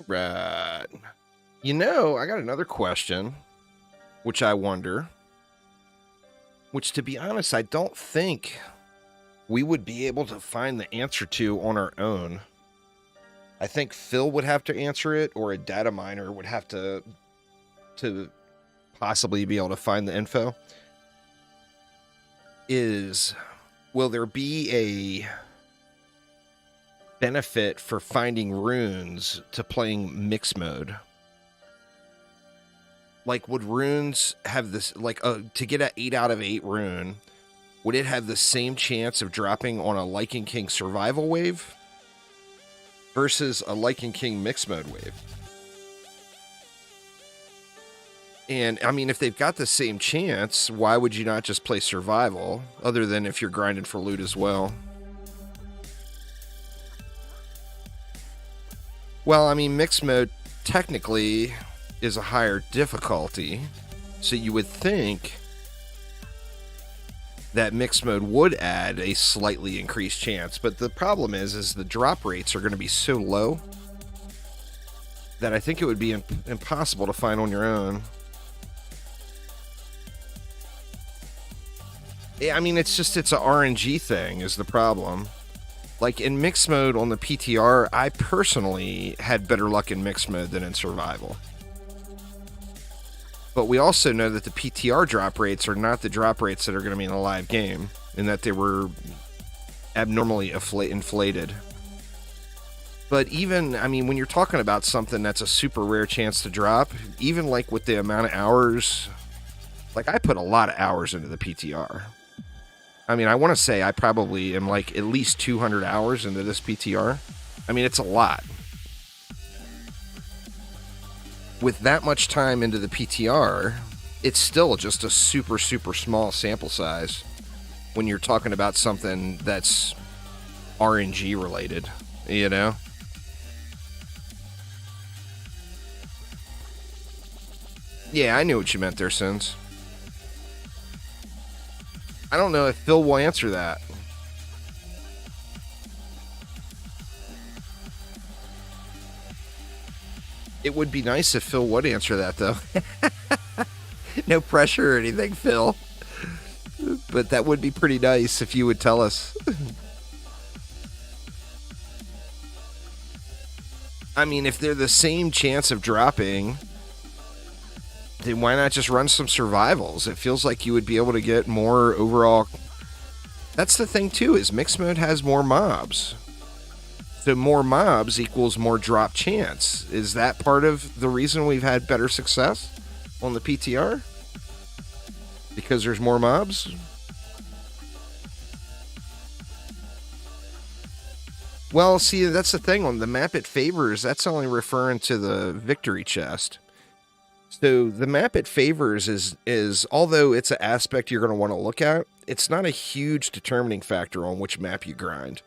Right. You know, I got another question, which I wonder, which, to be honest, I don't think we would be able to find the answer to on our own. I think Phil would have to answer it, or a data miner would have to possibly be able to find the info. Will there be a benefit for finding runes to playing mixed mode? Like, would runes have this, like, to get an 8 out of 8 rune, would it have the same chance of dropping on a Lycan King survival wave versus a Lycan King mixed mode wave? And, I mean, if they've got the same chance, why would you not just play survival, other than if you're grinding for loot as well? Well, I mean, mixed mode technically is a higher difficulty, so you would think that mixed mode would add a slightly increased chance, but the problem is the drop rates are going to be so low that I think it would be impossible to find on your own. Yeah, I mean, it's a RNG thing is the problem. Like, in mixed mode on the PTR, I personally had better luck in mixed mode than in survival. But we also know that the PTR drop rates are not the drop rates that are going to be in a live game, and that they were abnormally inflated. But even, I mean, when you're talking about something that's a super rare chance to drop, even like with the amount of hours, like, I put a lot of hours into the PTR. I mean, I want to say I probably am like at least 200 hours into this PTR. I mean, it's a lot. With that much time into the PTR, it's still just a super, super small sample size when you're talking about something that's RNG related, you know? Yeah, I knew what you meant there, Sins. I don't know if Phil will answer that. It would be nice if Phil would answer that, though. No pressure or anything, Phil. But that would be pretty nice if you would tell us. I mean, if they're the same chance of dropping, then why not just run some survivals? It feels like you would be able to get more overall. That's the thing, too, is mixed mode has more mobs. So more mobs equals more drop chance. Is that part of the reason we've had better success on the PTR? Because there's more mobs? Well, see, that's the thing. On the map it favors, that's only referring to the victory chest. So the map it favors is although it's an aspect you're going to want to look at, it's not a huge determining factor on which map you grind.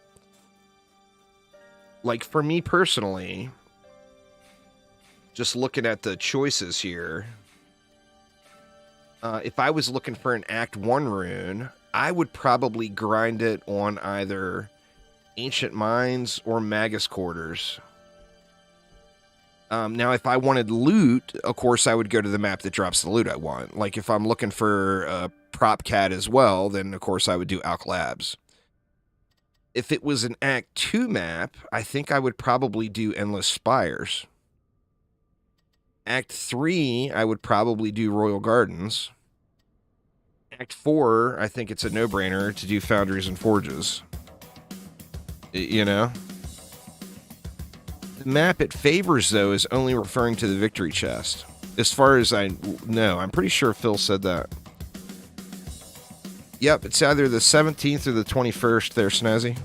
Like, for me personally, just looking at the choices here, if I was looking for an Act 1 rune, I would probably grind it on either Ancient Mines or Magus Quarters. Now, if I wanted loot, of course, I would go to the map that drops the loot I want. Like, if I'm looking for Prop Cat as well, then, of course, I would do Alk Labs. If it was an Act 2 map, I think I would probably do Endless Spires. Act 3, I would probably do Royal Gardens. Act 4, I think it's a no-brainer to do Foundries and Forges. You know? The map it favors, though, is only referring to the victory chest. As far as I know, I'm pretty sure Phil said that. Yep, it's either the 17th or the 21st there, Snazzy.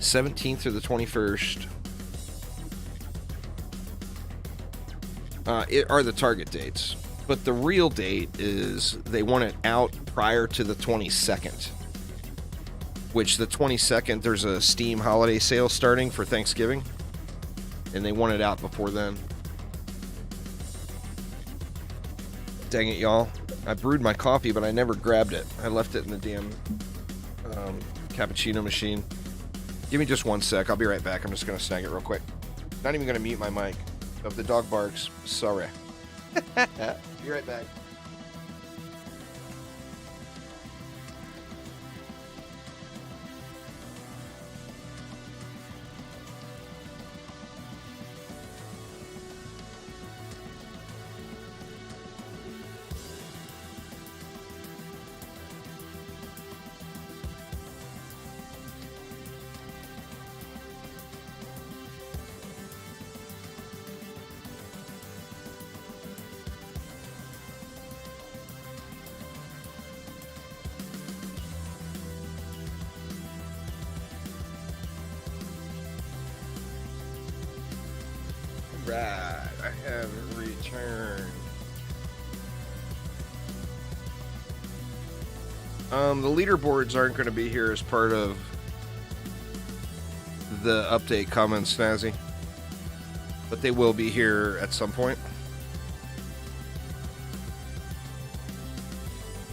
17th or the 21st. It are the target dates. But the real date is they want it out prior to the 22nd. Which the 22nd, there's a Steam holiday sale starting for Thanksgiving. And they want it out before then. Dang it, y'all. I brewed my coffee, but I never grabbed it. I left it in the damn cappuccino machine. Give me just 1 sec. I'll be right back. I'm just going to snag it real quick. Not even going to mute my mic. If the dog barks, sorry. Be right back. Right, I have returned. The leaderboards aren't going to be here as part of the update, Common Snazzy, but they will be here at some point.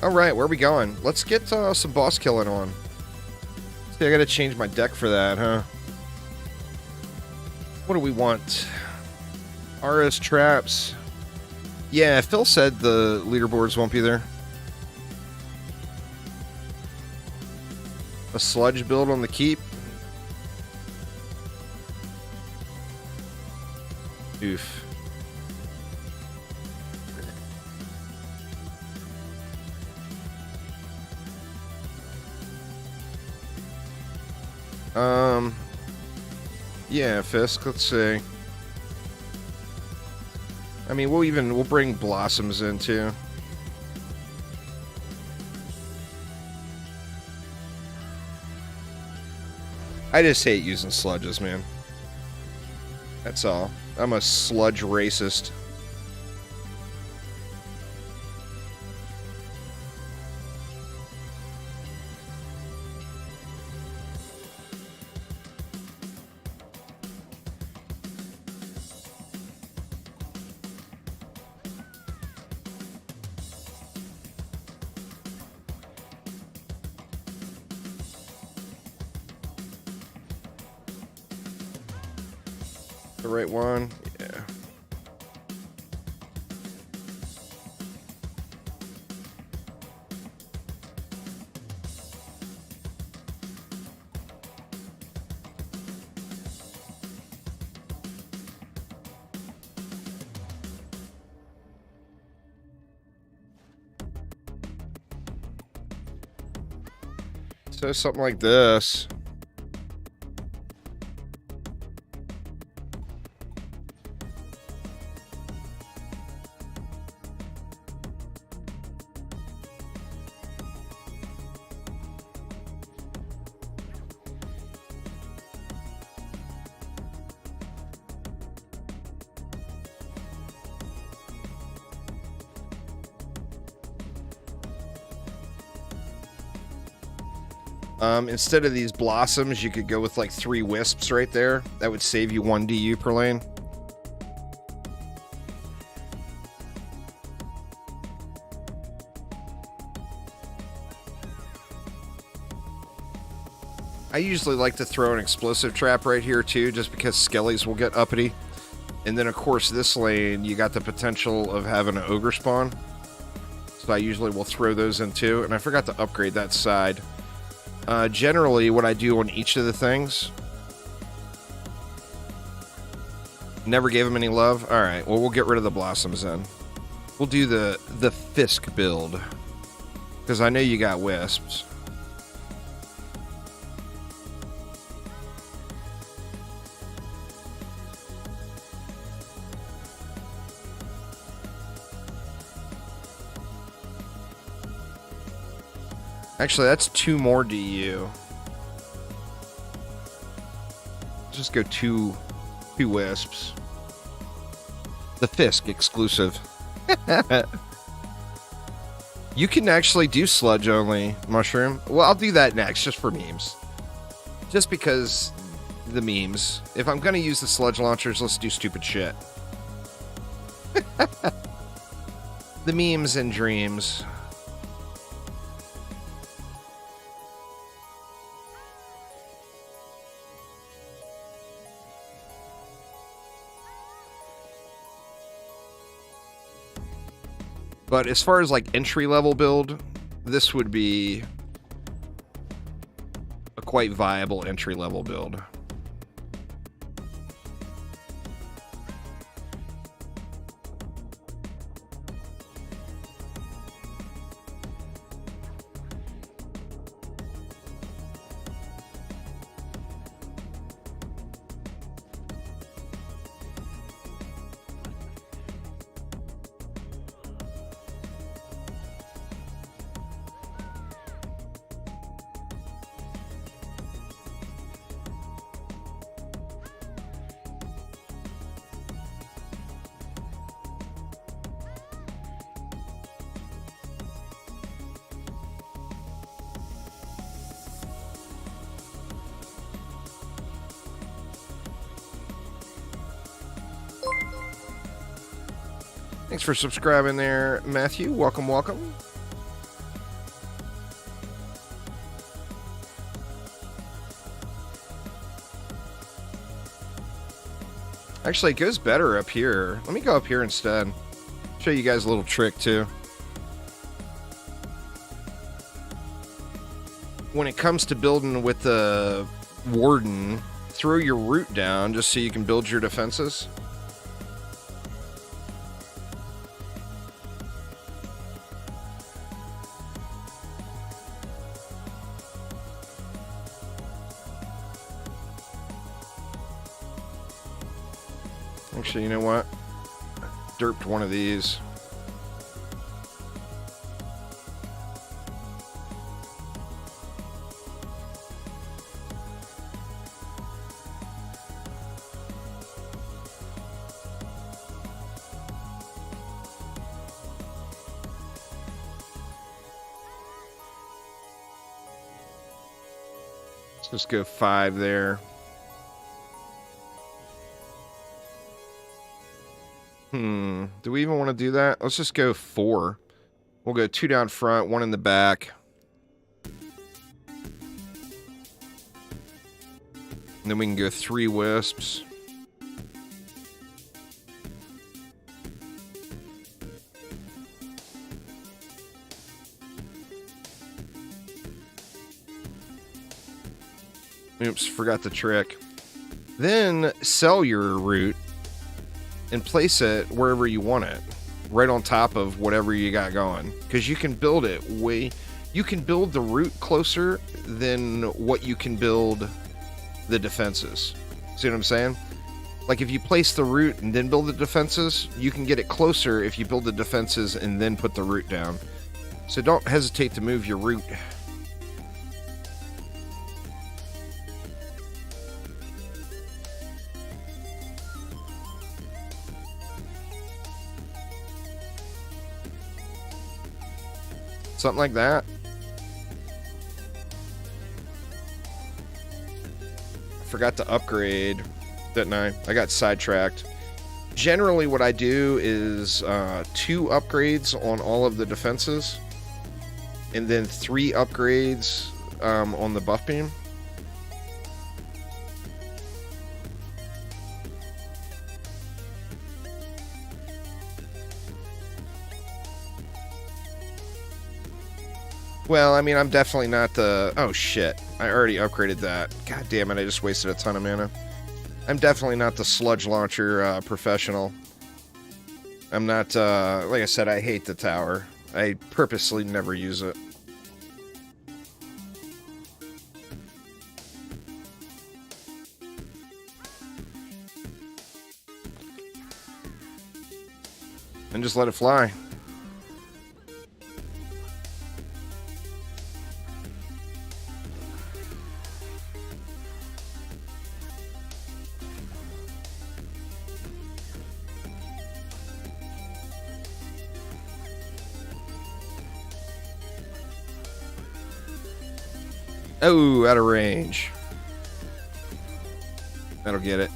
All right, where are we going? Let's get some boss killing on. See, I got to change my deck for that, huh? What do we want? RS traps. Yeah, Phil said the leaderboards won't be there. A sludge build on the keep. Oof. Yeah, Fisk, let's see. I mean, we'll bring blossoms in too. I just hate using sludges, man. That's all. I'm a sludge racist. The right one? Yeah. So something like this. Instead of these blossoms, you could go with like 3 wisps right there. That would save you 1 DU per lane. I usually like to throw an explosive trap right here too, just because skellies will get uppity. And then of course this lane, you got the potential of having an ogre spawn. So I usually will throw those in too. And I forgot to upgrade that side. Generally, what I do on each of the things... Never gave them any love? Alright, well, we'll get rid of the blossoms then. We'll do the Fisk build. Because I know you got wisps. Actually, that's 2 more DU. Just go two wisps. The Fisk exclusive. You can actually do sludge only, Mushroom. Well, I'll do that next, just for memes. Just because the memes. If I'm gonna use the sludge launchers, let's do stupid shit. The memes and dreams. But as far as like entry level build, this would be a quite viable entry level build. Thanks for subscribing there, Matthew. Welcome, welcome. Actually, it goes better up here. Let me go up here instead. Show you guys a little trick, too. When it comes to building with the Warden, throw your root down just so you can build your defenses. Actually, you know what? Derped one of these. Let's just go 5 there. Do we even want to do that? Let's just go 4. We'll go 2 down front, 1 in the back. And then we can go 3 wisps. Oops, forgot the trick. Then sell your root and place it wherever you want it, right on top of whatever you got going, because you can build it you can build the root closer than what you can build the defenses. See what I'm saying? Like if you place the root and then build the defenses, you can get it closer if you build the defenses and then put the root down. So don't hesitate to move your root. Something like that. Forgot to upgrade, didn't I? I got sidetracked. Generally, what I do is 2 upgrades on all of the defenses, and then 3 upgrades on the buff beam. Well, I mean, I'm definitely not the... Oh, shit. I already upgraded that. God damn it, I just wasted a ton of mana. I'm definitely not the sludge launcher professional. I'm not... like I said, I hate the tower. I purposely never use it. And just let it fly. Oh, out of range. That'll get it.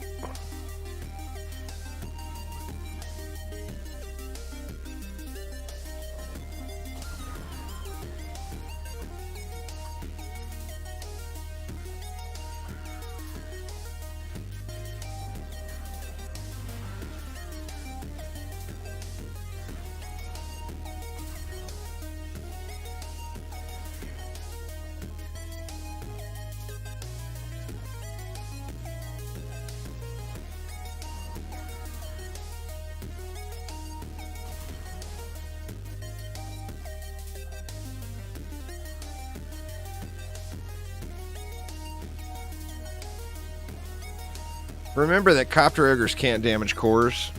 Remember that copter ogres can't damage cores.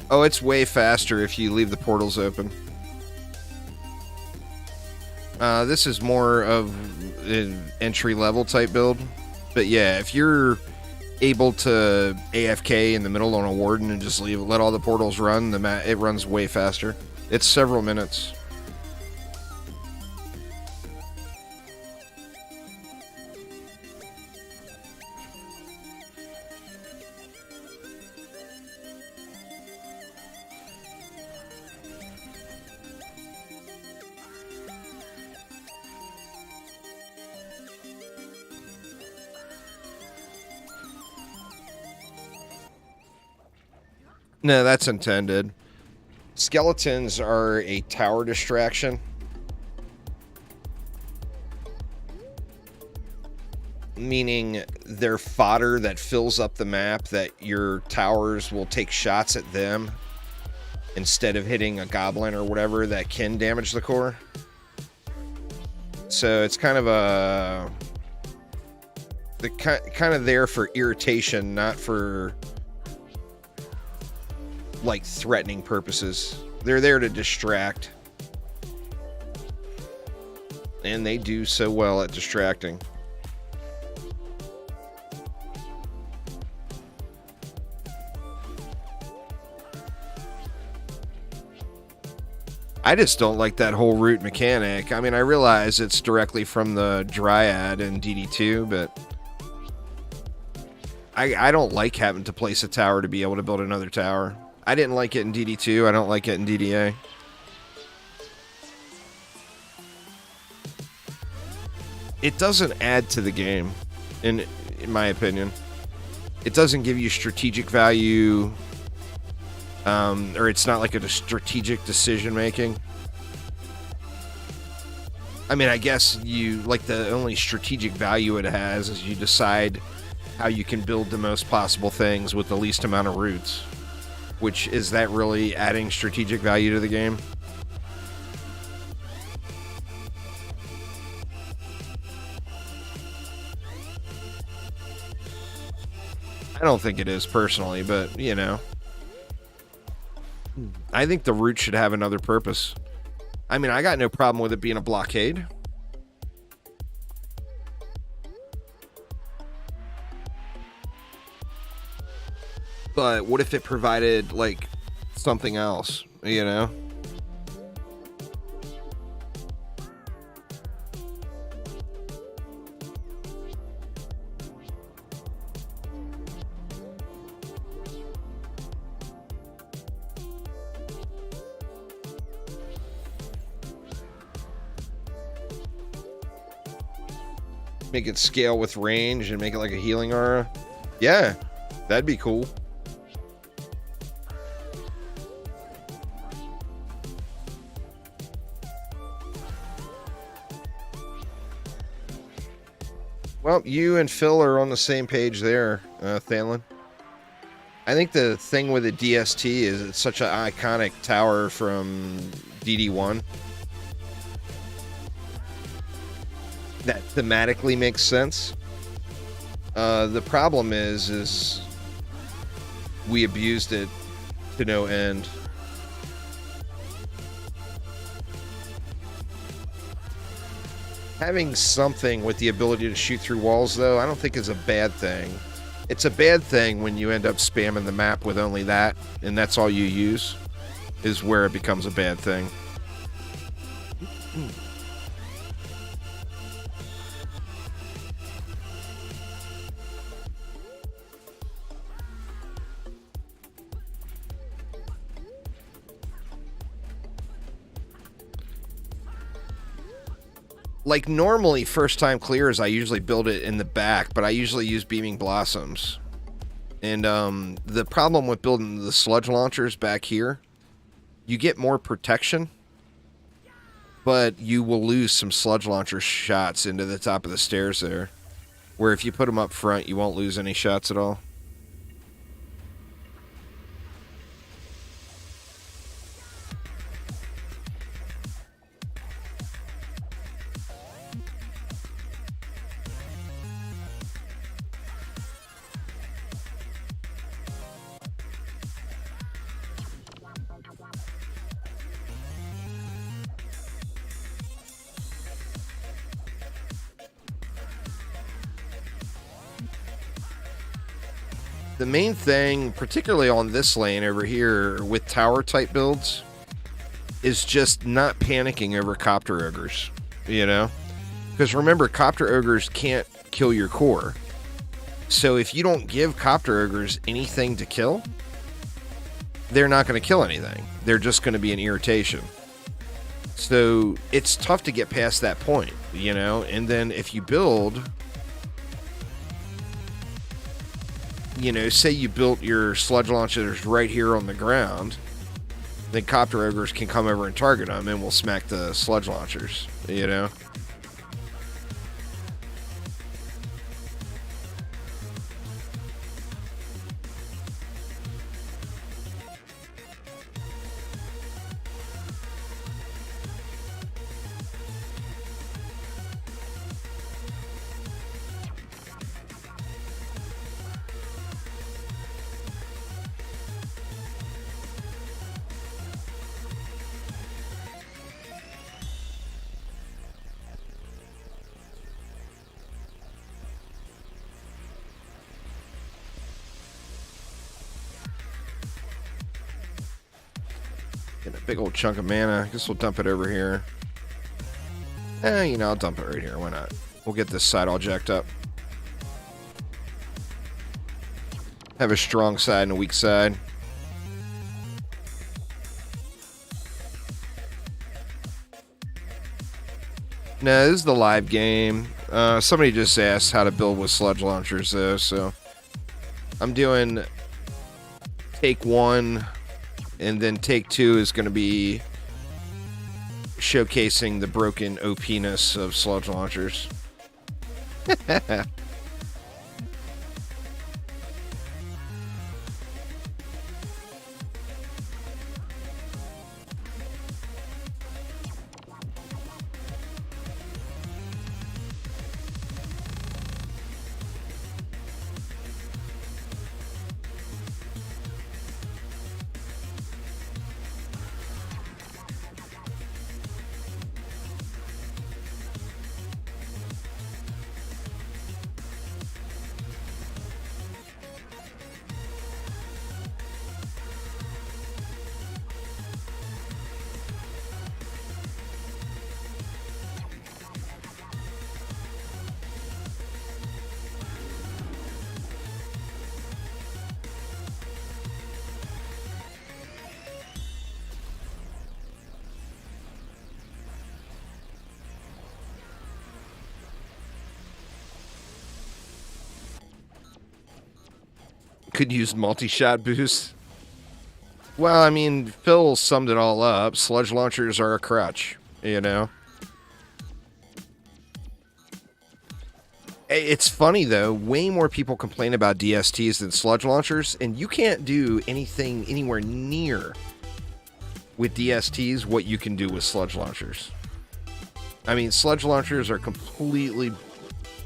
Oh, it's way faster if you leave the portals open. This is more of an entry-level type build. But yeah, if you're able to AFK in the middle on a warden and just let all the portals run, it runs way faster. It's several minutes. No, that's intended. Skeletons are a tower distraction. Meaning they're fodder that fills up the map that your towers will take shots at them instead of hitting a goblin or whatever that can damage the core. So it's kind of kind of there for irritation, not for like threatening purposes. They're there to distract. And they do so well at distracting. I just don't like that whole root mechanic. I mean, I realize it's directly from the Dryad in DD2, but I don't like having to place a tower to be able to build another tower. I didn't like it in DD2. I don't like it in DDA. It doesn't add to the game, in my opinion. It doesn't give you strategic value, or it's not like a strategic decision making. I mean, I guess the only strategic value it has is you decide how you can build the most possible things with the least amount of roots. Which, is that really adding strategic value to the game? I don't think it is, personally, but, you know. I think the root should have another purpose. I mean, I got no problem with it being a blockade. But what if it provided, like, something else, you know? Make it scale with range and make it like a healing aura. Yeah, that'd be cool. Well, you and Phil are on the same page there, Thanlin. I think the thing with the DST is it's such an iconic tower from DD1 that thematically makes sense. The problem is we abused it to no end. Having something with the ability to shoot through walls, though, I don't think is a bad thing. It's a bad thing when you end up spamming the map with only that, and that's all you use, is where it becomes a bad thing. Like, normally, first-time clears, I usually build it in the back, but I usually use Beaming Blossoms. And the problem with building the sludge launchers back here, you get more protection, but you will lose some sludge launcher shots into the top of the stairs there, where if you put them up front, you won't lose any shots at all. The main thing, particularly on this lane over here with tower type builds, is just not panicking over copter ogres, you know? Because remember, copter ogres can't kill your core. So if you don't give copter ogres anything to kill, they're not going to kill anything. They're just going to be an irritation. So it's tough to get past that point, you know? And then if you build, you know, say you built your sludge launchers right here on the ground, then copter ogres can come over and target them and we'll smack the sludge launchers, you know? Get a big old chunk of mana. I guess we'll dump it over here. You know, I'll dump it right here. Why not? We'll get this side all jacked up. Have a strong side and a weak side. No, this is the live game. Somebody just asked how to build with sludge launchers, though, so I'm doing take 1, and then take 2 is going to be showcasing the broken OP-ness of sludge launchers. Could use multi-shot boost. Well, I mean, Phil summed it all up. Sludge launchers are a crutch, you know? It's funny, though. Way more people complain about DSTs than sludge launchers, and you can't do anything anywhere near with DSTs what you can do with sludge launchers. I mean, sludge launchers are completely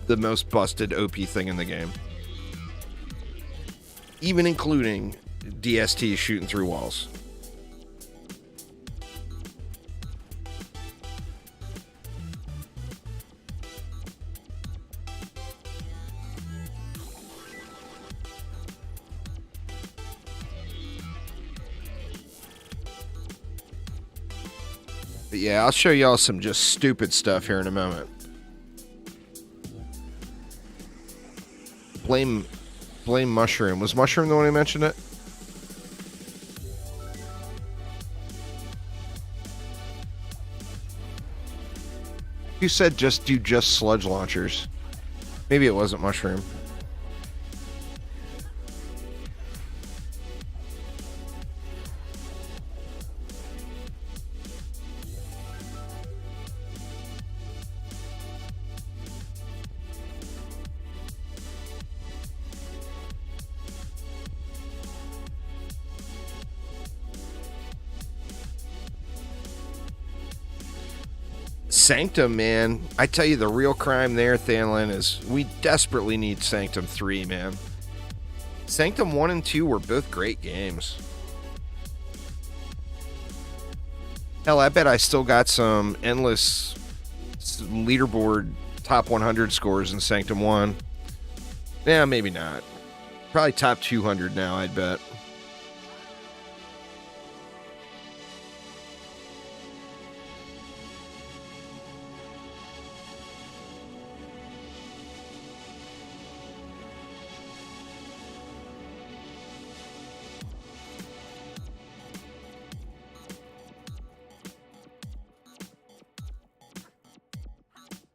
the most busted OP thing in the game. Even including DST shooting through walls. But yeah, I'll show y'all some just stupid stuff here in a moment. Blame Mushroom. Was Mushroom the one who mentioned it? You said just do sludge launchers. Maybe it wasn't Mushroom. Sanctum, man. I tell you, the real crime there, Thanlin, is we desperately need Sanctum 3, man. Sanctum 1 and 2 were both great games. Hell, I bet I still got some endless leaderboard top 100 scores in Sanctum 1. Yeah, maybe not. Probably top 200 now, I'd bet.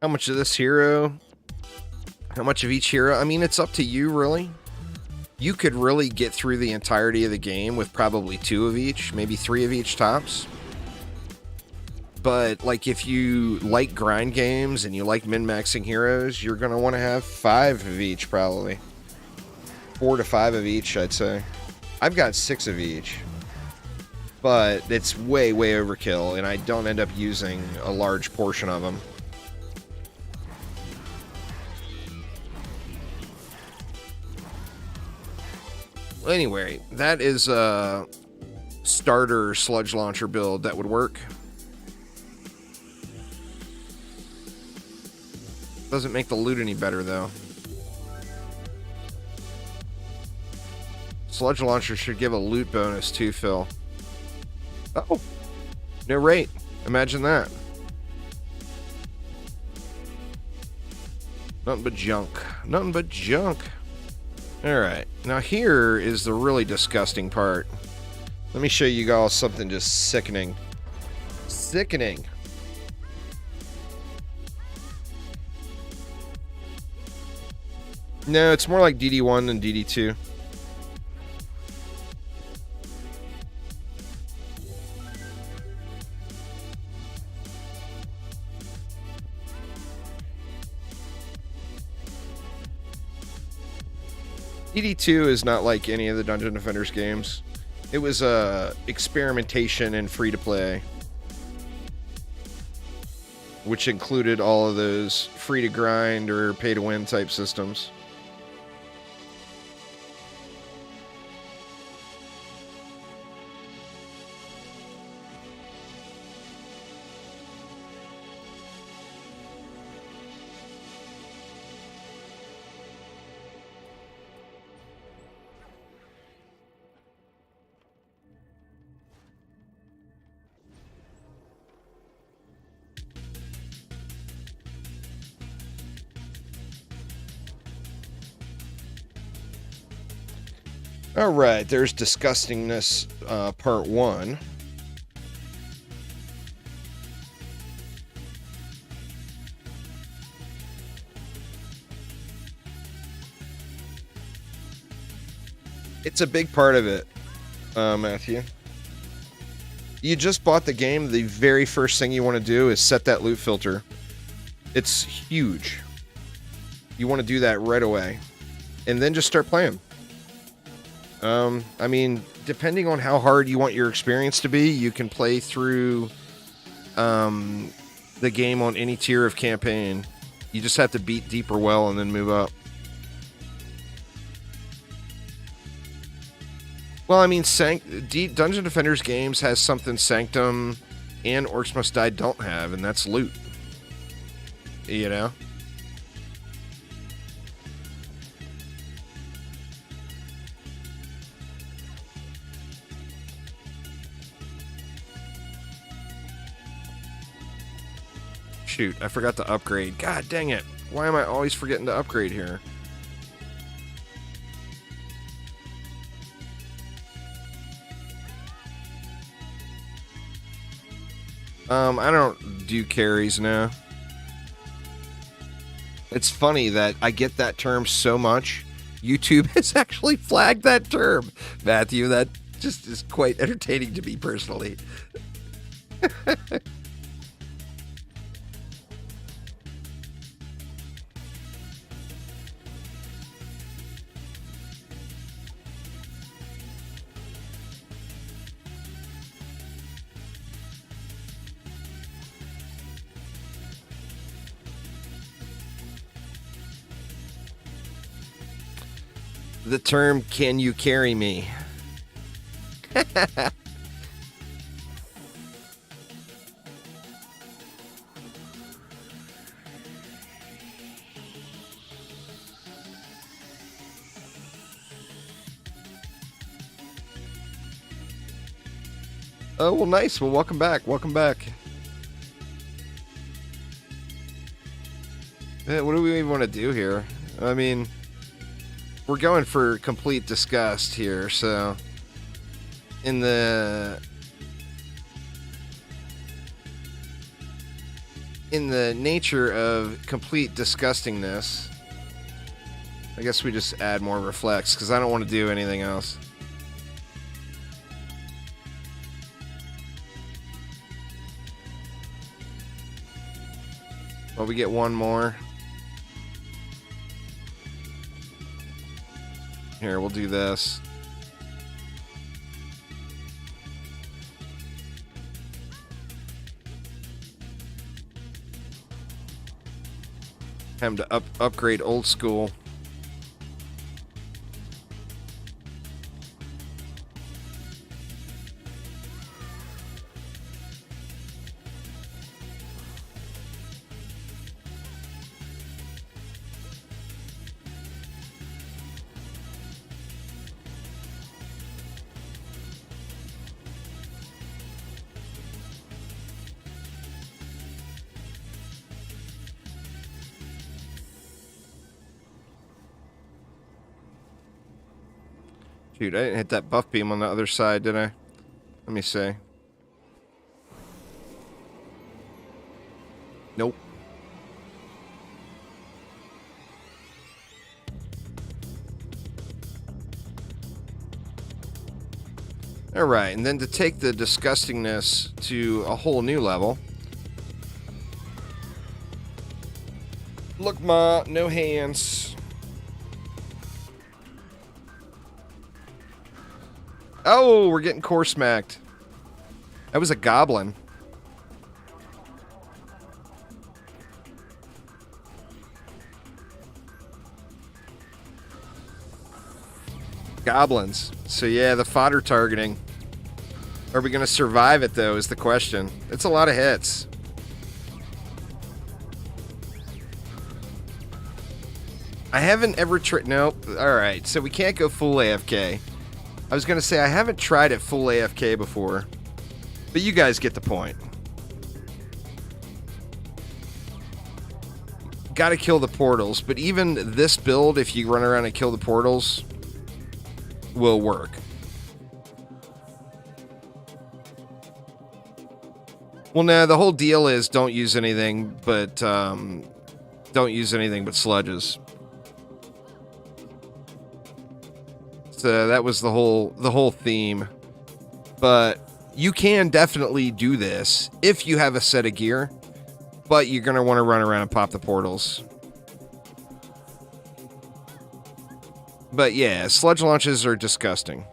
How much of this hero? How much of each hero? I mean, it's up to you, really. You could really get through the entirety of the game with probably 2 of each, maybe 3 of each tops. But, like, if you like grind games and you like min-maxing heroes, you're going to want to have 5 of each, probably. 4 to 5 of each, I'd say. I've got 6 of each. But it's way, way overkill, and I don't end up using a large portion of them. Anyway, that is a starter sludge launcher build that would work. Doesn't make the loot any better, though. Sludge launcher should give a loot bonus, too, Phil. Oh, no rate. Imagine that. Nothing but junk. Nothing but junk. Alright, now here is the really disgusting part. Let me show you guys something just sickening. Sickening. No, it's more like DD1 than DD2. DD2 is not like any of the Dungeon Defenders games. It was experimentation and free-to-play, which included all of those free-to-grind or pay-to-win type systems. All right, there's disgustingness, part 1. It's a big part of it, Matthew. You just bought the game. The very first thing you want to do is set that loot filter. It's huge. You want to do that right away. And then just start playing. I mean, depending on how hard you want your experience to be, you can play through the game on any tier of campaign. You just have to beat deep or well and then move up. Well, I mean, Dungeon Defenders games has something Sanctum and Orcs Must Die don't have, and that's loot. You know? Shoot, I forgot to upgrade. God dang it. Why am I always forgetting to upgrade here? I don't do carries now. It's funny that I get that term so much. YouTube has actually flagged that term, Matthew. That just is quite entertaining to me personally. The term, can you carry me? Oh, well, nice. Well, welcome back. Welcome back. What do we even want to do here? I mean, we're going for complete disgust here, so in the nature of complete disgustingness, I guess we just add more reflex because I don't want to do anything else. Well, we get one more. Here, we'll do this. Time to upgrade old school. Shoot, I didn't hit that buff beam on the other side, did I? Let me see. Nope. Alright, and then to take the disgustingness to a whole new level. Look, ma, no hands. Oh, we're getting core smacked. That was a goblin. Goblins. So yeah, the fodder targeting. Are we going to survive it, though, is the question. It's a lot of hits. I haven't ever tried... Nope. Alright, so we can't go full AFK. I was going to say, I haven't tried it full AFK before. But you guys get the point. Gotta kill the portals. But even this build, if you run around and kill the portals, will work. Well, no, the whole deal is don't use anything but sludges. So that was the whole theme. But you can definitely do this if you have a set of gear, but you're going to want to run around and pop the portals. But yeah, sludge launches are disgusting.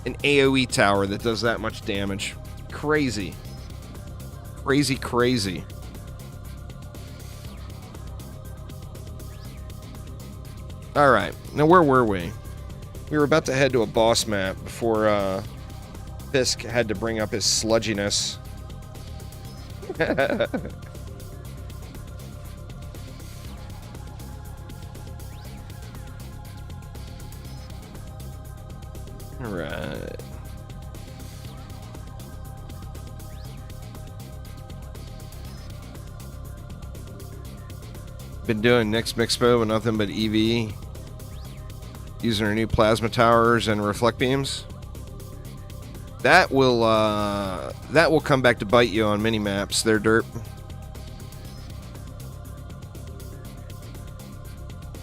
An AoE tower that does that much damage. Crazy. Crazy, crazy. Alright, now where were we? We were about to head to a boss map before Fisk had to bring up his sludginess. Alright. Been doing next Mixpo with nothing but EV. Using our new plasma towers and reflect beams. That will come back to bite you on mini maps. They're derp.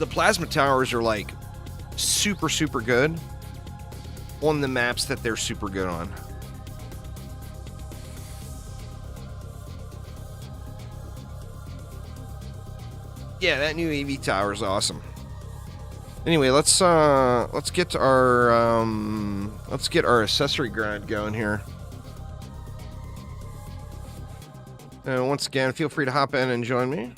The plasma towers are like super, super good on the maps that they're super good on. Yeah, that new AV tower is awesome. Anyway, let's get our accessory grind going here. And once again, feel free to hop in and join me.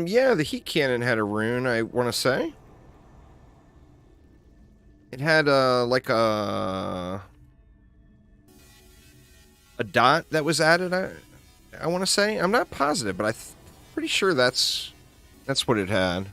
Yeah, the heat cannon had a rune, I want to say. It had, like a dot that was added, I want to say. I'm not positive, but I'm pretty sure that's what it had.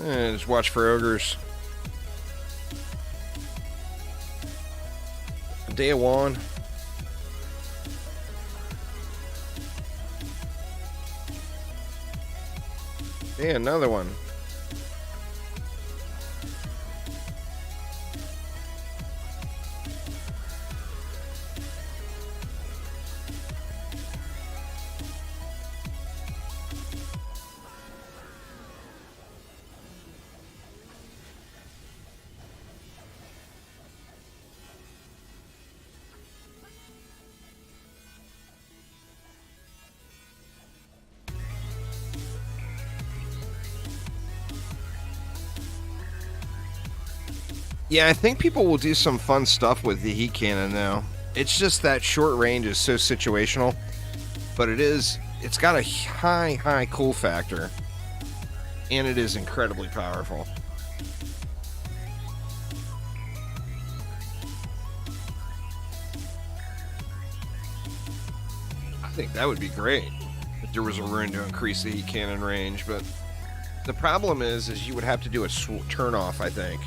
Just watch for ogres. Day of one. Yeah, another one. Yeah, I think people will do some fun stuff with the heat cannon now. It's just that short range is so situational, but it's got a high cool factor, and it is incredibly powerful. I think that would be great if there was a rune to increase the heat cannon range, but the problem is you would have to do a turn off, I think.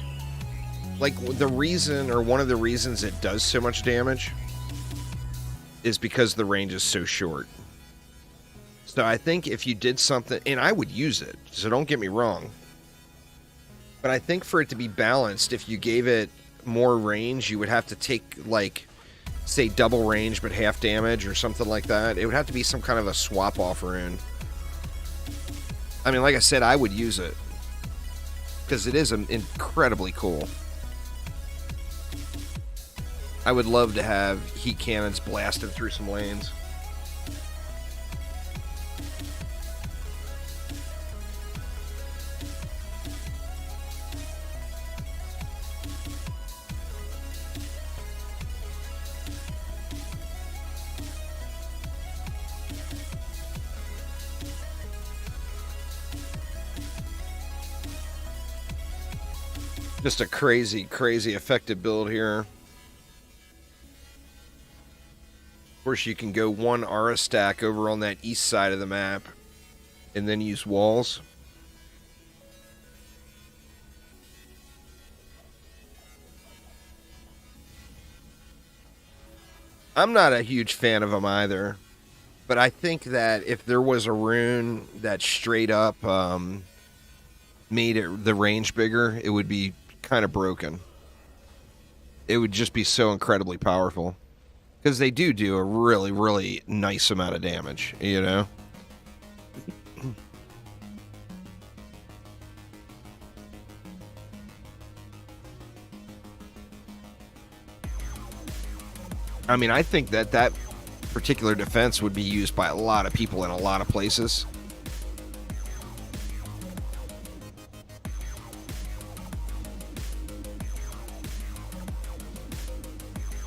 Like, the reason, or one of the reasons it does so much damage is because the range is so short. So I think if you did something, and I would use it, so don't get me wrong, but I think for it to be balanced, if you gave it more range, you would have to take, like, say double range but half damage or something like that. It would have to be some kind of a swap off rune. I mean, like I said, I would use it because it is incredibly cool. I would love to have heat cannons blasting through some lanes. Just a crazy effective build here. Of course, you can go one Aura stack over on that east side of the map and then use walls. I'm not a huge fan of them either, but I think that if there was a rune that straight up made the range bigger, it would be kind of broken. It would just be so incredibly powerful. Because they do a really nice amount of damage, you know? I mean, I think that particular defense would be used by a lot of people in a lot of places.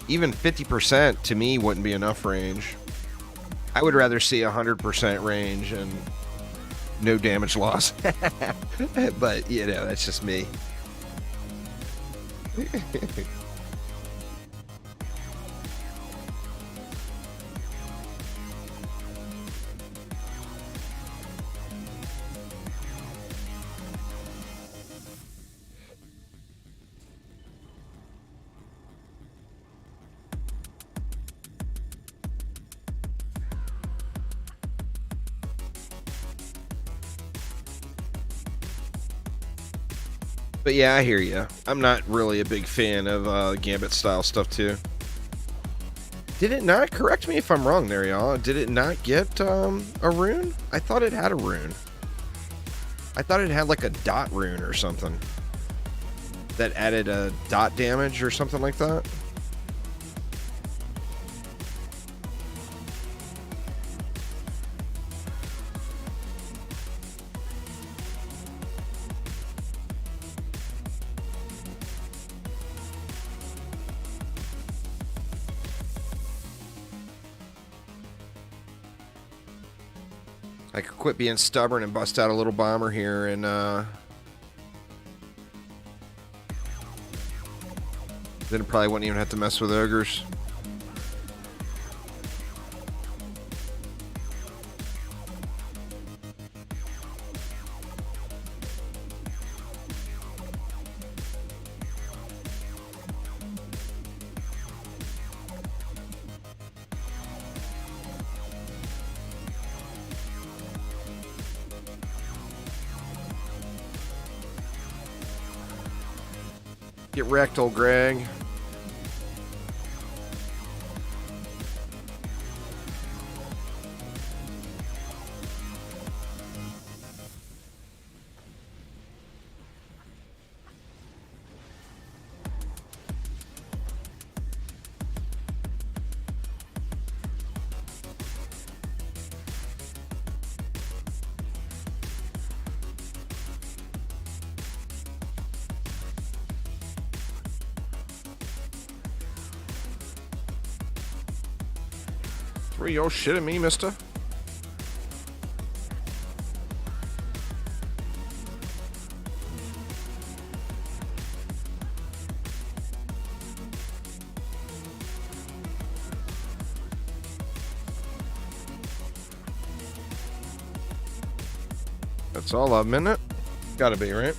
Even 50% to me wouldn't be enough range. I would rather see 100% range and no damage loss. But, you know, that's just me. But yeah, I hear you. I'm not really a big fan of Gambit style stuff too. Did it not, correct me if I'm wrong there, y'all, did it not get a rune? I thought it had a rune. I thought it had like a dot rune or something that added a dot damage or something like that. I could quit being stubborn and bust out a little bomber here and then probably wouldn't even have to mess with ogres. Get wrecked, old Greg. Throw your shit at me, mister. That's all of them, isn't it? Gotta be, right?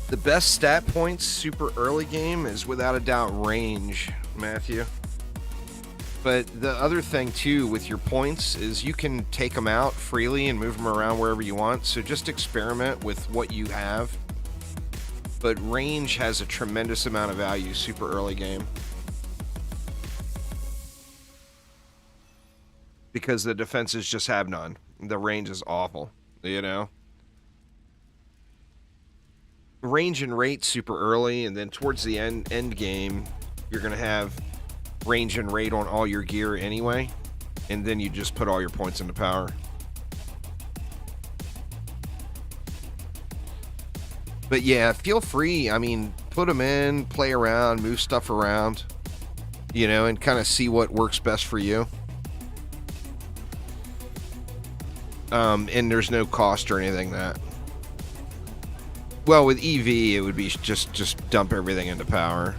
The best stat points super early game is without a doubt range, Matthew. But the other thing too with your points is you can take them out freely and move them around wherever you want, so just experiment with what you have. But range has a tremendous amount of value super early game, because the defenses just have none. The range is awful, you know? Range and rate super early, and then towards the end game, you're going to have range and rate on all your gear anyway, and then you just put all your points into power. But yeah, feel free. I mean, put them in, play around, move stuff around, you know, and kind of see what works best for you. And there's no cost or anything that. Well, with EV, it would be just dump everything into power.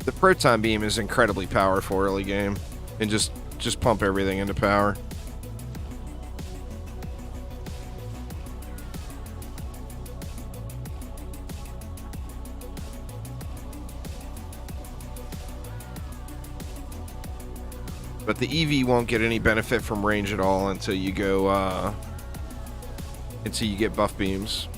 The proton beam is incredibly powerful early game, and just pump everything into power. But the EV won't get any benefit from range at all until you go until you get buff beams.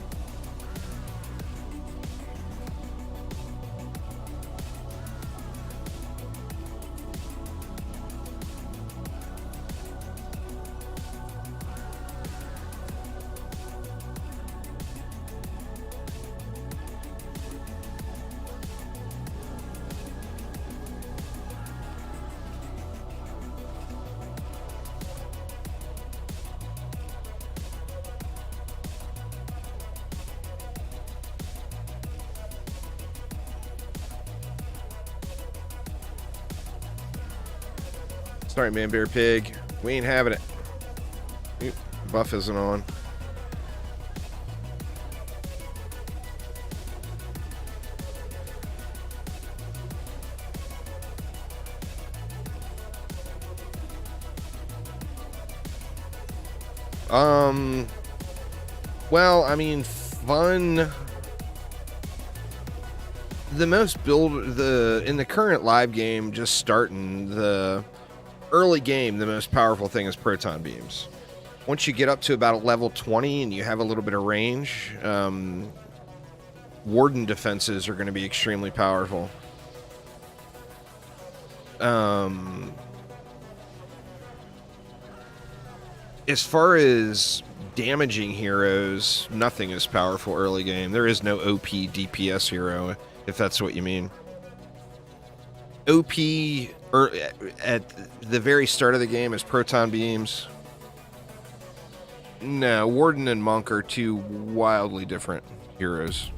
Sorry, man, bear pig. We ain't having it. Oop, buff isn't on. Well, I mean, fun. The most in the current live game, just starting the early game, the most powerful thing is proton beams. Once you get up to about level 20 and you have a little bit of range, warden defenses are going to be extremely powerful. As far as damaging heroes, nothing is powerful early game. There is no OP DPS hero, if that's what you mean. OP at the very start of the game is proton beams. No, Warden and Monk are two wildly different heroes.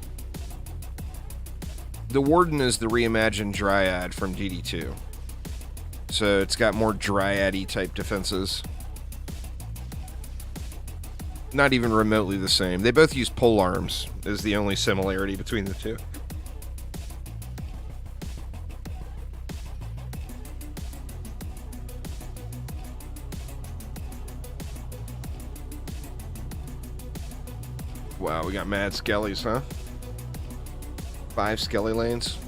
The Warden is the reimagined Dryad from DD2. So it's got more Dryad-y type defenses. Not even remotely the same. They both use pole arms, is the only similarity between the two. Wow, we got mad skellies, huh? 5 skelly lanes.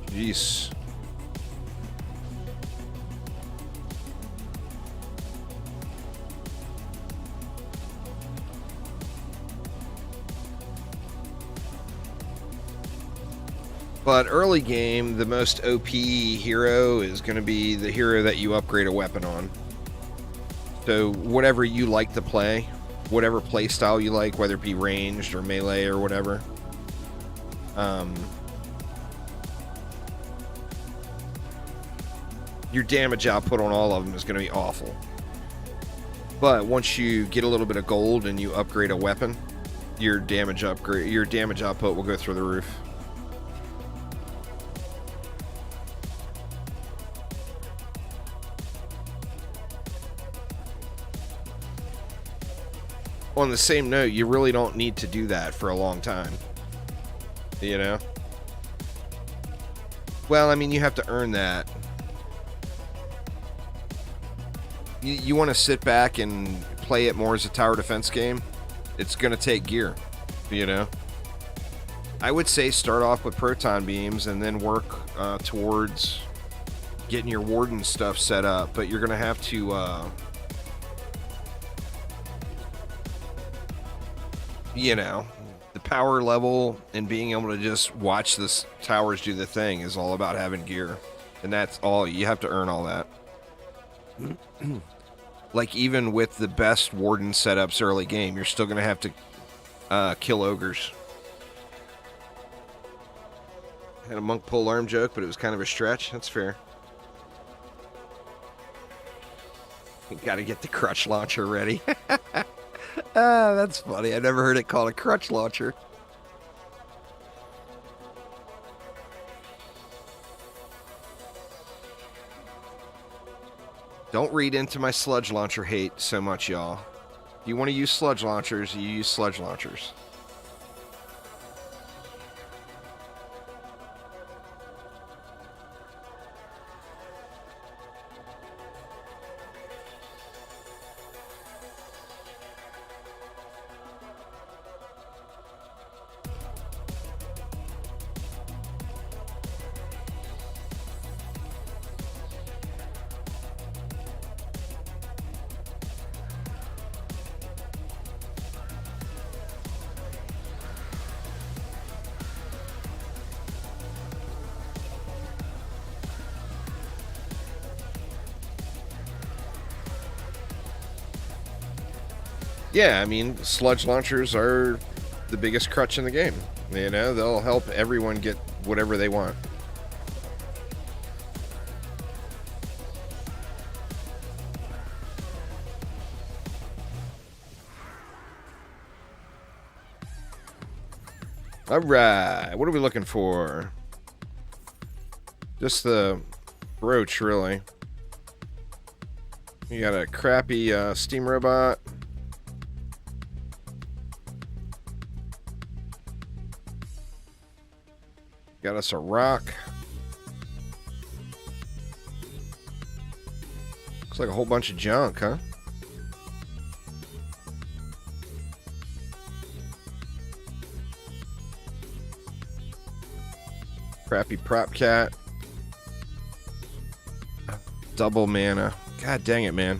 Jeez. But early game, the most OP hero is going to be the hero that you upgrade a weapon on. So whatever you like to play, whatever play style you like, whether it be ranged or melee or whatever, your damage output on all of them is going to be awful. But once you get a little bit of gold and you upgrade a weapon, your damage output will go through the roof. On the same note, you really don't need to do that for a long time. You know? Well, I mean, you have to earn that. You want to sit back and play it more as a tower defense game? It's going to take gear, you know? I would say start off with proton beams and then work towards getting your warden stuff set up. But you're going to have to... you know, the power level and being able to just watch the towers do the thing is all about having gear. And that's all. You have to earn all that. Like, even with the best warden setups early game, you're still going to have to kill ogres. Had a monk pole arm joke, but it was kind of a stretch. That's fair. You got to get the crutch launcher ready. That's funny. I never heard it called a crutch launcher. Don't read into my sludge launcher hate so much, y'all. If you want to use sludge launchers, you use sludge launchers. Yeah, I mean, sludge launchers are the biggest crutch in the game. You know, they'll help everyone get whatever they want. All right, what are we looking for? Just the brooch, really. You got a crappy steam robot. Got us a rock. Looks like a whole bunch of junk, huh? Crappy prop cat. Double mana. God dang it, man.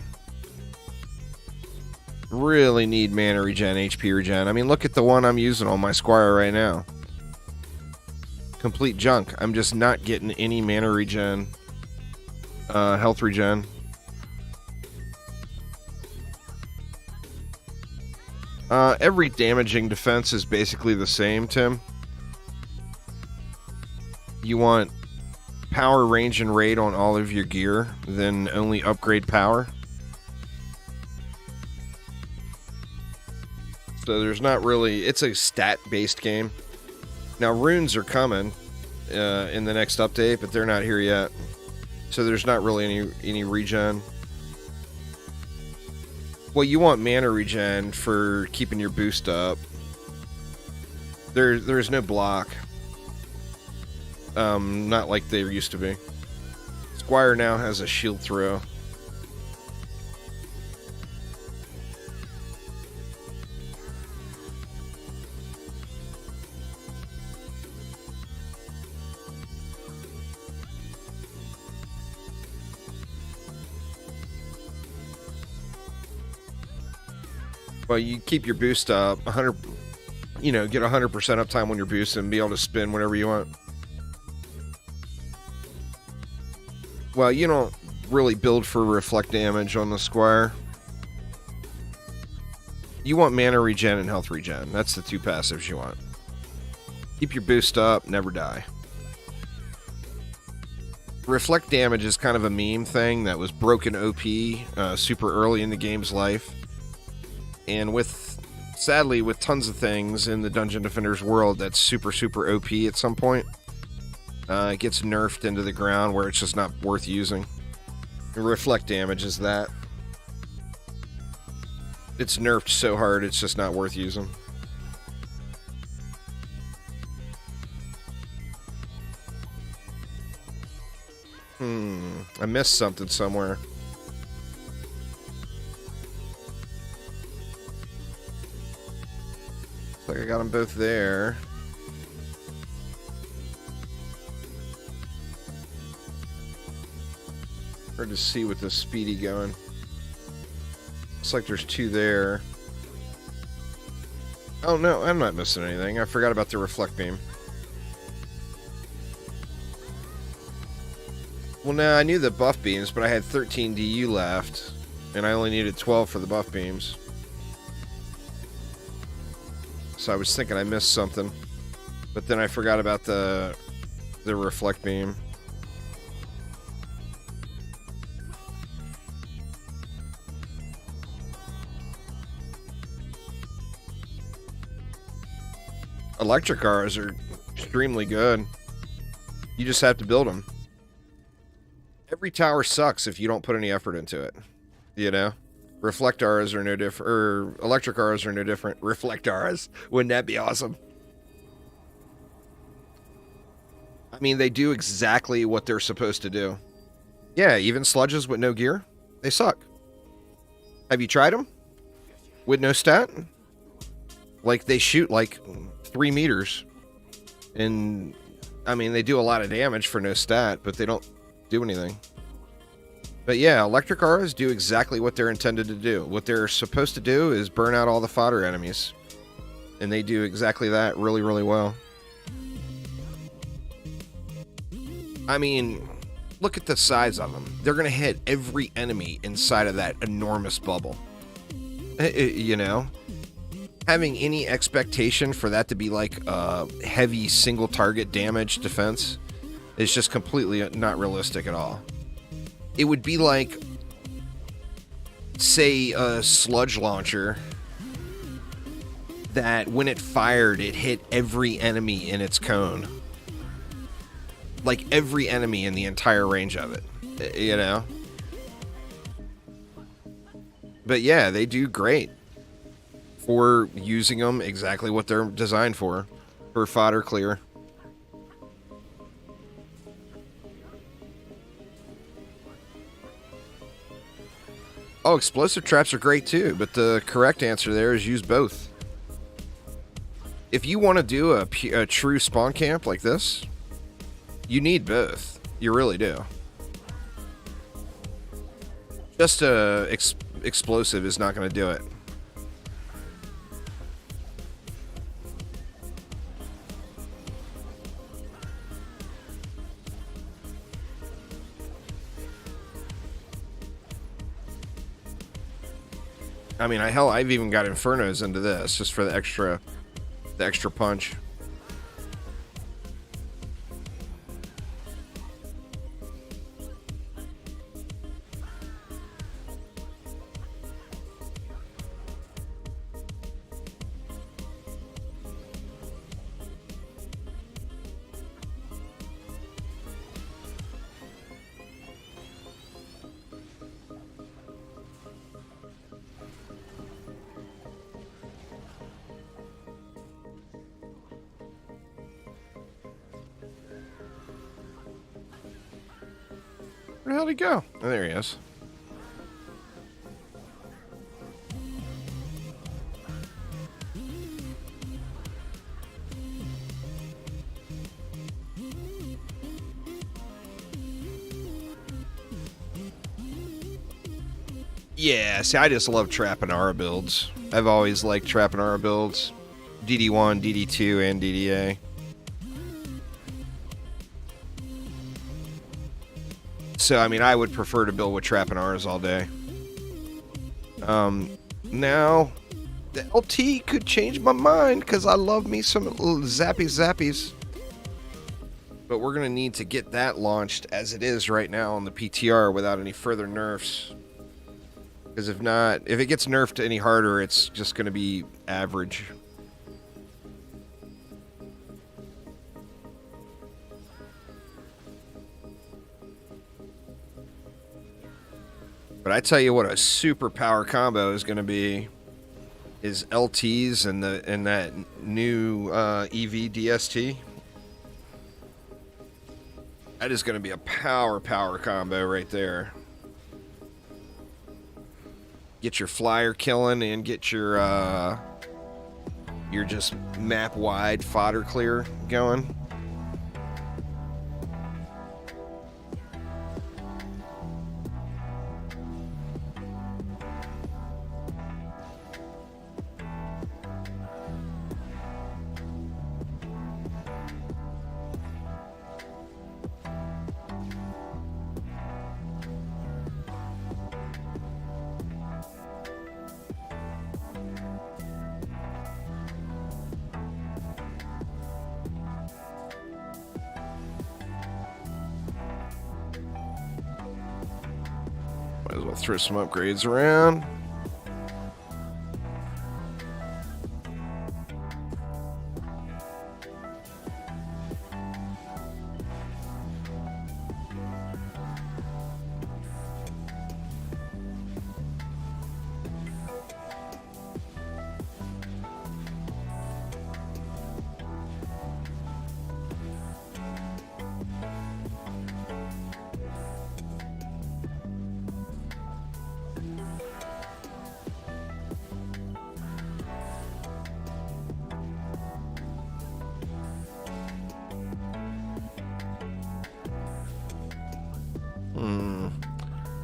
Really need mana regen, HP regen. I mean, look at the one I'm using on my Squire right now. Complete junk. I'm just not getting any mana regen, health regen. Every damaging defense is basically the same, Tim. You want power, range, and rate on all of your gear, then only upgrade power. So there's not really... It's a stat-based game. Now, runes are coming in the next update, but they're not here yet. So there's not really any regen. Well, you want mana regen for keeping your boost up. There's no block. Not like there used to be. Squire now has a shield throw. Well, you keep your boost up 100, you know, get 100% uptime when you're boosting and be able to spin whenever you want. Well, you don't really build for reflect damage on the Squire. You want mana regen and health regen. That's the two passives you want. Keep your boost up, never die. Reflect damage is kind of a meme thing that was broken OP super early in the game's life. And sadly, with tons of things in the Dungeon Defenders world that's super, super OP at some point, it gets nerfed into the ground where it's just not worth using. Reflect damage is that. It's nerfed so hard, it's just not worth using. I missed something somewhere. Looks like I got them both there. Hard to see with this speedy going. Looks like there's two there. Oh no, I'm not missing anything. I forgot about the reflect beam. Well, no, I knew the buff beams, but I had 13 DU left, and I only needed 12 for the buff beams. So I was thinking I missed something, but then I forgot about the reflect beam. Electric cars are extremely good. You just have to build them. Every tower sucks if you don't put any effort into it. You know? Reflect auras are no different, or electric auras are no different. Reflect auras. Wouldn't that be awesome? I mean, they do exactly what they're supposed to do. Yeah, even sludges with no gear, they suck. Have you tried them? With no stat? Like, they shoot like 3 meters. And, I mean, they do a lot of damage for no stat, but they don't do anything. But yeah, electric auras do exactly what they're intended to do. What they're supposed to do is burn out all the fodder enemies. And they do exactly that really, really well. I mean, look at the size of them. They're going to hit every enemy inside of that enormous bubble. You know? Having any expectation for that to be like a heavy single target damage defense is just completely not realistic at all. It would be like, say, a sludge launcher that when it fired, it hit every enemy in its cone. like every enemy in the entire range of it, you know? But yeah, they do great for using them exactly what they're designed for fodder clear. Oh, explosive traps are great too, but the correct answer there is use both. If you want to do a true spawn camp like this, you need both. You really do. Just a explosive is not going to do it. I mean, hell, I've even got Infernos into this just for the extra punch. Where the hell did he go? Oh, there he is. Yeah, see, I just love trapping aura builds. I've always liked trapping aura builds. DD1, DD2, and DDA. So, I mean, I would prefer to build with trapping auras all day. Now, the LT could change my mind, because I love me some little zappies. But we're going to need to get that launched as it is right now on the PTR without any further nerfs. Because if not, if it gets nerfed any harder, it's just going to be average. But I tell you what, a super power combo is going to be is LTs and that new EV DST. That is going to be a power combo right there. Get your flyer killing and get your just map wide fodder clear going. Might as well throw some upgrades around.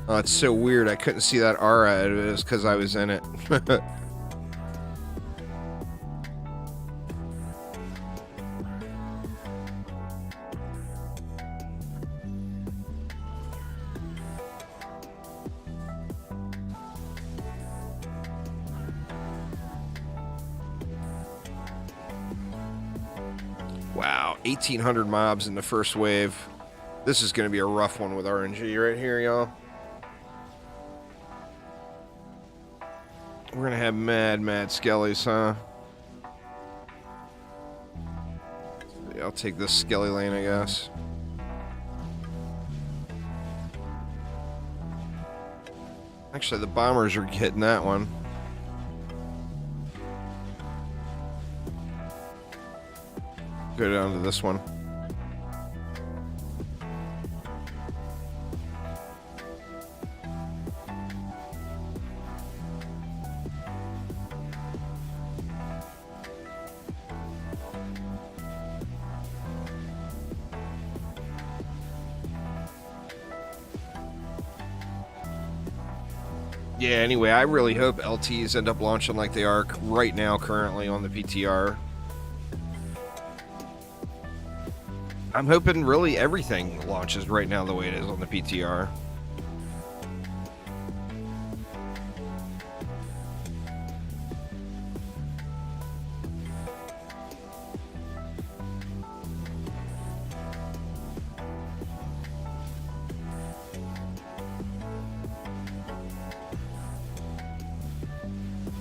Oh, it's so weird. I couldn't see that aura. It was because I was in it. Wow, 1,800 mobs in the first wave. This is going to be a rough one with RNG right here, y'all. We're going to have mad skellies, huh? Yeah, I'll take this skelly lane, I guess. Actually, the bombers are hitting that one. Go down to this one. Yeah, anyway, I really hope LTs end up launching like they are right now currently on the PTR. I'm hoping really everything launches right now the way it is on the PTR.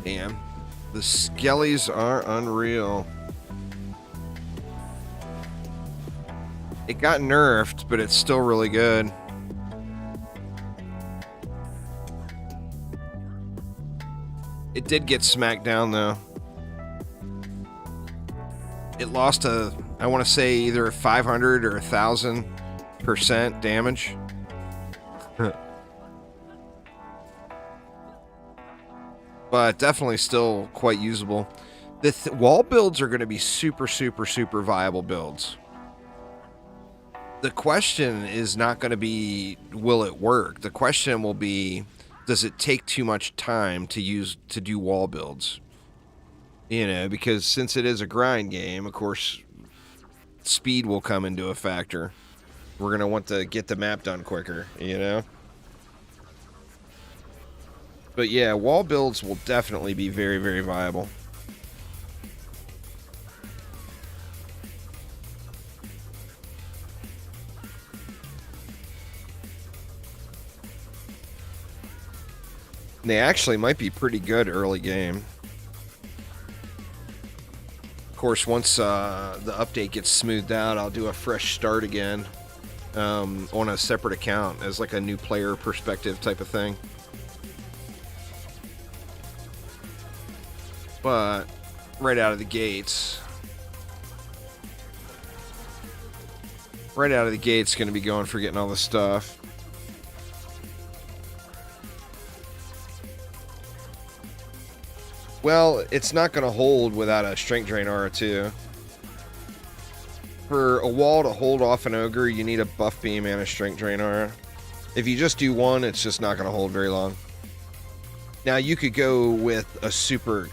Damn. The skellies are unreal. It got nerfed, but it's still really good. It did get smacked down, though. It lost I want to say either 500 or 1,000% damage. But definitely still quite usable. The wall builds are going to be super, super, super viable builds. The question is not going to be, will it work? The question will be, does it take too much time to do wall builds? You know, because since it is a grind game, of course, speed will come into a factor. We're going to want to get the map done quicker, you know? But yeah, wall builds will definitely be very, very viable. They actually might be pretty good early game. Of course, once the update gets smoothed out, I'll do a fresh start again on a separate account as like a new player perspective type of thing. But right out of the gates, going to be going for getting all this stuff. Well, it's not going to hold without a Strength Drain Aura too. For a wall to hold off an ogre, you need a Buff Beam and a Strength Drain Aura. If you just do one, it's just not going to hold very long. Now, you could go with a super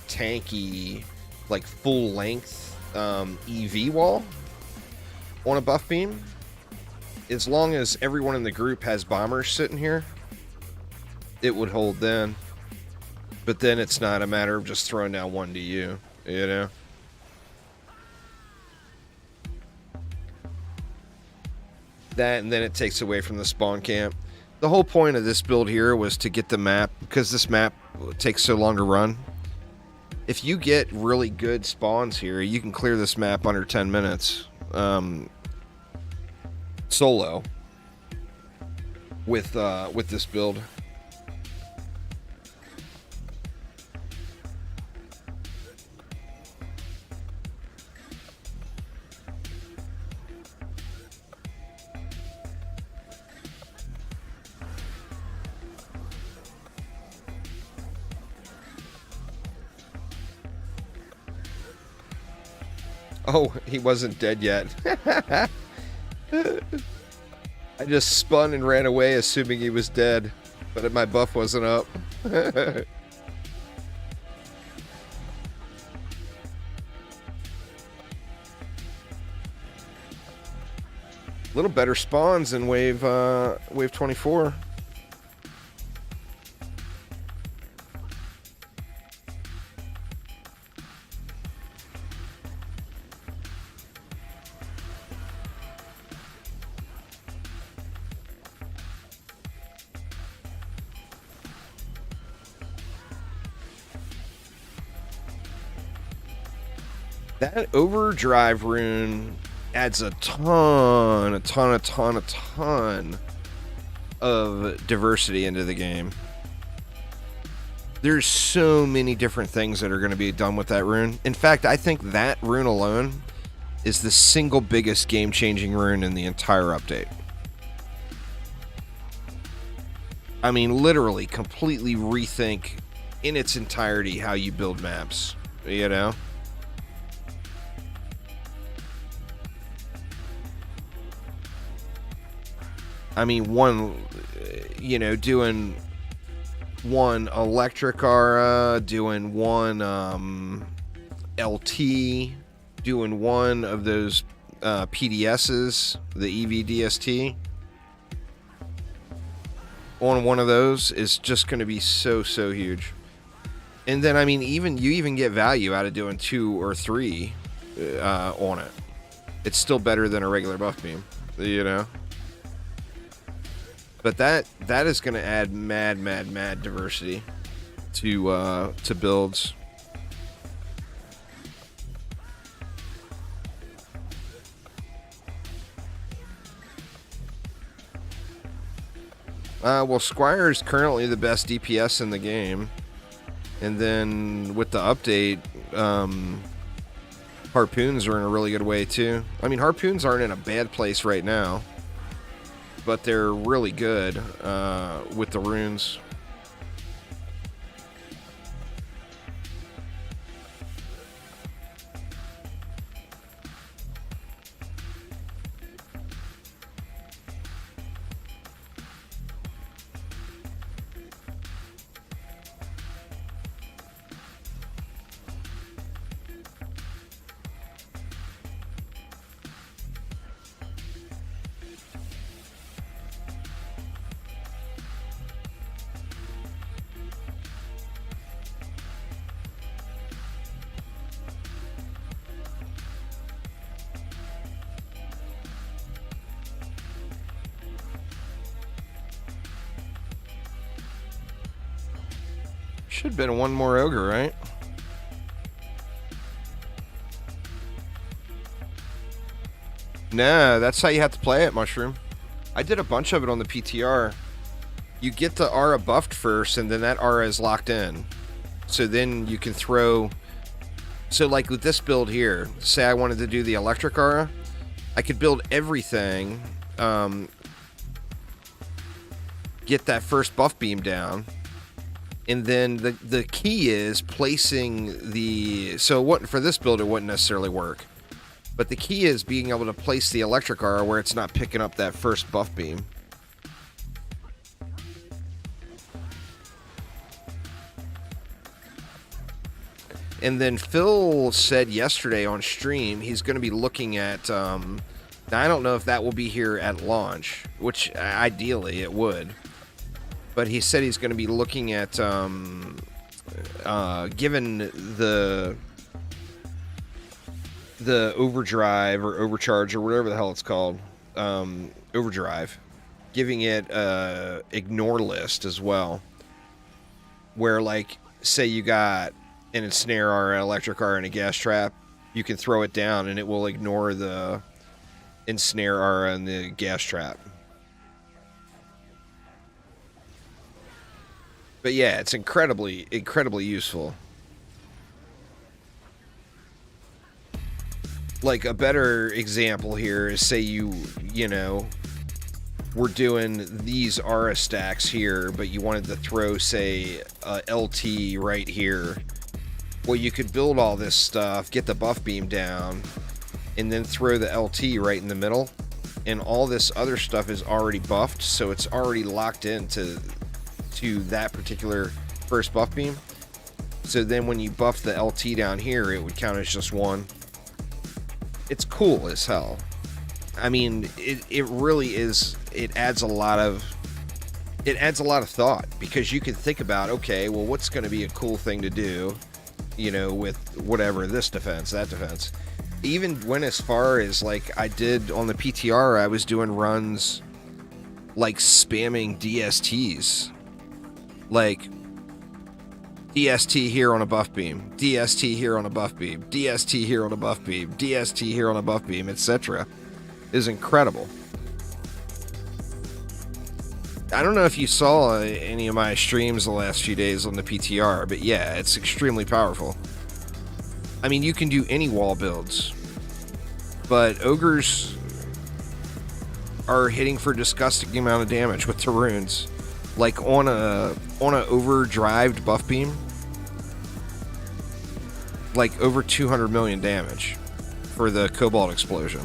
tanky, like full-length EV wall on a Buff Beam. As long as everyone in the group has bombers sitting here, it would hold then. But then it's not a matter of just throwing down one to you know? That, and then it takes away from the spawn camp. The whole point of this build here was to get the map, because this map takes so long to run. If you get really good spawns here, you can clear this map under 10 minutes. Solo. With this build. Oh, he wasn't dead yet. I just spun and ran away assuming he was dead, but my buff wasn't up. Little better spawns in wave 24. That overdrive rune adds a ton of diversity into the game. There's so many different things that are going to be done with that rune. In fact, I think that rune alone is the single biggest game-changing rune in the entire update. I mean, literally, completely rethink in its entirety how you build maps, you know? I mean, doing one electric aura, doing one LT, doing one of those PDSs, the EVDST. On one of those is just going to be so huge. And then, I mean, you even get value out of doing 2 or 3 on it. It's still better than a regular buff beam, you know? But that is going to add mad diversity to builds. Well, Squire is currently the best DPS in the game. And then with the update, Harpoons are in a really good way too. I mean, Harpoons aren't in a bad place right now, but they're really good with the runes. Should have been one more ogre, right? Nah, that's how you have to play it, Mushroom. I did a bunch of it on the PTR. You get the aura buffed first, and then that aura is locked in. So then you can throw... So like with this build here, say I wanted to do the electric aura, I could build everything, get that first buff beam down, and then the key is placing the... So what for this build, it wouldn't necessarily work. But the key is being able to place the electric aura where it's not picking up that first buff beam. And then Phil said yesterday on stream he's going to be looking at... now, I don't know if that will be here at launch, which ideally it would. But he said he's going to be looking at, given the overdrive or overcharge or whatever the hell it's called, overdrive, giving it ignore list as well. Where, like, say you got an ensnare or an electric aura and a gas trap, you can throw it down and it will ignore the ensnare aura and the gas trap. But yeah, it's incredibly useful. Like, a better example here is, say you know, we're doing these aura stacks here, but you wanted to throw, say, a LT right here. Well, you could build all this stuff, get the buff beam down, and then throw the LT right in the middle. And all this other stuff is already buffed, so it's already locked into that particular first buff beam. So then when you buff the LT down here, it would count as just one. It's cool as hell. I mean, it really is. It adds a lot of thought, because you can think about, okay, well, what's going to be a cool thing to do, you know, with whatever, this defense, that defense. Even went as far as, like, I did on the PTR, I was doing runs like spamming DSTs. Like, DST here on a buff beam, DST here on a buff beam, DST here on a buff beam, DST here on a buff beam, etc. is incredible. I don't know if you saw any of my streams the last few days on the PTR, but yeah, it's extremely powerful. I mean, you can do any wall builds, but ogres are hitting for a disgusting amount of damage with the runes. Like on a overdrived buff beam, like over 200 million damage for the Cobalt explosion.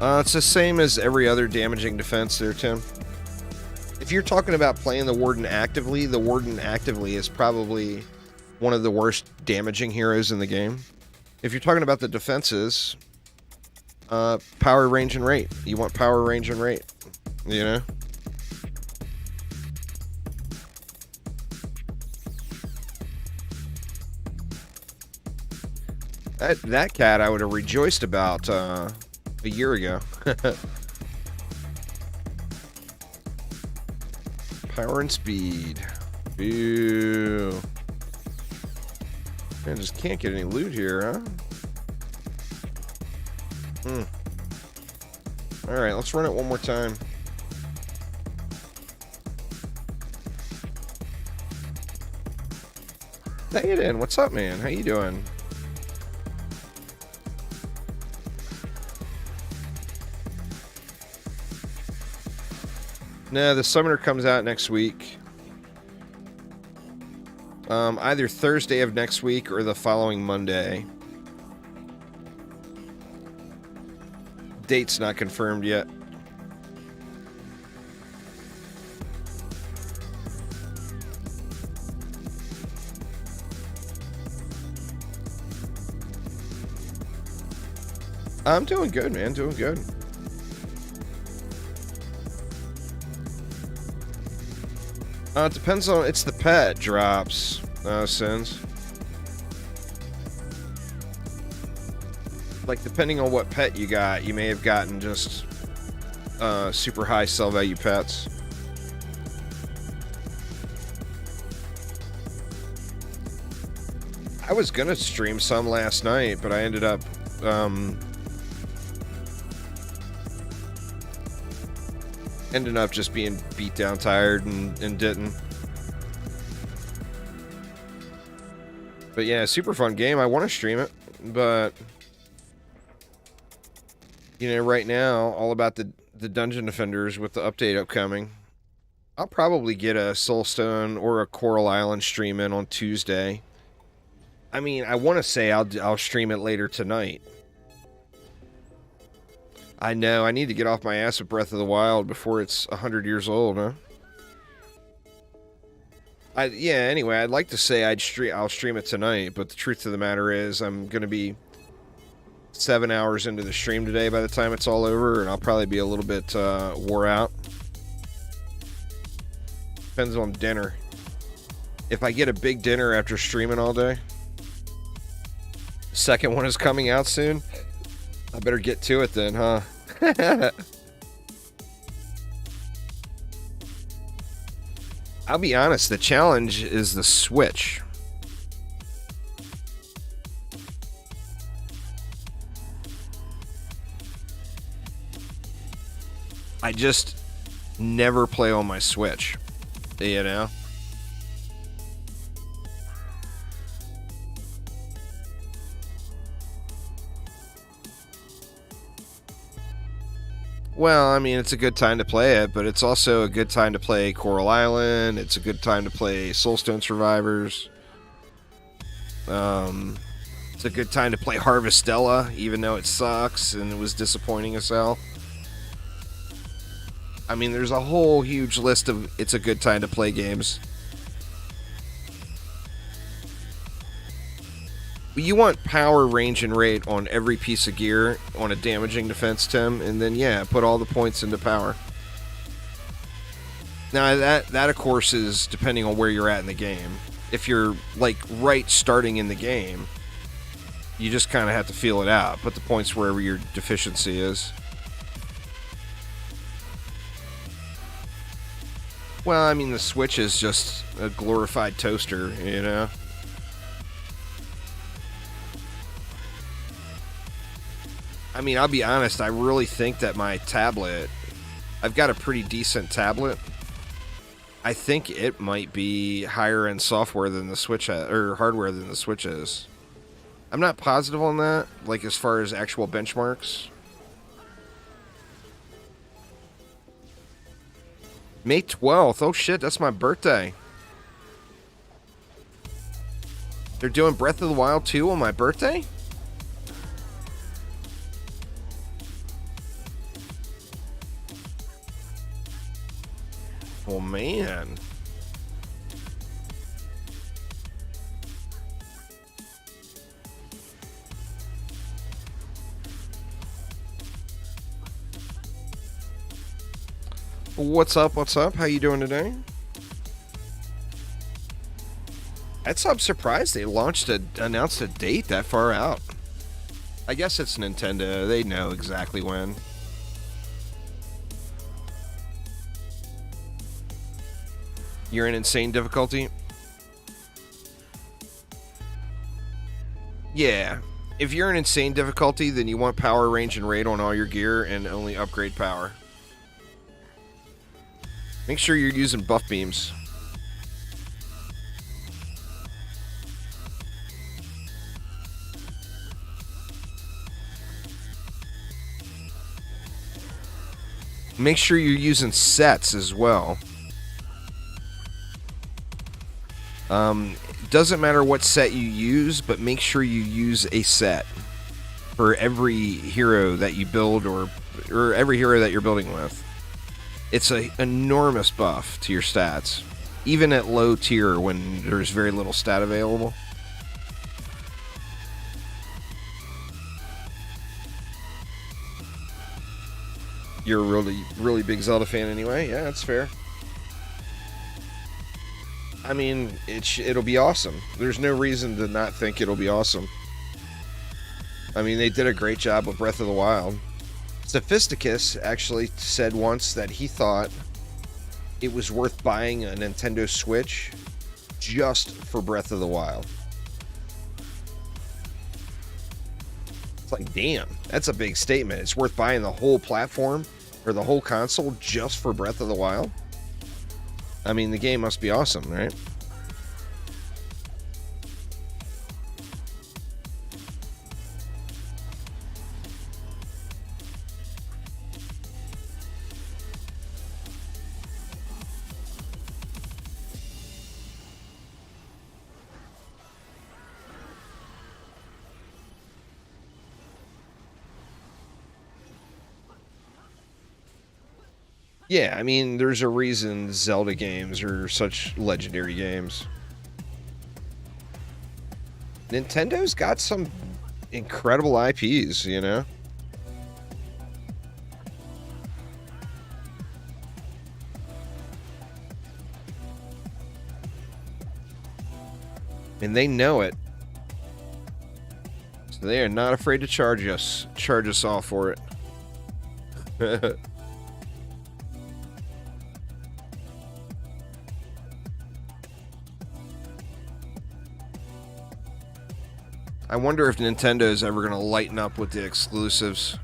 It's the same as every other damaging defense there, Tim. If you're talking about playing the Warden actively is probably one of the worst damaging heroes in the game. If you're talking about the defenses, power, range, and rate. You want power, range, and rate, you know? That cat I would have rejoiced about a year ago. Power and speed. Ew. Man, just can't get any loot here, huh? Alright, let's run it one more time. Theoden, what's up, man? How you doing? No, the Summoner comes out next week. Either Thursday of next week or the following Monday. Date's not confirmed yet. I'm doing good, man. Doing good. It depends on... It's the pet drops, Sins. Like, depending on what pet you got, you may have gotten just super high sell value pets. I was gonna stream some last night, but I ended up... ended up just being beat down, tired, and didn't. But yeah, super fun game. I want to stream it, but you know, right now, all about the Dungeon Defenders with the update upcoming. I'll probably get a Soulstone or a Coral Island stream in on Tuesday. I mean, I want to say I'll stream it later tonight. I know, I need to get off my ass with Breath of the Wild before it's 100 years old, huh? Yeah, anyway, I'd like to say I'll stream it tonight, but the truth of the matter is I'm going to be 7 hours into the stream today by the time it's all over, and I'll probably be a little bit wore out. Depends on dinner. If I get a big dinner after streaming all day, the second one is coming out soon, I better get to it then, huh? I'll be honest, the challenge is the Switch. I just never play on my Switch, you know? Well, I mean, it's a good time to play it, but it's also a good time to play Coral Island. It's a good time to play Soulstone Survivors. It's a good time to play Harvestella, even though it sucks and it was disappointing as hell. I mean, there's a whole huge list of it's a good time to play games. You want power, range, and rate on every piece of gear on a damaging defense, Tim, and then, yeah, put all the points into power. Now, that of course, is depending on where you're at in the game. If you're, like, right starting in the game, you just kind of have to feel it out. Put the points wherever your deficiency is. Well, I mean, the Switch is just a glorified toaster, you know? I mean, I'll be honest, I really think that my tablet, I've got a pretty decent tablet. I think it might be higher end software than the Switch, or hardware than the Switch is. I'm not positive on that, like as far as actual benchmarks. May 12th. Oh shit, that's my birthday. They're doing Breath of the Wild 2 on my birthday? Oh man. What's up? What's up? How you doing today? I'm surprised they announced a date that far out. I guess it's Nintendo. They know exactly when. You're in insane difficulty? Yeah. If you're in insane difficulty, then you want power, range, and raid on all your gear and only upgrade power. Make sure you're using buff beams. Make sure you're using sets as well. Doesn't matter what set you use, but make sure you use a set for every hero that you build or every hero that you're building with. It's an enormous buff to your stats, even at low tier when there's very little stat available. You're a really, really big Zelda fan anyway. Yeah, that's fair. I mean, it'll be awesome. There's no reason to not think it'll be awesome. I mean, they did a great job with Breath of the Wild. Sophisticus actually said once that he thought it was worth buying a Nintendo Switch just for Breath of the Wild. It's like, damn, that's a big statement. It's worth buying the whole platform or the whole console just for Breath of the Wild? I mean, the game must be awesome, right? Yeah, I mean, there's a reason Zelda games are such legendary games. Nintendo's got some incredible IPs, you know? And they know it. So they are not afraid to charge us all for it. I wonder if Nintendo's ever going to lighten up with the exclusives.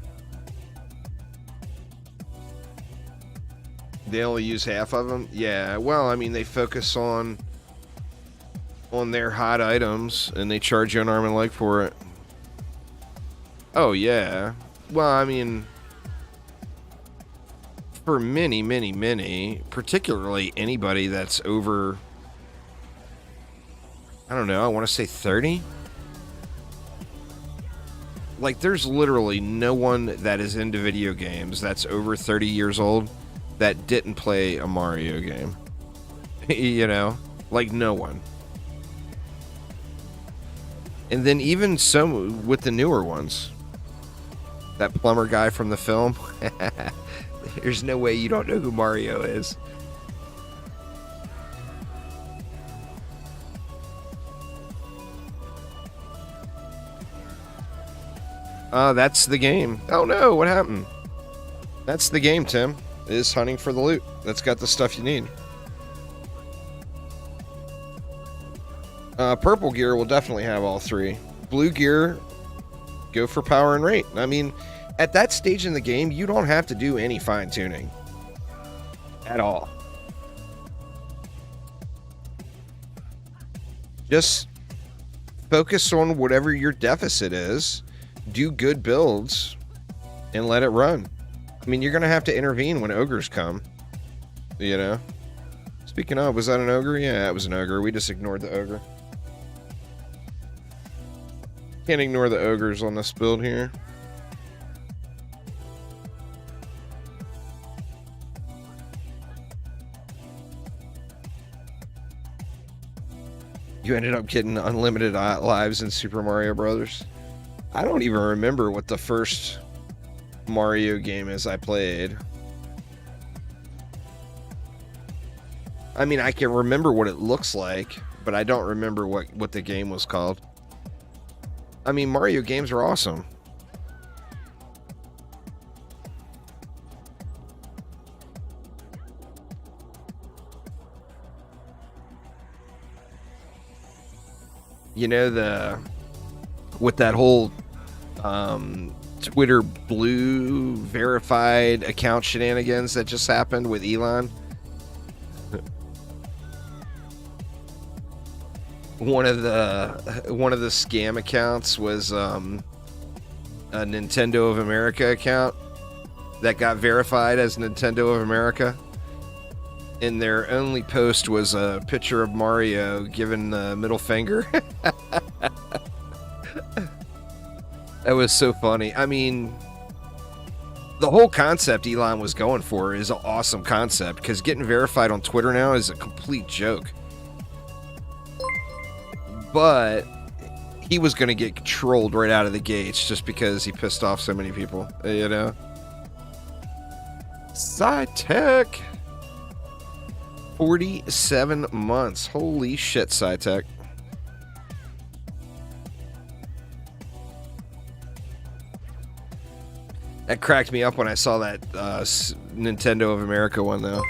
They only use half of them? Yeah, well, I mean, they focus on their hot items, and they charge you an arm and leg for it. Oh, yeah. Well, I mean, for many, particularly anybody that's over, I don't know, I want to say 30? Like, there's literally no one that is into video games that's over 30 years old that didn't play a Mario game. You know? Like, no one. And then even some with the newer ones. That plumber guy from the film. There's no way you don't know who Mario is. That's the game. Oh no, what happened? That's the game, Tim. Is hunting for the loot. That's got the stuff you need. Purple gear will definitely have all three. Blue gear, go for power and rate. I mean, at that stage in the game, you don't have to do any fine-tuning at all. Just focus on whatever your deficit is, do good builds, and let it run. I mean, you're going to have to intervene when ogres come, you know? Speaking of, was that an ogre? Yeah, it was an ogre. We just ignored the ogre. Can't ignore the ogres on this build here. You ended up getting unlimited lives in Super Mario Brothers. I don't even remember what the first Mario game is I played. I mean, I can remember what it looks like, but I don't remember what the game was called. I mean, Mario games are awesome. You know, with that whole Twitter blue verified account shenanigans that just happened with Elon. One of the scam accounts was a Nintendo of America account that got verified as Nintendo of America, and their only post was a picture of Mario giving the middle finger. That was so funny. I mean, the whole concept Elon was going for is an awesome concept, because getting verified on Twitter now is a complete joke. But he was going to get trolled right out of the gates just because he pissed off so many people, you know? SciTech. 47 months. Holy shit, SciTech. That cracked me up when I saw that Nintendo of America one, though.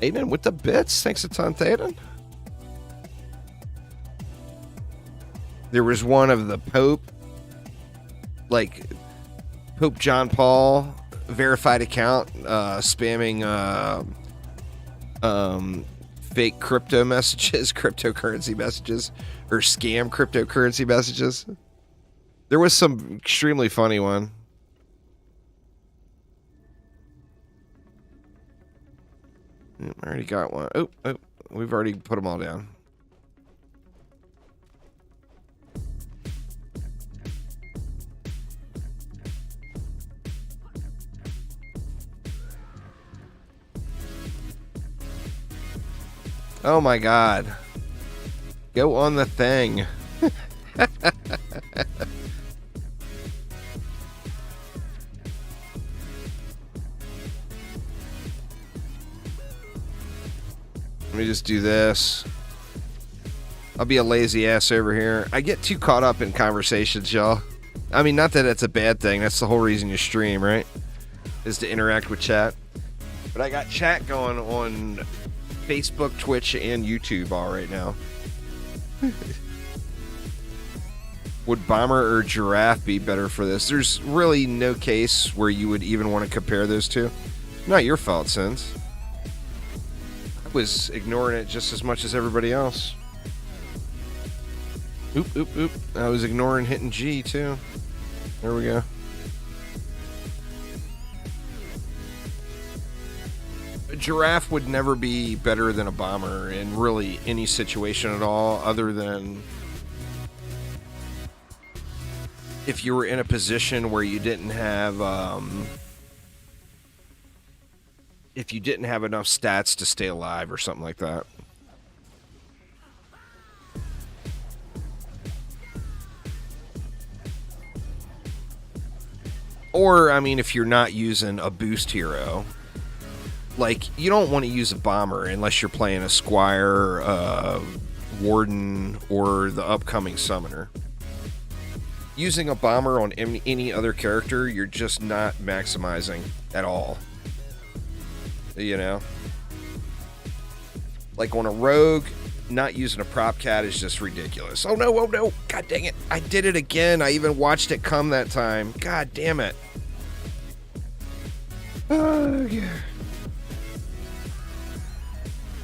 Thaden with the bits. Thanks a ton, Thaden. There was one of the Pope, like Pope John Paul verified account, spamming fake crypto messages, cryptocurrency messages, or scam cryptocurrency messages. There was some extremely funny one. I already got one. Oh, we've already put them all down. Oh my god. Go on the thing. Let me just do this. I'll be a lazy ass over here. I get too caught up in conversations, y'all. I mean, not that it's a bad thing. That's the whole reason you stream, right? Is to interact with chat. But I got chat going on Facebook, Twitch, and YouTube all right now. Would Bomber or Giraffe be better for this? There's really no case where you would even want to compare those two. Not your fault, Sins. I was ignoring it just as much as everybody else. Oop. I was ignoring hitting G, too. There we go. A Giraffe would never be better than a Bomber in really any situation at all, other than if you were in a position where you didn't have if you didn't have enough stats to stay alive or something like that. Or, I mean, if you're not using a boost hero. Like, you don't want to use a Bomber unless you're playing a Squire, Warden, or the upcoming Summoner. Using a Bomber on any other character, you're just not maximizing at all. You know? Like on a Rogue, not using a prop cat is just ridiculous. Oh no, god dang it, I did it again. I even watched it come that time. God damn it. Oh, yeah.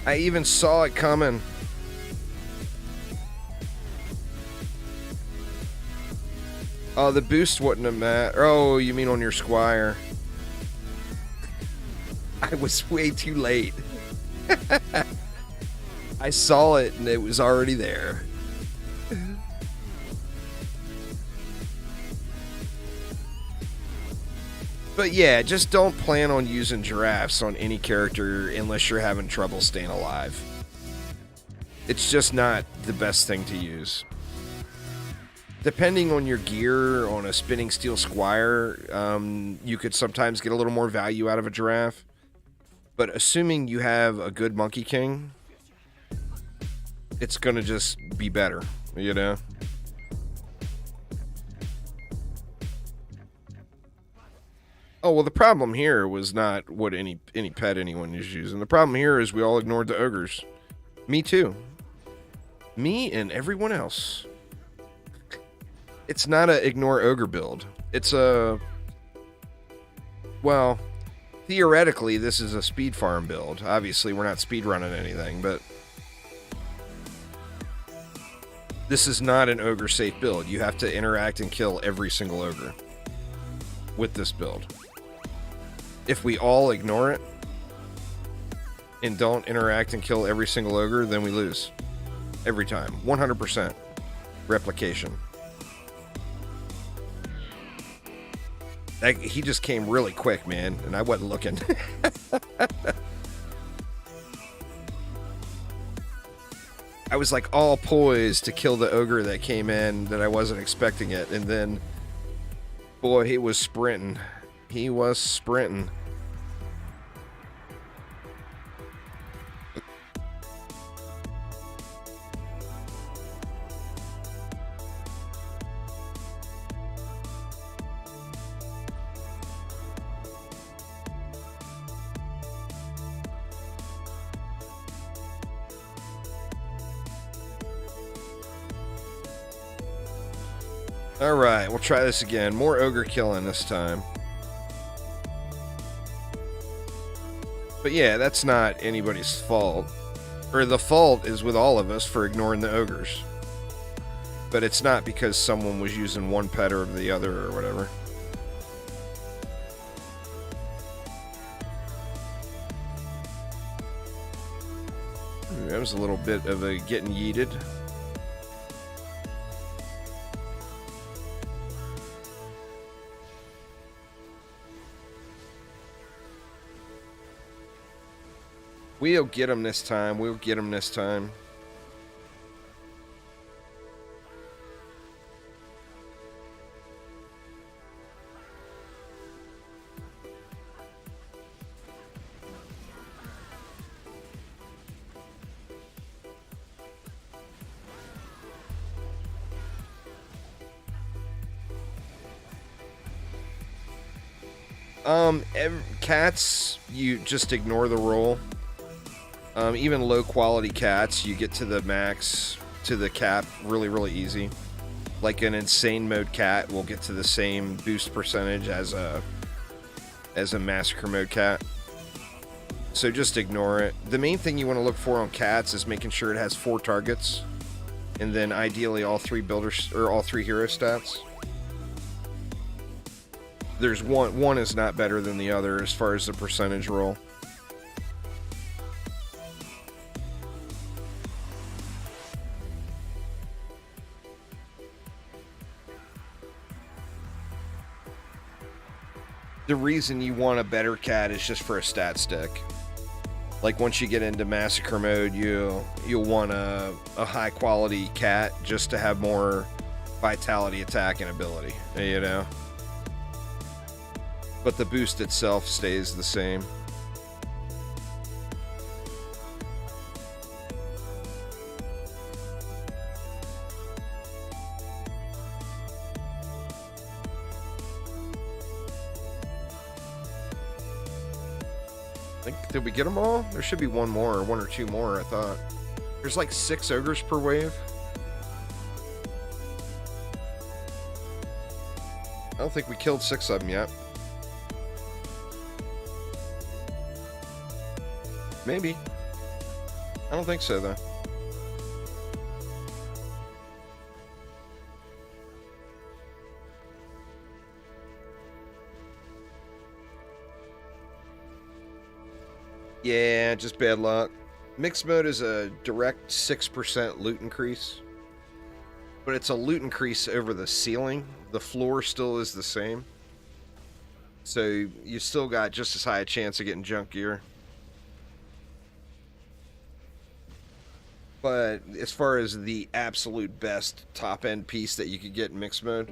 I even saw it coming. Oh, the boost wouldn't have mattered. Oh, you mean on your Squire? I was way too late. I saw it and it was already there. But yeah, just don't plan on using giraffes on any character unless you're having trouble staying alive. It's just not the best thing to use. Depending on your gear on a spinning steel Squire, you could sometimes get a little more value out of a giraffe. But assuming you have a good Monkey King, it's gonna just be better, you know? Oh, well, the problem here was not what any pet anyone is using. The problem here is we all ignored the ogres. Me too. Me and everyone else. It's not a ignore ogre build. It's a... Well, theoretically, this is a speed farm build. Obviously, we're not speed running anything, but... This is not an ogre safe build. You have to interact and kill every single ogre with this build. If we all ignore it and don't interact and kill every single ogre, then we lose. Every time. 100%. Replication. He just came really quick, man, and I wasn't looking. I was like all poised to kill the ogre that came in that I wasn't expecting it, and then, boy, he was sprinting. He was sprinting. Alright, we'll try this again. More ogre killing this time. But yeah, that's not anybody's fault. Or the fault is with all of us for ignoring the ogres. But it's not because someone was using one pet over the other or whatever. That was a little bit of a getting yeeted. We'll get him this time. We'll get him this time. Cats, you just ignore the roll. Even low quality cats, you get to the max, to the cap really, really easy. Like an insane mode cat will get to the same boost percentage as a massacre mode cat. So just ignore it. The main thing you want to look for on cats is making sure it has 4 targets. And then ideally all 3 builders, or all 3 hero stats. There's one is not better than the other as far as the percentage roll. The reason you want a better cat is just for a stat stick. Like once you get into massacre mode, you'll want a high quality cat just to have more vitality, attack, and ability, you know? But the boost itself stays the same. Did we get them all? There should be one or two more, I thought. There's like 6 ogres per wave. I don't think we killed 6 of them yet. Maybe. I don't think so, though. Yeah, just bad luck. Mixed mode is a direct 6% loot increase. But it's a loot increase over the ceiling. The floor still is the same. So you still got just as high a chance of getting junk gear. But as far as the absolute best top-end piece that you could get in mixed mode,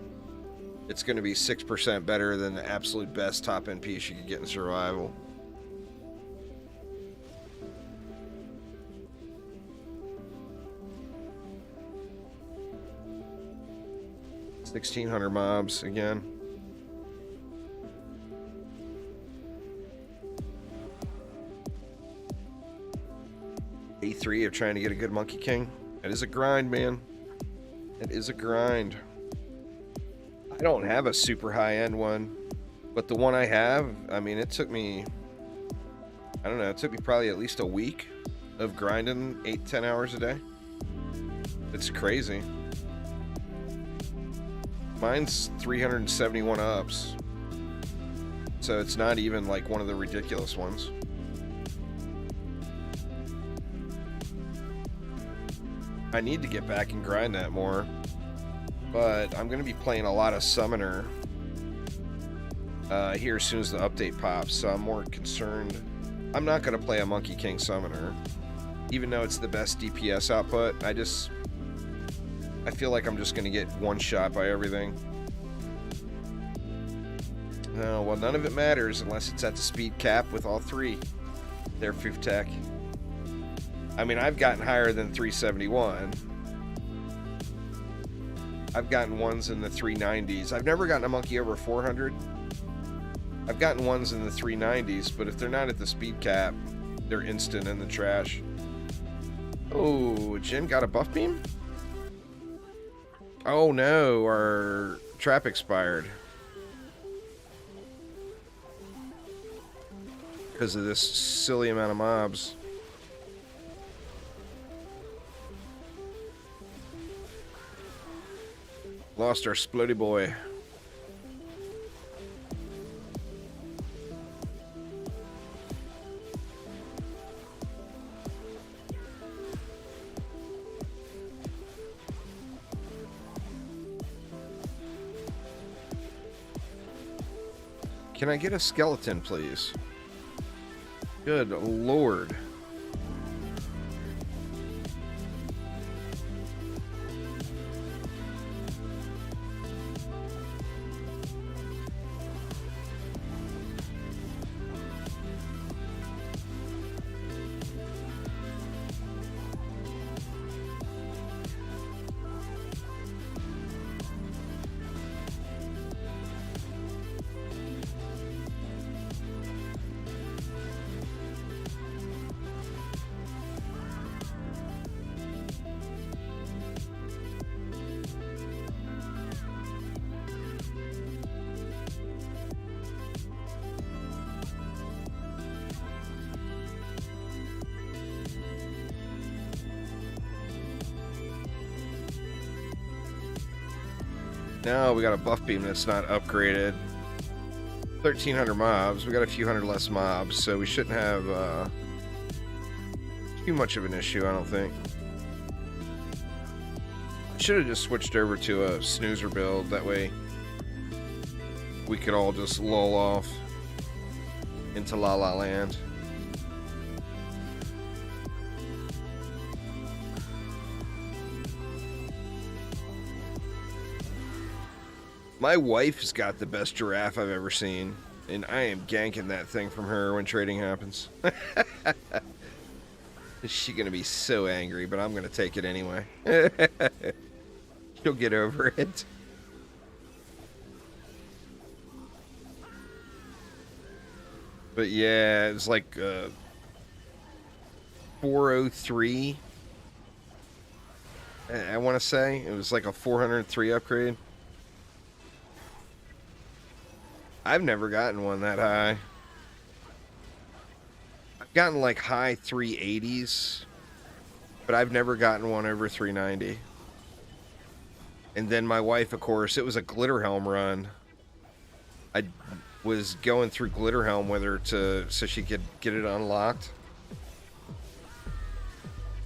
it's going to be 6% better than the absolute best top-end piece you could get in survival. $1,600 mobs again. A3 of trying to get a good Monkey King. It is a grind, man. It is a grind. I don't have a super high-end one, but the one I have, I mean, it took me, I don't know, it took me probably at least a week of grinding 8-10 hours a day. It's crazy. Mine's 371 ups, so it's not even like one of the ridiculous ones. I need to get back and grind that more, but I'm going to be playing a lot of Summoner here as soon as the update pops, so I'm more concerned. I'm not going to play a Monkey King Summoner, even though it's the best DPS output. I feel like I'm just going to get one shot by everything. Oh, well, none of it matters unless it's at the speed cap with all 3. There, Foof Tech. I mean, I've gotten higher than 371. I've gotten ones in the 390s. I've never gotten a monkey over 400. I've gotten ones in the 390s, but if they're not at the speed cap, they're instant in the trash. Oh, Jin got a buff beam? Oh no, our trap expired. Because of this silly amount of mobs. Lost our splody boy. Can I get a skeleton, please? Good Lord. No, we got a buff beam that's not upgraded. 1,300 mobs. We got a few hundred less mobs, so we shouldn't have too much of an issue, I don't think. Should have just switched over to a snoozer build. That way we could all just lull off into La La Land. My wife's got the best giraffe I've ever seen, and I am ganking that thing from her when trading happens. She's gonna be so angry, but I'm gonna take it anyway. She'll get over it. But yeah, it's like 403 I want to say it was like a 403 upgrade. I've never gotten one that high. I've gotten like high 380s, but I've never gotten one over 390. And then my wife, of course, it was a glitter helm run. I was going through glitter helm with her so she could get it unlocked.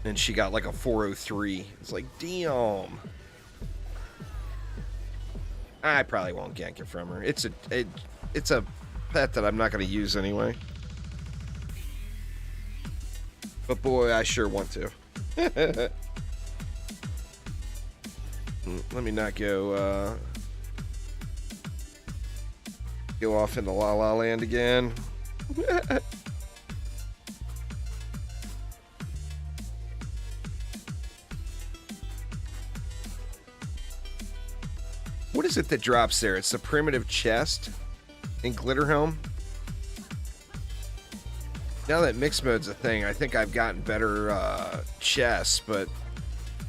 And she got like a 403. It's like, damn. I probably won't gank it from her. It's a pet that I'm not going to use anyway. But boy, I sure want to. Let me not go off into La La Land again. What is it that drops there? It's the primitive chest in Glitterhelm. Now that mixed mode's a thing, I think I've gotten better chests, but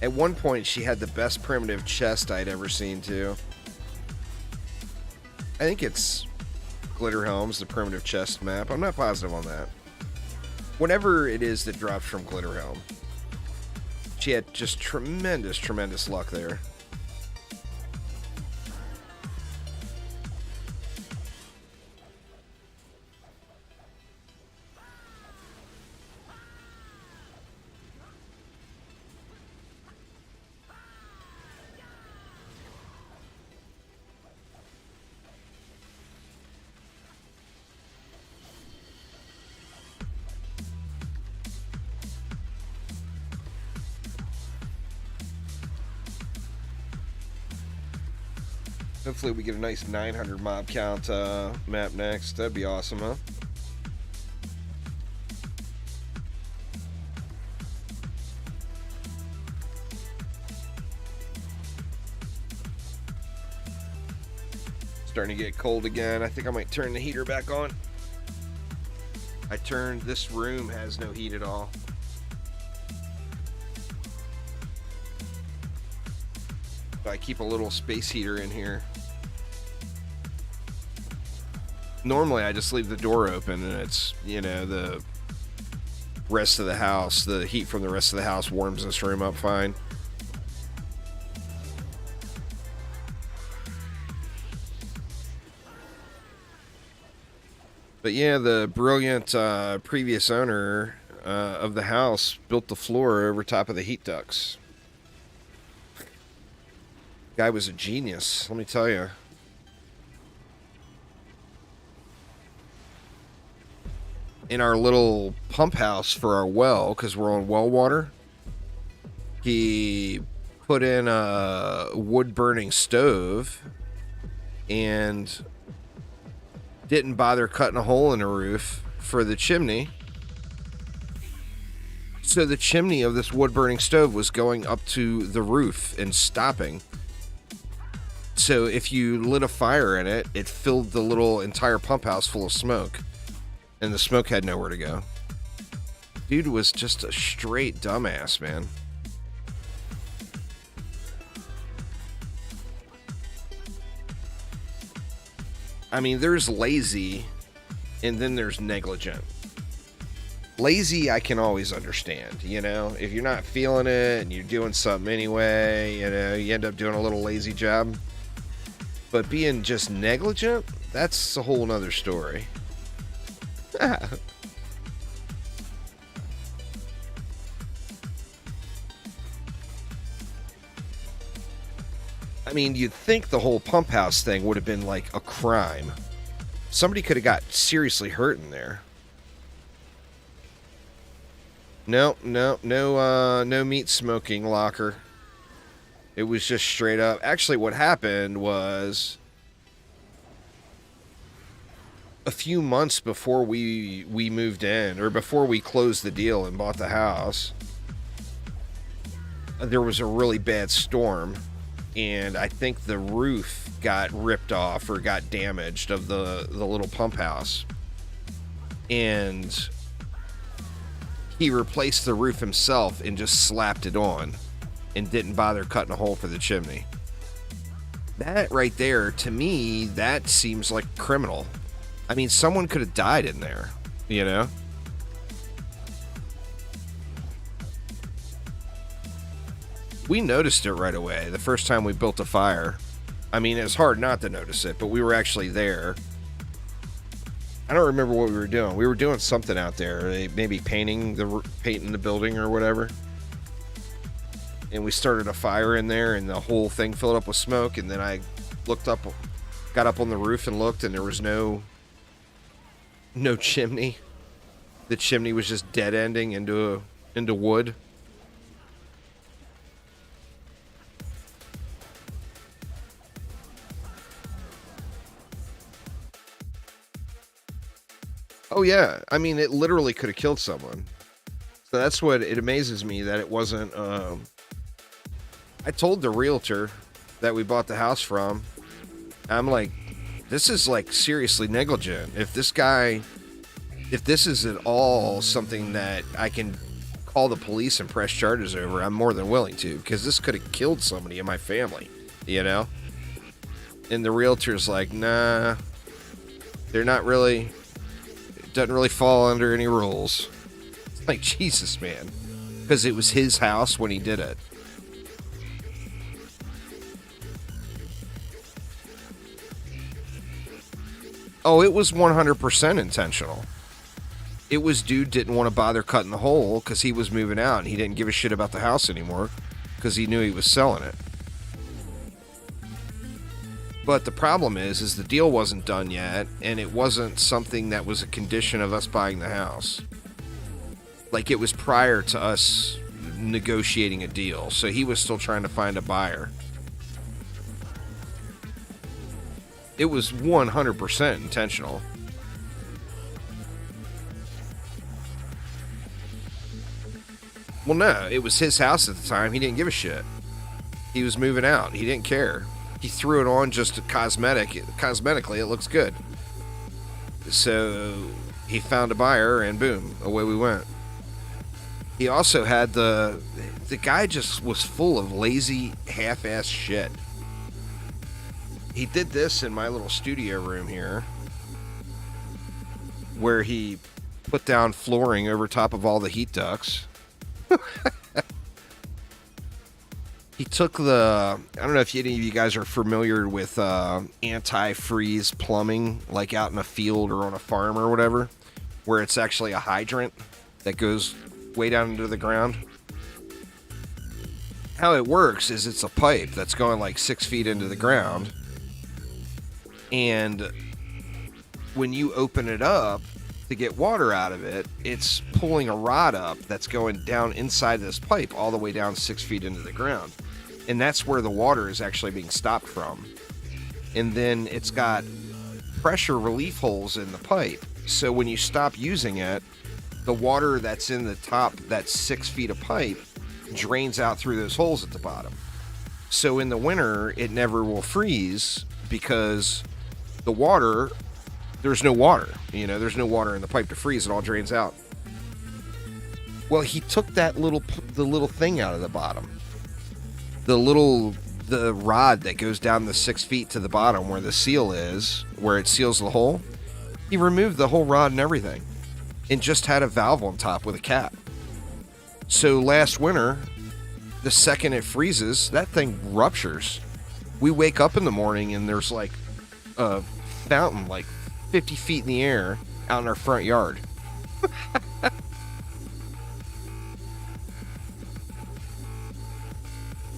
at one point she had the best primitive chest I'd ever seen too. I think it's Glitterhelm's the primitive chest map. I'm not positive on that. Whatever it is that drops from Glitterhelm, she had just tremendous luck there. Hopefully we get a nice 900 mob count map next. That'd be awesome, huh? Starting to get cold again. I think I might turn the heater back on. This room has no heat at all. I keep a little space heater in here. Normally I just leave the door open and it's, you know, the rest of the house, the heat from the rest of the house warms this room up fine. But yeah, the brilliant previous owner of the house built the floor over top of the heat ducts. Guy was a genius, let me tell you. In our little pump house for our well, because we're on well water, he put in a wood burning stove and didn't bother cutting a hole in the roof for the chimney. So the chimney of this wood burning stove was going up to the roof and stopping. So if you lit a fire in it, it filled the little entire pump house full of smoke. And the smoke had nowhere to go. Dude was just a straight dumbass, man. I mean, there's lazy, and then there's negligent. Lazy, I can always understand, you know? If you're not feeling it, and you're doing something anyway, you know, you end up doing a little lazy job. But being just negligent, that's a whole nother story. I mean, you'd think the whole pump house thing would have been like a crime. Somebody could have got seriously hurt in there. No meat smoking locker. It was just straight up. Actually, what happened was a few months before we moved in, or before we closed the deal and bought the house, there was a really bad storm, and I think the roof got ripped off or got damaged of the little pump house, and he replaced the roof himself and just slapped it on. and didn't bother cutting a hole for the chimney. That right there, to me, that seems like criminal. I mean, someone could have died in there, you know? We noticed it right away the first time we built a fire. I mean, it was hard not to notice it, but we were actually there. I don't remember what we were doing. We were doing something out there, maybe painting the building or whatever. And we started a fire in there, and the whole thing filled up with smoke. And then I looked up, got up on the roof and looked, and there was no chimney. The chimney was just dead ending into wood. Oh yeah, I mean, it literally could have killed someone. So that's what it amazes me that it wasn't. I told the realtor that we bought the house from, I'm like, this is like seriously negligent. If this is at all something that I can call the police and press charges over, I'm more than willing to, because this could have killed somebody in my family, you know? And the realtor's like, nah, they're not really, it doesn't really fall under any rules. It's like, Jesus, man. Because it was his house when he did it. Oh, it was 100% intentional. It was dude didn't want to bother cutting the hole because he was moving out and he didn't give a shit about the house anymore because he knew he was selling it. But the problem is the deal wasn't done yet, and it wasn't something that was a condition of us buying the house. Like, it was prior to us negotiating a deal, so he was still trying to find a buyer. It was 100% intentional. Well, no, it was his house at the time. He didn't give a shit. He was moving out. He didn't care. He threw it on just cosmetically, it looks good. So he found a buyer, and boom, away we went. He also had the guy just was full of lazy, half-ass shit. He did this in my little studio room here, where he put down flooring over top of all the heat ducts. He took I don't know if any of you guys are familiar with anti-freeze plumbing, like out in a field or on a farm or whatever, where it's actually a hydrant that goes way down into the ground. How it works is it's a pipe that's going like 6 feet into the ground, and when you open it up to get water out of it, it's pulling a rod up that's going down inside this pipe all the way down 6 feet into the ground. And that's where the water is actually being stopped from. And then it's got pressure relief holes in the pipe. So when you stop using it, the water that's in the top, that 6 feet of pipe, drains out through those holes at the bottom. So in the winter, it never will freeze because the water, there's no water. You know, there's no water in the pipe to freeze. It all drains out. Well, he took the little thing out of the bottom. The rod that goes down the 6 feet to the bottom where the seal is, where it seals the hole. He removed the whole rod and everything and just had a valve on top with a cap. So last winter, the second it freezes, that thing ruptures. We wake up in the morning and there's like a fountain like 50 feet in the air out in our front yard.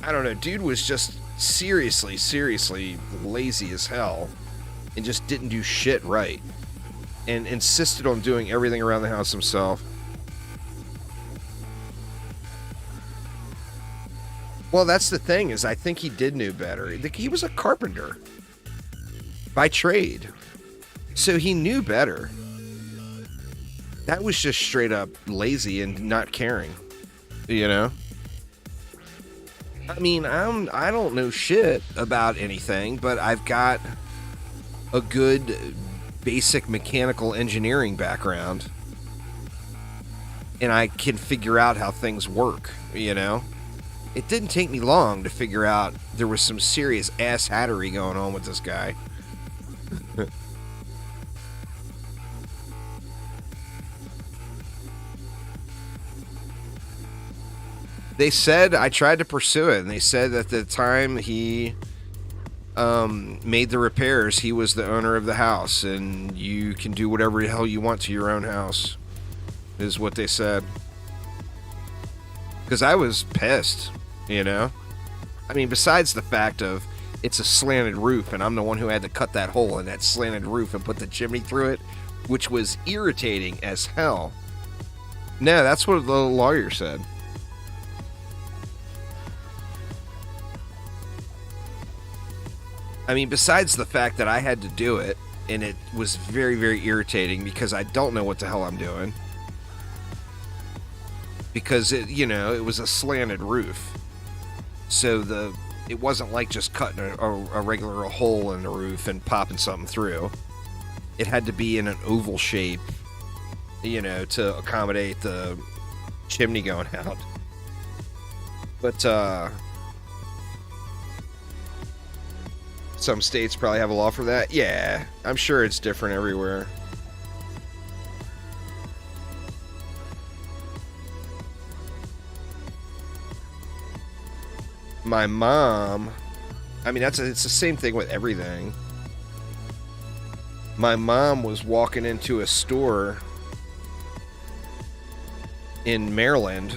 I don't know, dude was just seriously lazy as hell and just didn't do shit right and insisted on doing everything around the house himself. Well, that's the thing, is I think he did know better. He was a carpenter by trade, so he knew better. That was just straight up lazy and not caring, you know? I mean, I don't know shit about anything, but I've got a good basic mechanical engineering background, and I can figure out how things work, you know? It didn't take me long to figure out there was some serious ass hattery going on with this guy. They said, I tried to pursue it, and they said that the time he made the repairs, he was the owner of the house, and you can do whatever the hell you want to your own house, is what they said. Because I was pissed, you know? I mean, besides the fact of it's a slanted roof, and I'm the one who had to cut that hole in that slanted roof and put the chimney through it, which was irritating as hell. No, that's what the lawyer said. I mean, besides the fact that I had to do it, and it was very, very irritating because I don't know what the hell I'm doing. Because, it was a slanted roof. So it wasn't like just cutting a regular hole in the roof and popping something through. It had to be in an oval shape, to accommodate the chimney going out. But, some states probably have a law for that. Yeah, I'm sure it's different everywhere. My mom, I mean, it's the same thing with everything. My mom was walking into a store in Maryland.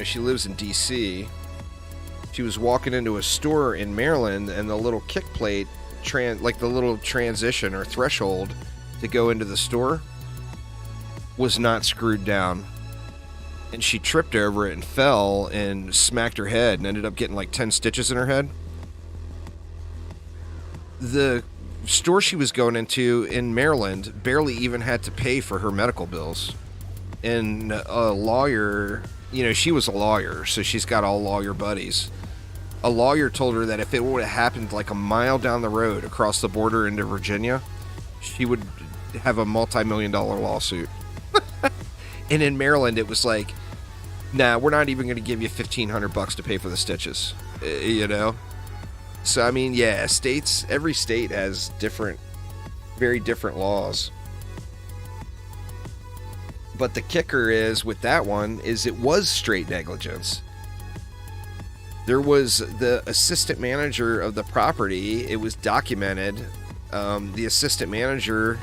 She lives in DC. She was walking into a store in Maryland, and the little kick plate, like the little transition or threshold to go into the store, was not screwed down. And she tripped over it and fell and smacked her head and ended up getting like 10 stitches in her head. The store she was going into in Maryland barely even had to pay for her medical bills. And a lawyer, she was a lawyer, so she's got all lawyer buddies. A lawyer told her that if it would have happened like a mile down the road across the border into Virginia, she would have a multi-million-dollar lawsuit. And in Maryland, it was like, nah, we're not even going to give you $1,500 to pay for the stitches, So, I mean, yeah, every state has very different laws. But the kicker is, with that one, is it was straight negligence. There was the assistant manager of the property. It was documented. The assistant manager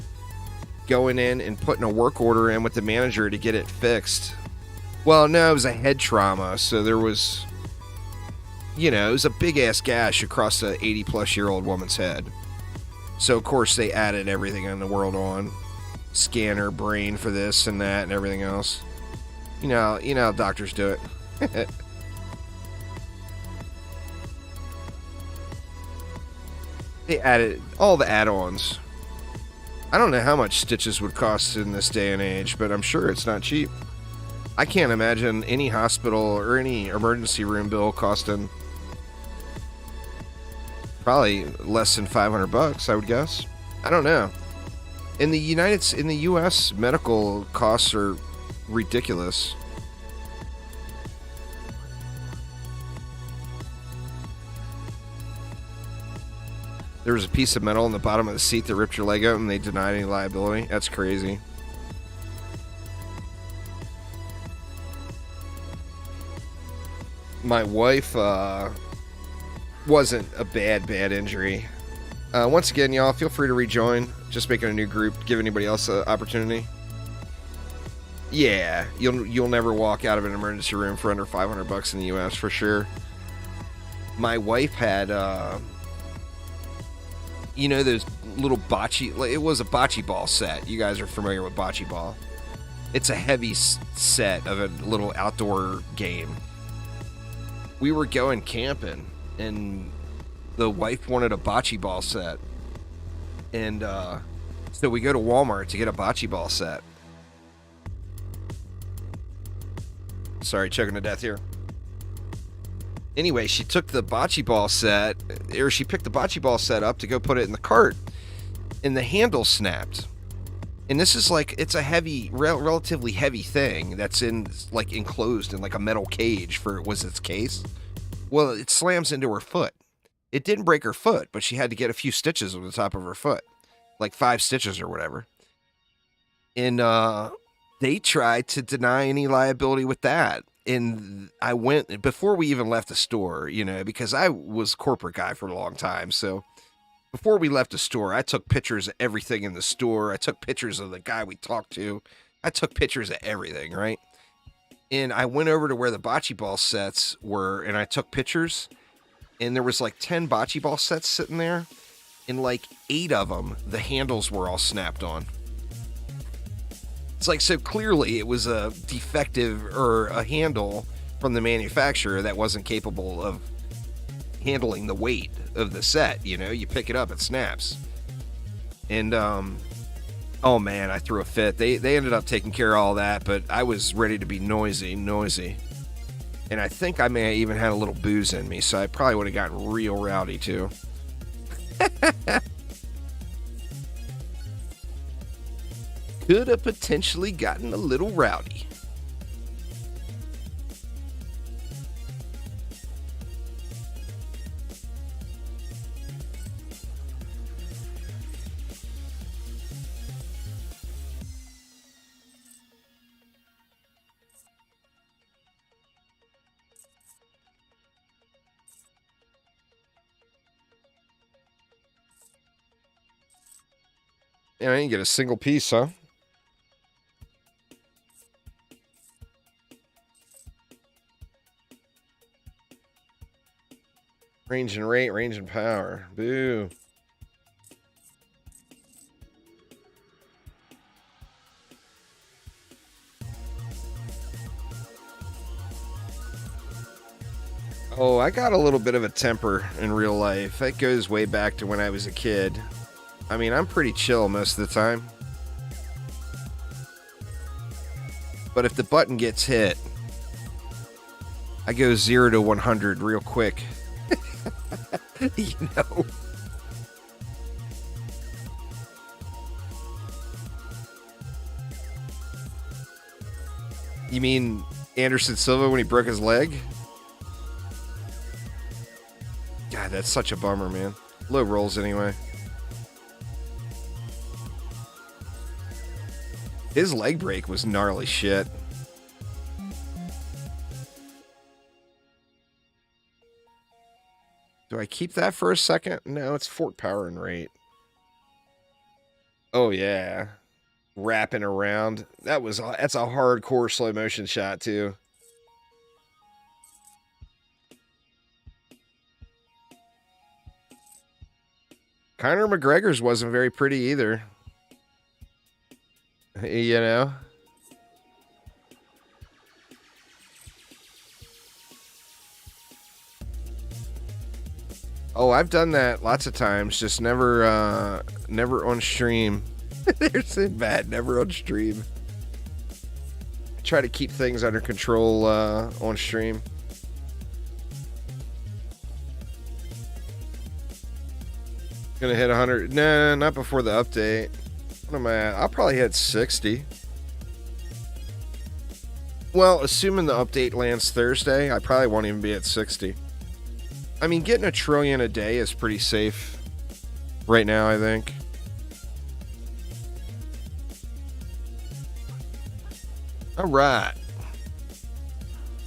going in and putting a work order in with the manager to get it fixed. Well, no, it was a head trauma. So there was, it was a big-ass gash across the 80-plus-year-old woman's head. So, of course, they added everything in the world on. Scan her brain for this and that and everything else. You know how doctors do it. They added all the add-ons. I don't know how much stitches would cost in this day and age, but I'm sure it's not cheap. I can't imagine any hospital or any emergency room bill costing probably less than $500, I would guess. I don't know. In the U.S., medical costs are ridiculous. There was a piece of metal in the bottom of the seat that ripped your leg out and they denied any liability. That's crazy. My wife wasn't a bad injury. Once again, y'all, feel free to rejoin. Just making a new group, give anybody else an opportunity. Yeah, you'll never walk out of an emergency room for under $500 in the U.S. for sure. My wife had, those little bocce. It was a bocce ball set. You guys are familiar with bocce ball. It's a heavy set of a little outdoor game. We were going camping, and the wife wanted a bocce ball set. And so we go to Walmart to get a bocce ball set. Sorry, choking to death here. Anyway, she took the bocce ball set, or she picked the bocce ball set up to go put it in the cart, and the handle snapped. And this is like, it's a heavy, relatively heavy thing that's in, like, enclosed in like a metal cage for, was its case? Well, it slams into her foot. It didn't break her foot, but she had to get a few stitches on the top of her foot. Like 5 stitches or whatever. And they tried to deny any liability with that. And I went, before we even left the store, you know, because I was corporate guy for a long time, so before we left the store, I took pictures of everything in the store. I took pictures of the guy we talked to. I took pictures of everything, right? And I went over to where the bocce ball sets were, and I took pictures, and there was like 10 bocce ball sets sitting there, and like 8 of them, the handles were all snapped on. It's like, so clearly it was a defective or a handle from the manufacturer that wasn't capable of handling the weight of the set. You know, you pick it up, it snaps. And oh man, I threw a fit. They ended up taking care of all that, but I was ready to be noisy. And I think I may have even had a little booze in me, so I probably would have gotten real rowdy too. Could have potentially gotten a little rowdy. Yeah, I didn't get a single piece, huh? Range and rate, range and power. Boo. Oh, I got a little bit of a temper in real life. That goes way back to when I was a kid. I mean, I'm pretty chill most of the time. But if the button gets hit, I go 0 to 100 real quick. You know? You mean Anderson Silva when he broke his leg? God, that's such a bummer, man. Low rolls anyway. His leg break was gnarly shit. Do I keep that for a second? No, it's fort power and rate. Oh yeah. Wrapping around. That's a hardcore slow motion shot too. Conor McGregor's wasn't very pretty either. You know? Oh, I've done that lots of times, just never on stream. There's Sinbad, never on stream. Try to keep things under control on stream. Gonna hit 100. Nah, not before the update. What am I at? I'll probably hit 60. Well, assuming the update lands Thursday, I probably won't even be at 60. I mean, getting 1 trillion a day is pretty safe right now, I think. All right.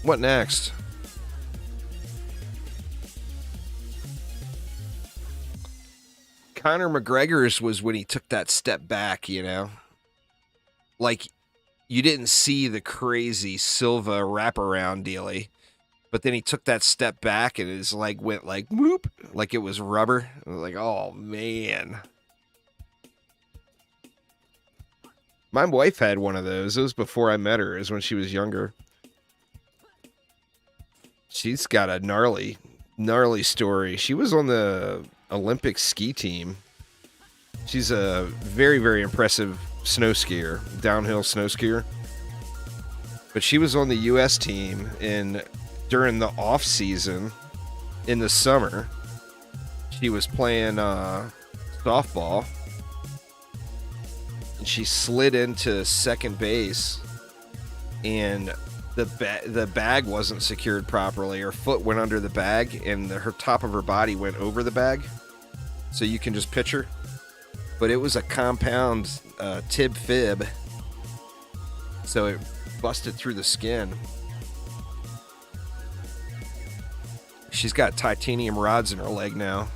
What next? Conor McGregor's was when he took that step back, you know? Like, you didn't see the crazy Silva wraparound dealie. But then he took that step back and his leg went like, whoop, like it was rubber. I was like, oh, man. My wife had one of those. It was before I met her. It was when she was younger. She's got a gnarly story. She was on the Olympic ski team. She's a very, very impressive snow skier, downhill snow skier. But she was on the U.S. team during the off season in the summer. She was playing softball. and she slid into second base, and the bag wasn't secured properly. Her foot went under the bag, and her top of her body went over the bag. So you can just picture. But it was a compound tib fib, so it busted through the skin. She's got titanium rods in her leg now.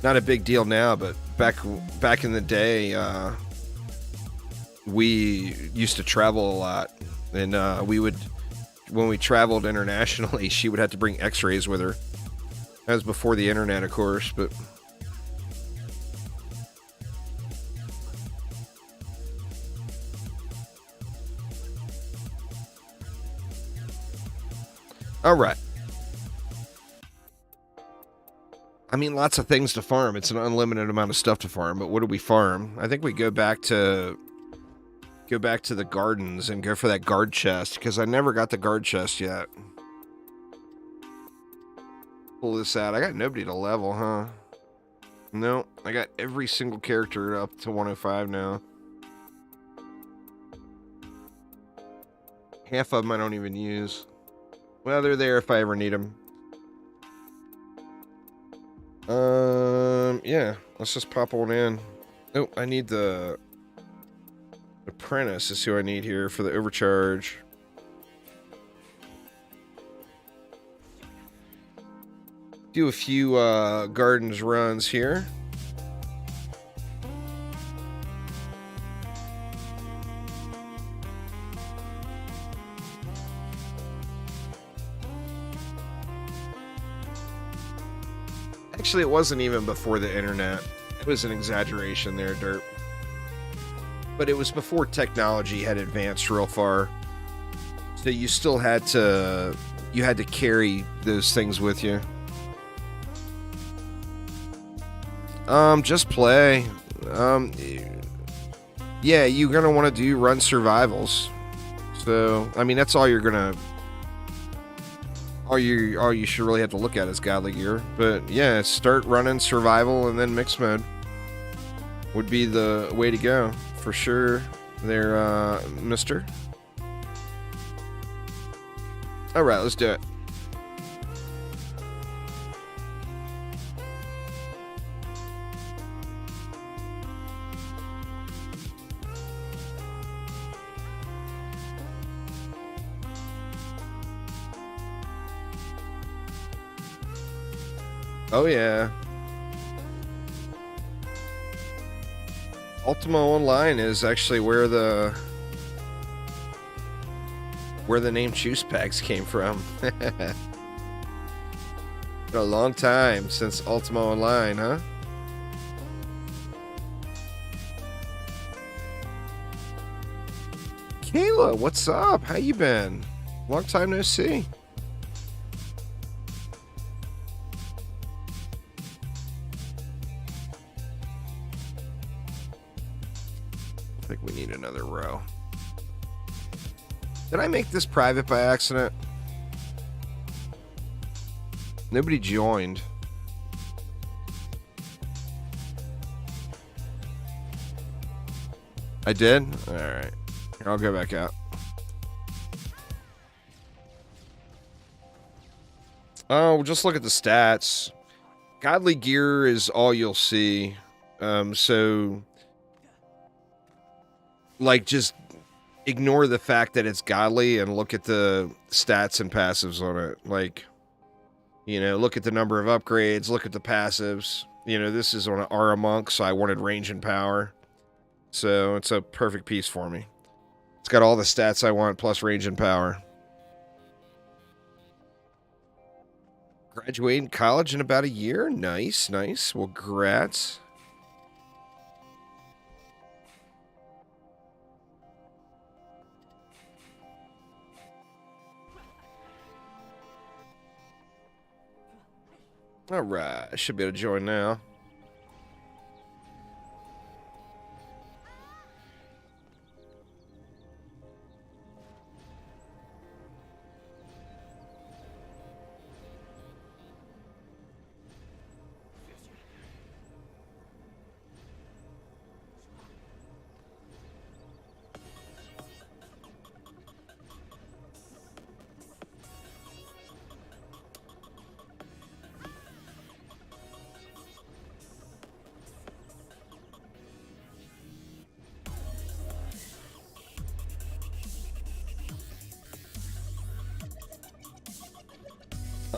Not a big deal now, but back in the day, we used to travel a lot, and when we traveled internationally, she would have to bring x-rays with her. That was before the internet, of course, but all right. I mean, lots of things to farm. It's an unlimited amount of stuff to farm, but what do we farm? I think we go back to the gardens and go for that guard chest, because I never got the guard chest yet. Pull this out. I got nobody to level, huh? No, I got every single character up to 105 now. Half of them I don't even use. Well, they're there if I ever need them. Yeah, let's just pop one in. Oh, I need the apprentice is who I need here for the overcharge. Do a few gardens runs here. Actually, it wasn't even before the internet. It was an exaggeration there, Derp. But it was before technology had advanced real far. So you still had to carry those things with you. Just play. Yeah, you're gonna want to run survivals. So, I mean, that's all you're gonna. All you should really have to look at is godly gear. But yeah, start running survival and then mixed mode would be the way to go for sure. There, Mister. All right, let's do it. Oh yeah. Ultima Online is actually where the name Juice Packs came from. Been a long time since Ultima Online, huh? Kayla, what's up? How you been? Long time no see. I think we need another row. Did I make this private by accident? Nobody joined. I did? Alright. Here, I'll go back out. Oh, just look at the stats. Godly gear is all you'll see. So... like, just ignore the fact that it's godly and look at the stats and passives on it. Like, you know, look at the number of upgrades, look at the passives. You know, this is on an Aura Monk, so I wanted range and power. So it's a perfect piece for me. It's got all the stats I want, plus range and power. Graduating college in about a year? Nice, nice. Well, congrats. Alright, I should be able to join now.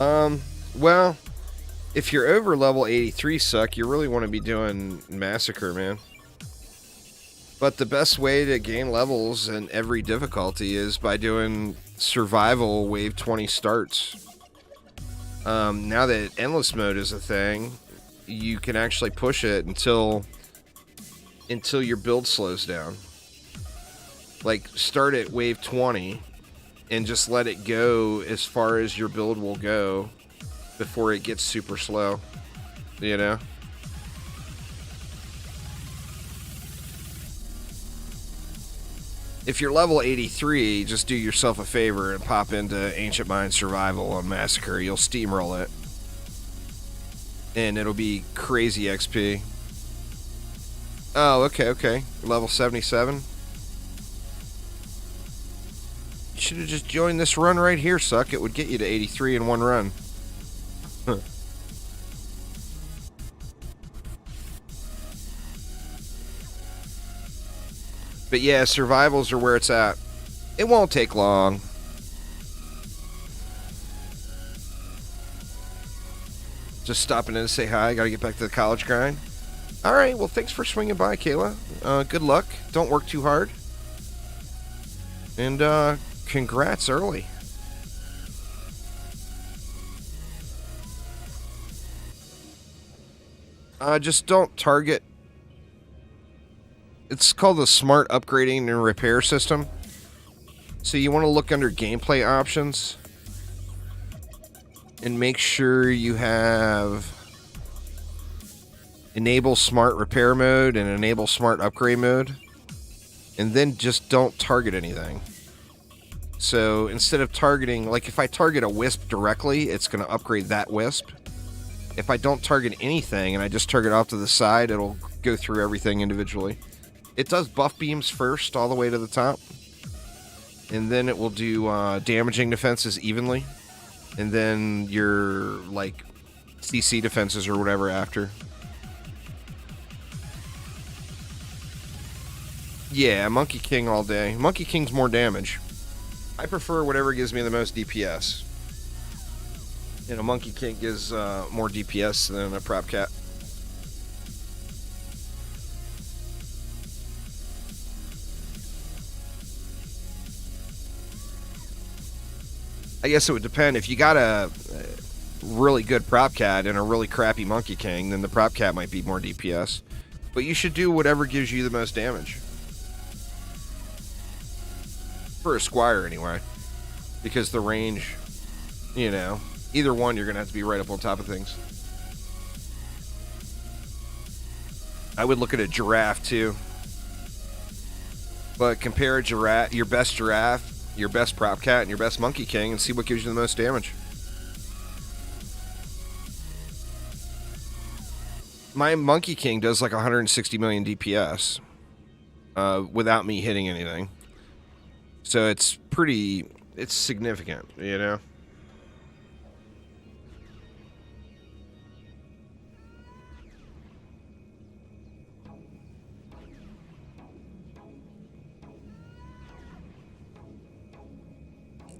Well, if you're over level 83, Suck, you really want to be doing Massacre, man. But the best way to gain levels in every difficulty is by doing Survival Wave 20 starts. Now that Endless Mode is a thing, you can actually push it until your build slows down. Like, start at Wave 20 and just let it go as far as your build will go before it gets super slow, you know? If you're level 83, just do yourself a favor and pop into Ancient Mind Survival on Massacre. You'll steamroll it. And it'll be crazy XP. Oh, okay. Level 77. You should have just joined this run right here, Suck. It would get you to 83 in one run. But yeah, survivals are where it's at. It won't take long. Just stopping in to say hi. Gotta get back to the college grind. Alright, well, thanks for swinging by, Kayla. Good luck. Don't work too hard. And, congrats early. Just don't target. It's called the Smart Upgrading and Repair System. So you want to look under gameplay options and make sure you have enable smart repair mode and enable smart upgrade mode, and then just don't target anything. So instead of targeting, like if I target a wisp directly, it's going to upgrade that wisp. If I don't target anything and I just target off to the side, it'll go through everything individually. It does buff beams first all the way to the top, and then it will do damaging defenses evenly, and then your like CC defenses or whatever after. Yeah, Monkey King all day. Monkey King's more damage. I prefer whatever gives me the most DPS. You know, Monkey King gives more DPS than a prop cat. I guess it would depend. If you got a really good prop cat and a really crappy Monkey King, then the prop cat might be more DPS. But you should do whatever gives you the most damage. For a Squire, anyway. Because the range, you know, either one, you're going to have to be right up on top of things. I would look at a giraffe, too. But compare a giraffe, your best giraffe, your best prop cat, and your best Monkey King, and see what gives you the most damage. My Monkey King does like 160 million DPS without me hitting anything. So it's significant, you know?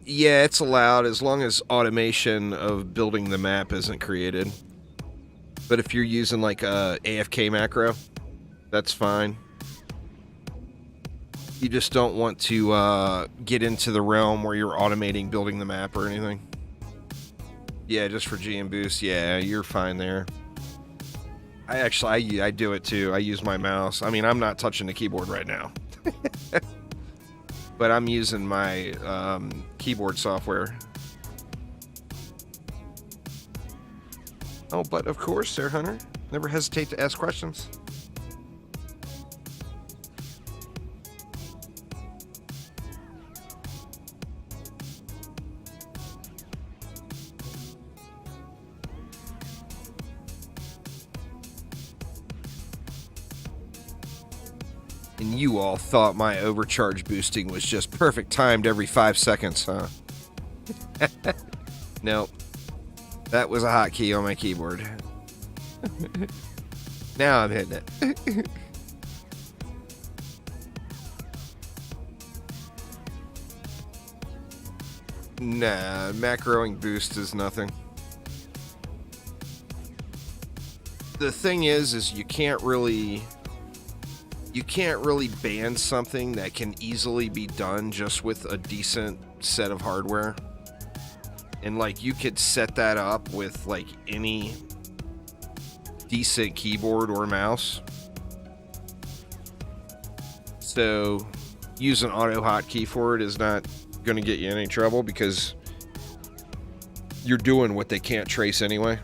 Yeah, it's allowed as long as automation of building the map isn't created. But if you're using like a AFK macro, that's fine. You just don't want to get into the realm where you're automating building the map or anything. Yeah, just for GM boost. Yeah, you're fine there. I do it too. I use my mouse. I mean, I'm not touching the keyboard right now. But I'm using my keyboard software. Oh, but of course, Sir Hunter. Never hesitate to ask questions. And you all thought my overcharge boosting was just perfect timed every 5 seconds, huh? Nope. That was a hotkey on my keyboard. Now I'm hitting it. Nah, macroing boost is nothing. the thing is you can't really ban something that can easily be done just with a decent set of hardware. And like you could set that up with like any decent keyboard or mouse. So use an auto hotkey for it is not going to get you in any trouble because you're doing what they can't trace anyway.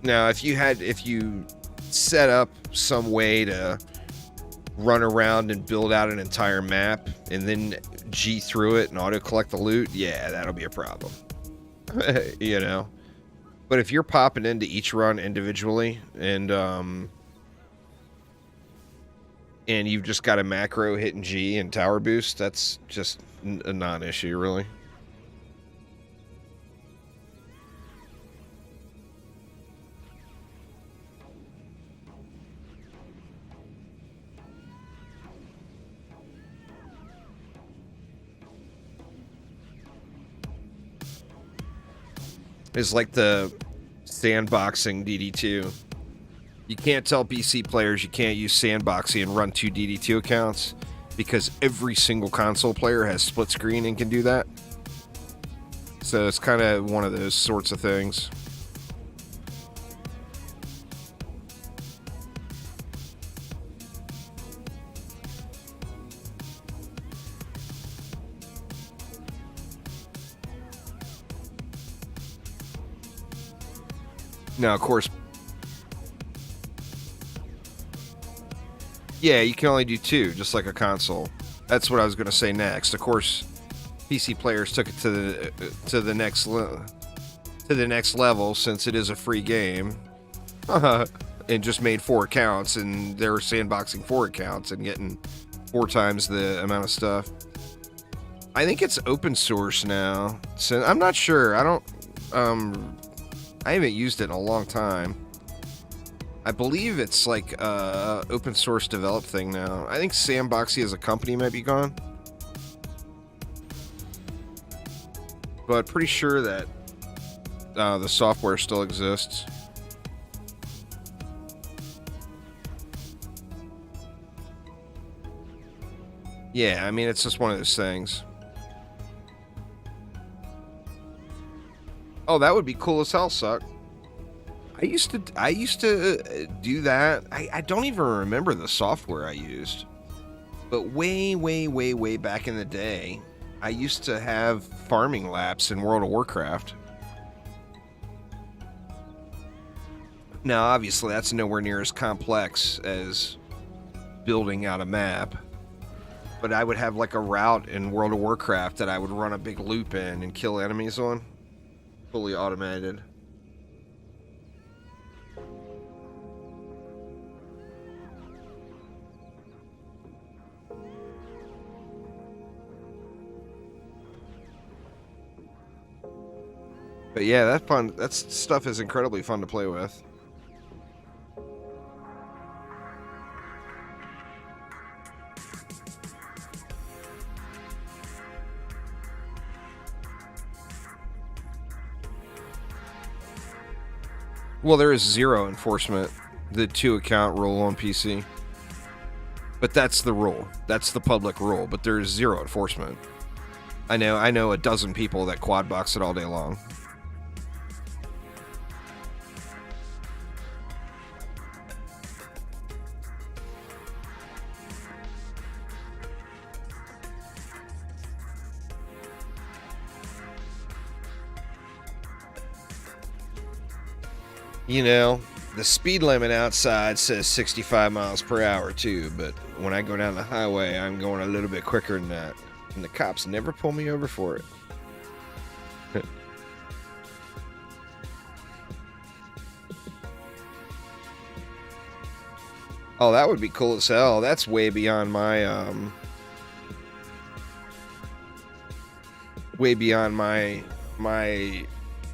Now, if you set up some way to run around and build out an entire map and then G through it and auto collect the loot, yeah, that'll be a problem. You know, but if you're popping into each run individually and you've just got a macro hitting G and tower boost, that's just a non-issue, really. Is like the sandboxing DD2. You can't tell PC players you can't use sandboxing and run 2 DD2 accounts because every single console player has split screen and can do that. So it's kind of one of those sorts of things. Now, of course, yeah, you can only do 2, just like a console. That's what I was going to say next. Of course, PC players took it to the next level since it is a free game, and just made 4 accounts, and they were sandboxing 4 accounts and getting 4 times the amount of stuff. I think it's open source now. So I'm not sure. I haven't used it in a long time. I believe it's like a open source developed thing now. I think Sandboxy as a company might be gone. But pretty sure that the software still exists. Yeah, I mean, it's just one of those things. Oh, that would be cool as hell, Suck. I used to do that. I don't even remember the software I used. But way back in the day, I used to have farming laps in World of Warcraft. Now, obviously, that's nowhere near as complex as building out a map. But I would have like a route in World of Warcraft that I would run a big loop in and kill enemies on. Fully automated. But yeah, that stuff is incredibly fun to play with. Well, there is 0 enforcement, the 2 account rule on PC. But that's the rule. That's the public rule, but there's 0 enforcement. I know a dozen people that quad box it all day long. You know, the speed limit outside says 65 miles per hour too, but when I go down the highway, I'm going a little bit quicker than that. And the cops never pull me over for it. Oh, that would be cool as hell. That's way beyond my, my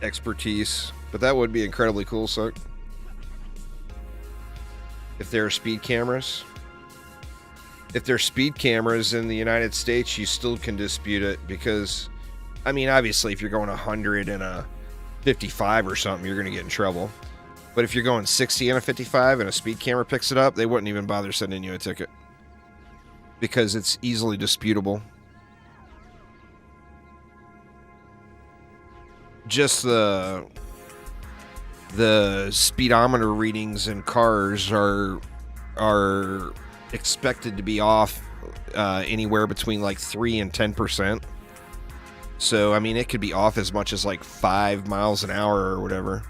expertise. But that would be incredibly cool, so if there are speed cameras. If there's speed cameras in the United States, you still can dispute it because, I mean, obviously, if you're going 100 and a 55 or something, you're going to get in trouble. But if you're going 60 and a 55 and a speed camera picks it up, they wouldn't even bother sending you a ticket because it's easily disputable. Just the speedometer readings in cars are expected to be off anywhere between like 3 and 10%. So I mean, it could be off as much as like 5 miles an hour or whatever.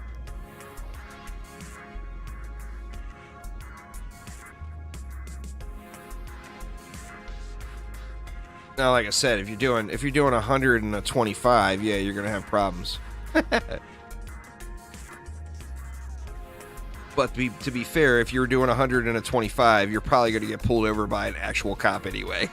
Now, like I said, if you're doing 125, yeah, you're gonna have problems. But to be fair, if you're doing 125, you're probably gonna get pulled over by an actual cop anyway.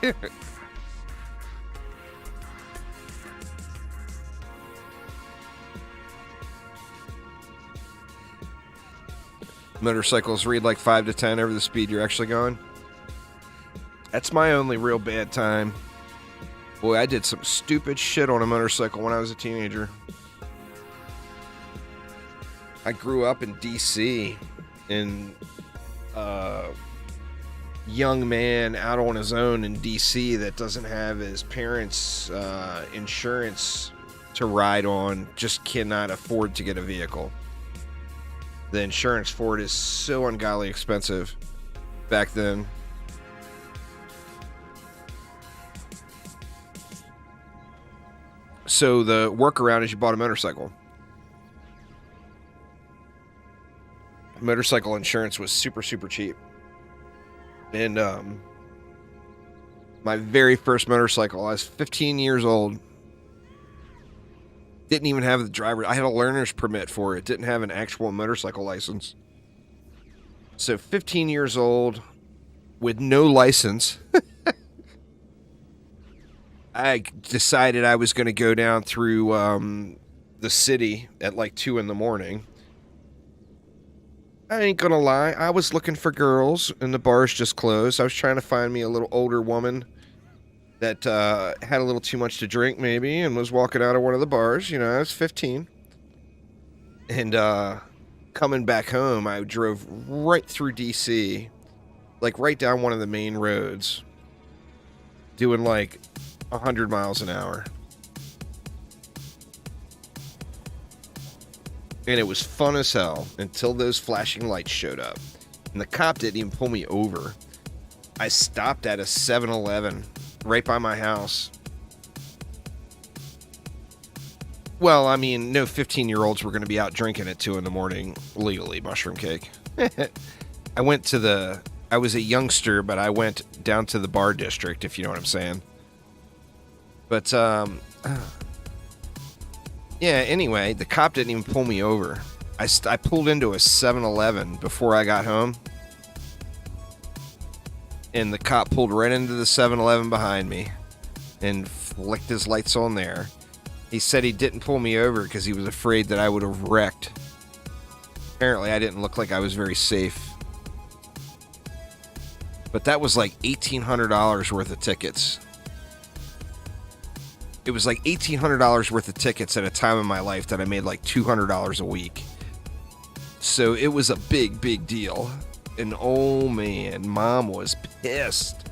Motorcycles read like 5 to 10 over the speed you're actually going. That's my only real bad time. Boy, I did some stupid shit on a motorcycle when I was a teenager. I grew up in D.C. and young man out on his own in D.C. that doesn't have his parents' insurance to ride on just cannot afford to get a vehicle. The insurance for it is so ungodly expensive back then. So the workaround is you bought a motorcycle. Motorcycle insurance was super, super cheap. And my very first motorcycle, I was 15 years old. Didn't even have the driver. I had a learner's permit for it. Didn't have an actual motorcycle license. So 15 years old with no license. I decided I was going to go down through the city at like 2 in the morning. I ain't going to lie. I was looking for girls and the bars just closed. I was trying to find me a little older woman that had a little too much to drink maybe and was walking out of one of the bars. You know, I was 15. And coming back home, I drove right through D.C., like right down one of the main roads, doing like 100 miles an hour. And it was fun as hell until those flashing lights showed up. And the cop didn't even pull me over. I stopped at a 7-Eleven right by my house. Well, I mean, no 15-year-olds were going to be out drinking at 2 in the morning legally, mushroom cake. I was a youngster, but I went down to the bar district, if you know what I'm saying. But, yeah, anyway, the cop didn't even pull me over. I pulled into a 7-Eleven before I got home. And the cop pulled right into the 7-Eleven behind me and flicked his lights on there. He said he didn't pull me over because he was afraid that I would have wrecked. Apparently, I didn't look like I was very safe. But that was like $1,800 worth of tickets. It was like $1,800 worth of tickets at a time in my life that I made like $200 a week. So it was a big, big deal. And oh man, Mom was pissed.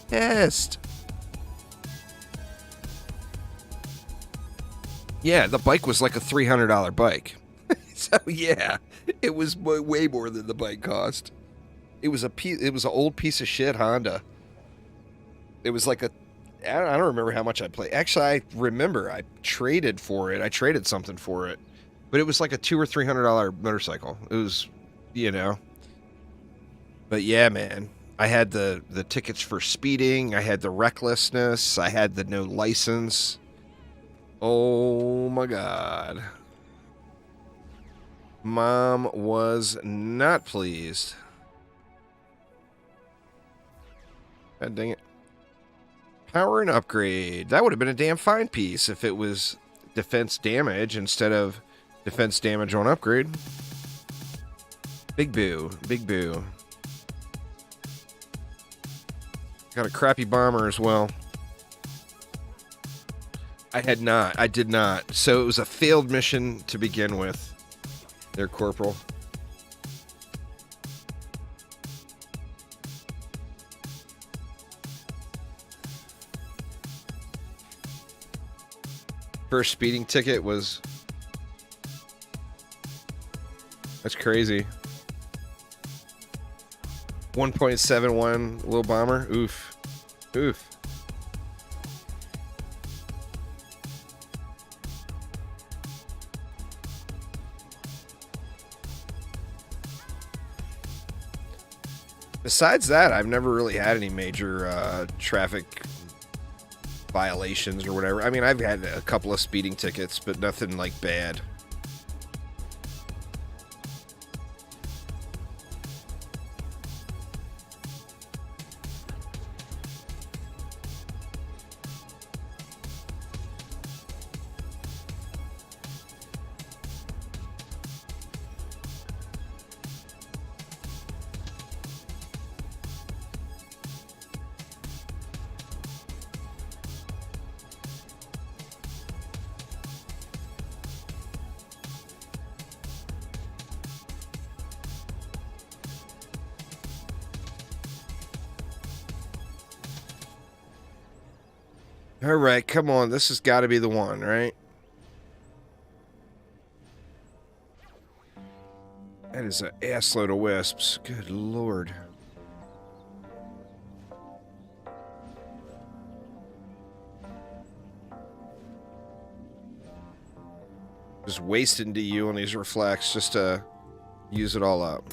Pissed. Yeah, the bike was like a $300 bike. So yeah, it was way more than the bike cost. It was an old piece of shit Honda. It was like I don't remember how much I paid. Actually, I remember I traded for it. I traded something for it. But it was like a $200 or $300 motorcycle. It was, you know. But yeah, man. I had the tickets for speeding. I had the recklessness. I had the no license. Oh my God. Mom was not pleased. God dang it. Power and upgrade. That would have been a damn fine piece if it was defense damage instead of defense damage on upgrade. Big boo. Big boo. Got a crappy bomber as well. I did not. So it was a failed mission to begin with. There, Corporal. First speeding ticket was... That's crazy. 1.71 little bomber. Oof. Oof. Besides that, I've never really had any major traffic violations or whatever. I mean, I've had a couple of speeding tickets, but nothing like bad. All right, come on. This has got to be the one, right? That is an assload of wisps. Good lord. Just wasting DU on these reflects just to use it all up.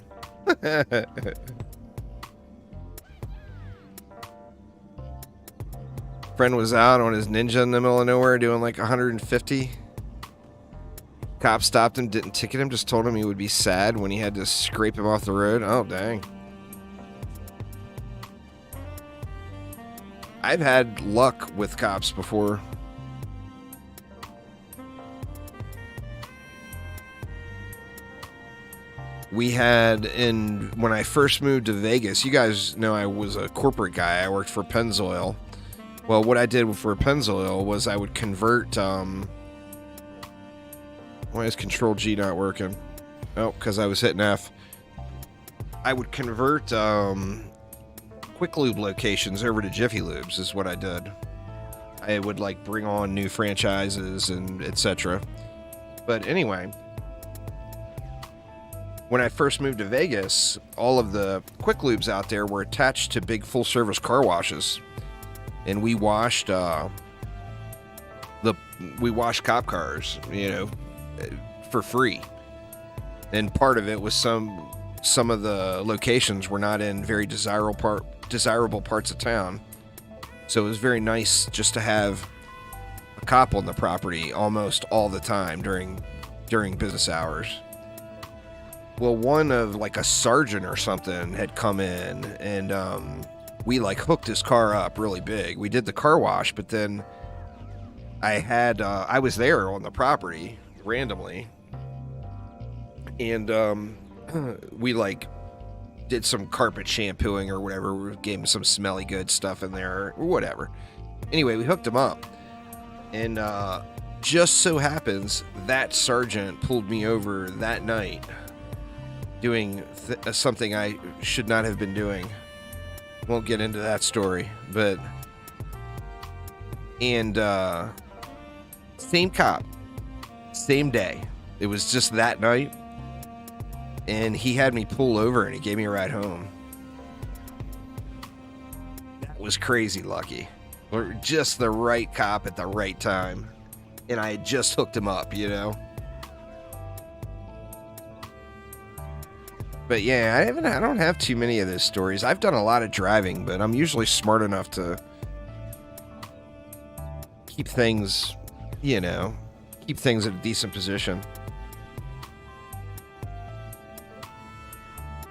Friend was out on his ninja in the middle of nowhere doing like 150. Cop stopped him, didn't ticket him, just told him he would be sad when he had to scrape him off the road. Oh, dang. I've had luck with cops before. We had, when I first moved to Vegas, you guys know I was a corporate guy. I worked for Pennzoil. Well, what I did for Pennzoil was I would convert, why is Control G not working? Oh, because I was hitting F. I would convert Quick Lube locations over to Jiffy Lubes is what I did. I would like bring on new franchises and etc. But anyway, when I first moved to Vegas, all of the Quick Lubes out there were attached to big full service car washes. And we washed cop cars, you know, for free. And part of it was some of the locations were not in very desirable parts of town. So it was very nice just to have a cop on the property almost all the time during business hours. Well, one of like a sergeant or something had come in and we like hooked his car up really big. We did the car wash, but then I was there on the property randomly, and we like did some carpet shampooing or whatever. We gave him some smelly good stuff in there or whatever. Anyway, we hooked him up, and just so happens that sergeant pulled me over that night doing something I should not have been doing. Won't get into that story, but same cop, same day. It was just that night, and he had me pull over and he gave me a ride home. That was crazy lucky. Or just the right cop at the right time, and I had just hooked him up, you know. But yeah, I don't have too many of those stories. I've done a lot of driving, but I'm usually smart enough to keep things, you know, keep things in a decent position.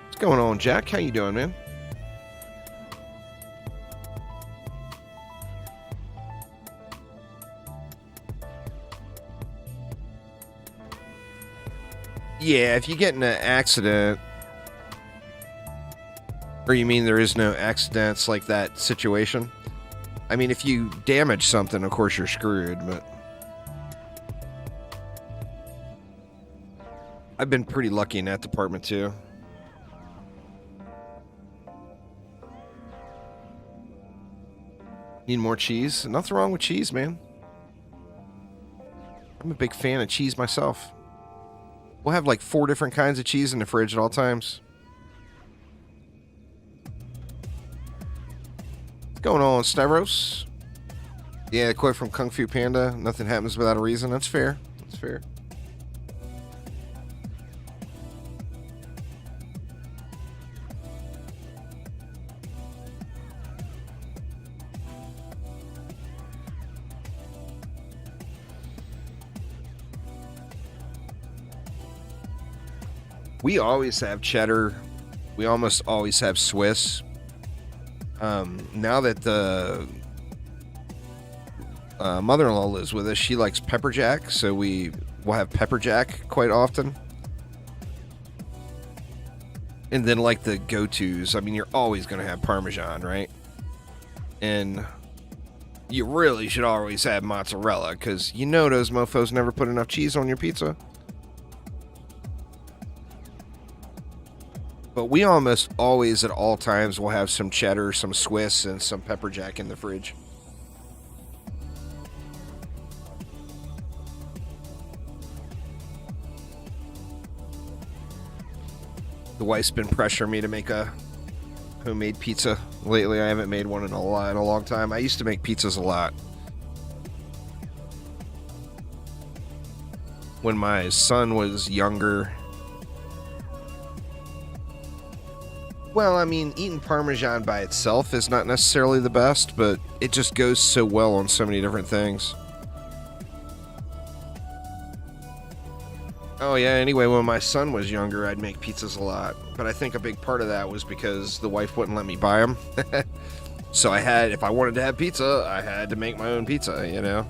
What's going on, Jack? How you doing, man? Yeah, if you get in an accident... Or you mean there is no accidents like that situation? I mean, if you damage something, of course you're screwed, but... I've been pretty lucky in that department, too. Need more cheese? Nothing wrong with cheese, man. I'm a big fan of cheese myself. We'll have like 4 different kinds of cheese in the fridge at all times. What's going on, Stavros? Yeah, quote from Kung Fu Panda. Nothing happens without a reason. That's fair. That's fair. We always have cheddar. We almost always have Swiss. Now that the mother-in-law lives with us, she likes pepper jack, so we will have pepper jack quite often. And then like the go-tos, I mean, you're always going to have Parmesan, right? And you really should always have mozzarella, because you know those mofos never put enough cheese on your pizza. But we almost always, at all times, will have some cheddar, some Swiss, and some pepper jack in the fridge. The wife's been pressuring me to make a homemade pizza lately. I haven't made one in a long time. I used to make pizzas a lot. When my son was younger. Well, I mean, eating Parmesan by itself is not necessarily the best, but it just goes so well on so many different things. Oh yeah, anyway, when my son was younger, I'd make pizzas a lot. But I think a big part of that was because the wife wouldn't let me buy them. So I had, if I wanted to have pizza, I had to make my own pizza, you know?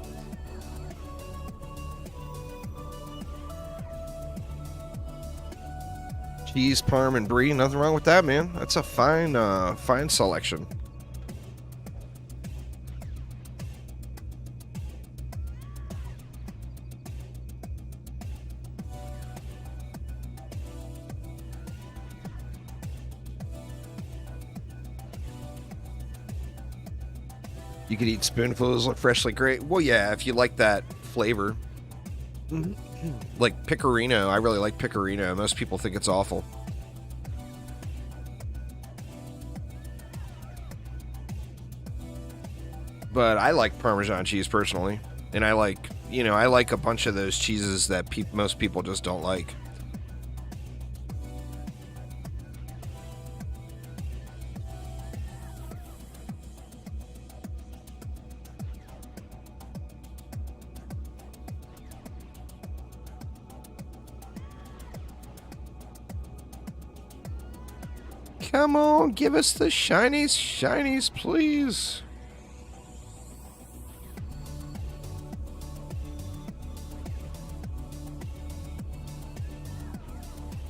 Cheese, parm, and brie, nothing wrong with that, man. That's a fine, fine selection. You could eat spoonfuls of freshly grated. Well, yeah, if you like that flavor. Like pecorino. I really like pecorino. Most people think it's awful. But I like Parmesan cheese personally. And I like, you know, I like a bunch of those cheeses that most people just don't like. Come on, give us the shinies, please.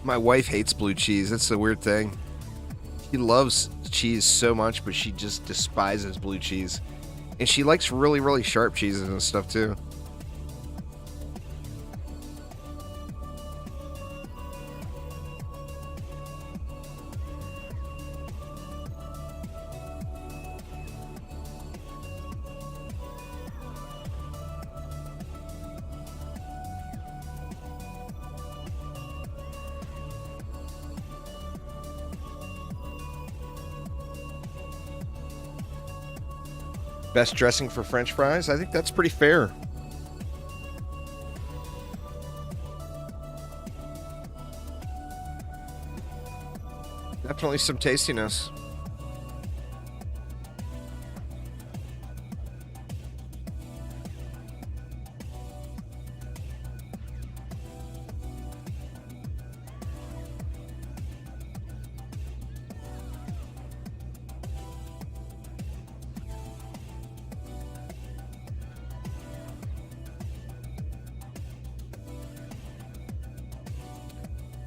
My wife hates blue cheese. That's the weird thing. She loves cheese so much, but she just despises blue cheese. And she likes really, really sharp cheeses and stuff too. Best dressing for French fries? I think that's pretty fair. Definitely some tastiness.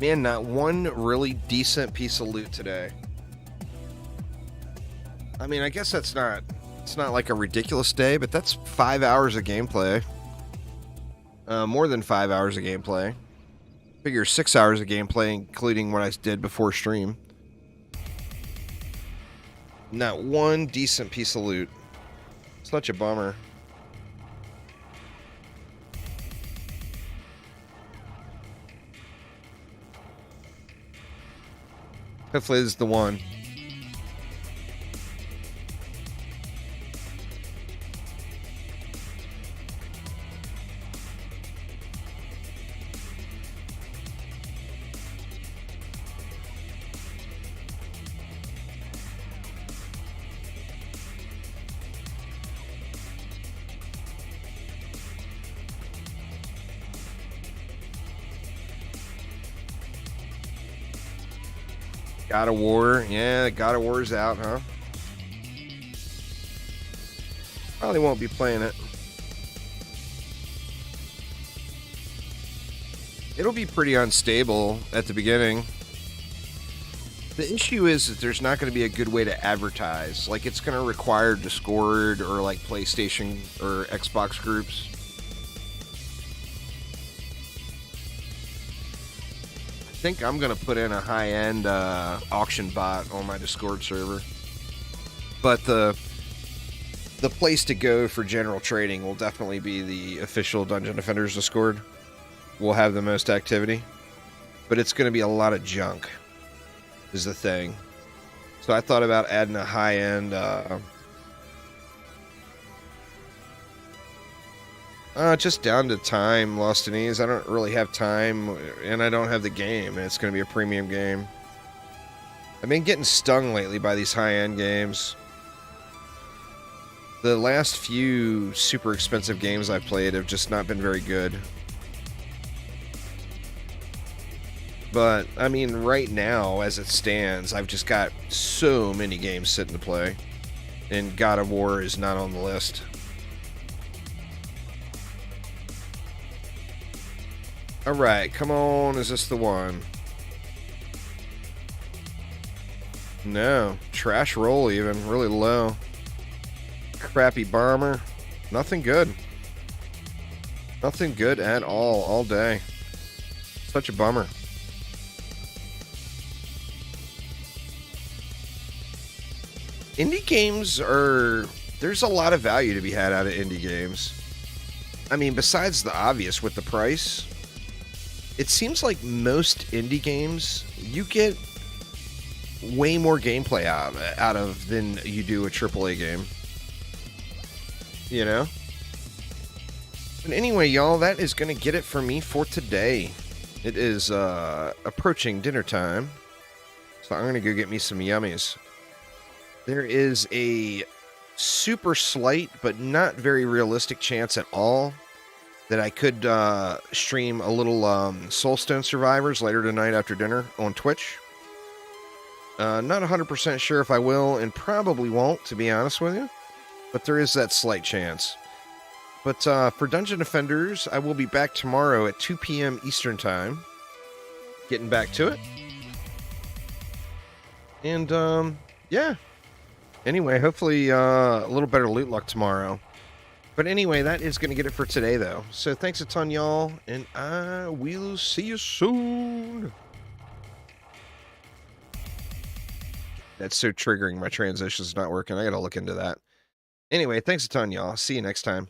Man, not one really decent piece of loot today. I mean, I guess it's not like a ridiculous day, but that's 5 hours of gameplay. More than 5 hours of gameplay. Figure 6 hours of gameplay, including what I did before stream. Not one decent piece of loot. Such a bummer. Hopefully this is the one. God of War. Yeah, God of War's out, huh? Probably won't be playing it. It'll be pretty unstable at the beginning. The issue is that there's not going to be a good way to advertise. Like, it's going to require Discord or, like, PlayStation or Xbox groups. I think I'm going to put in a high-end auction bot on my Discord server. But the place to go for general trading will definitely be the official Dungeon Defenders Discord. We'll have the most activity. But it's going to be a lot of junk, is the thing. So I thought about adding a high-end... just down to time, Lost in Ease. I don't really have time, and I don't have the game, and it's going to be a premium game. I've been getting stung lately by these high-end games. The last few super expensive games I've played have just not been very good. But, I mean, right now, as it stands, I've just got so many games sitting to play. And God of War is not on the list. Alright, come on, is this the one? No, trash roll even, really low. Crappy bomber, nothing good. Nothing good at all day. Such a bummer. Indie games are... There's a lot of value to be had out of indie games. I mean, besides the obvious with the price... It seems like most indie games, you get way more gameplay out of than you do a AAA game. You know? But anyway, y'all, that is going to get it for me for today. It is approaching dinner time, so I'm going to go get me some yummies. There is a super slight, but not very realistic chance at all that I could stream a little Soulstone Survivors later tonight after dinner on Twitch. Not 100% sure if I will, and probably won't, to be honest with you. But there is that slight chance. But for Dungeon Defenders, I will be back tomorrow at 2 p.m. Eastern Time. Getting back to it. And, yeah. Anyway, hopefully a little better loot luck tomorrow. But anyway, that is going to get it for today, though. So thanks a ton, y'all, and I will see you soon. That's so triggering. My transition's not working. I got to look into that. Anyway, thanks a ton, y'all. See you next time.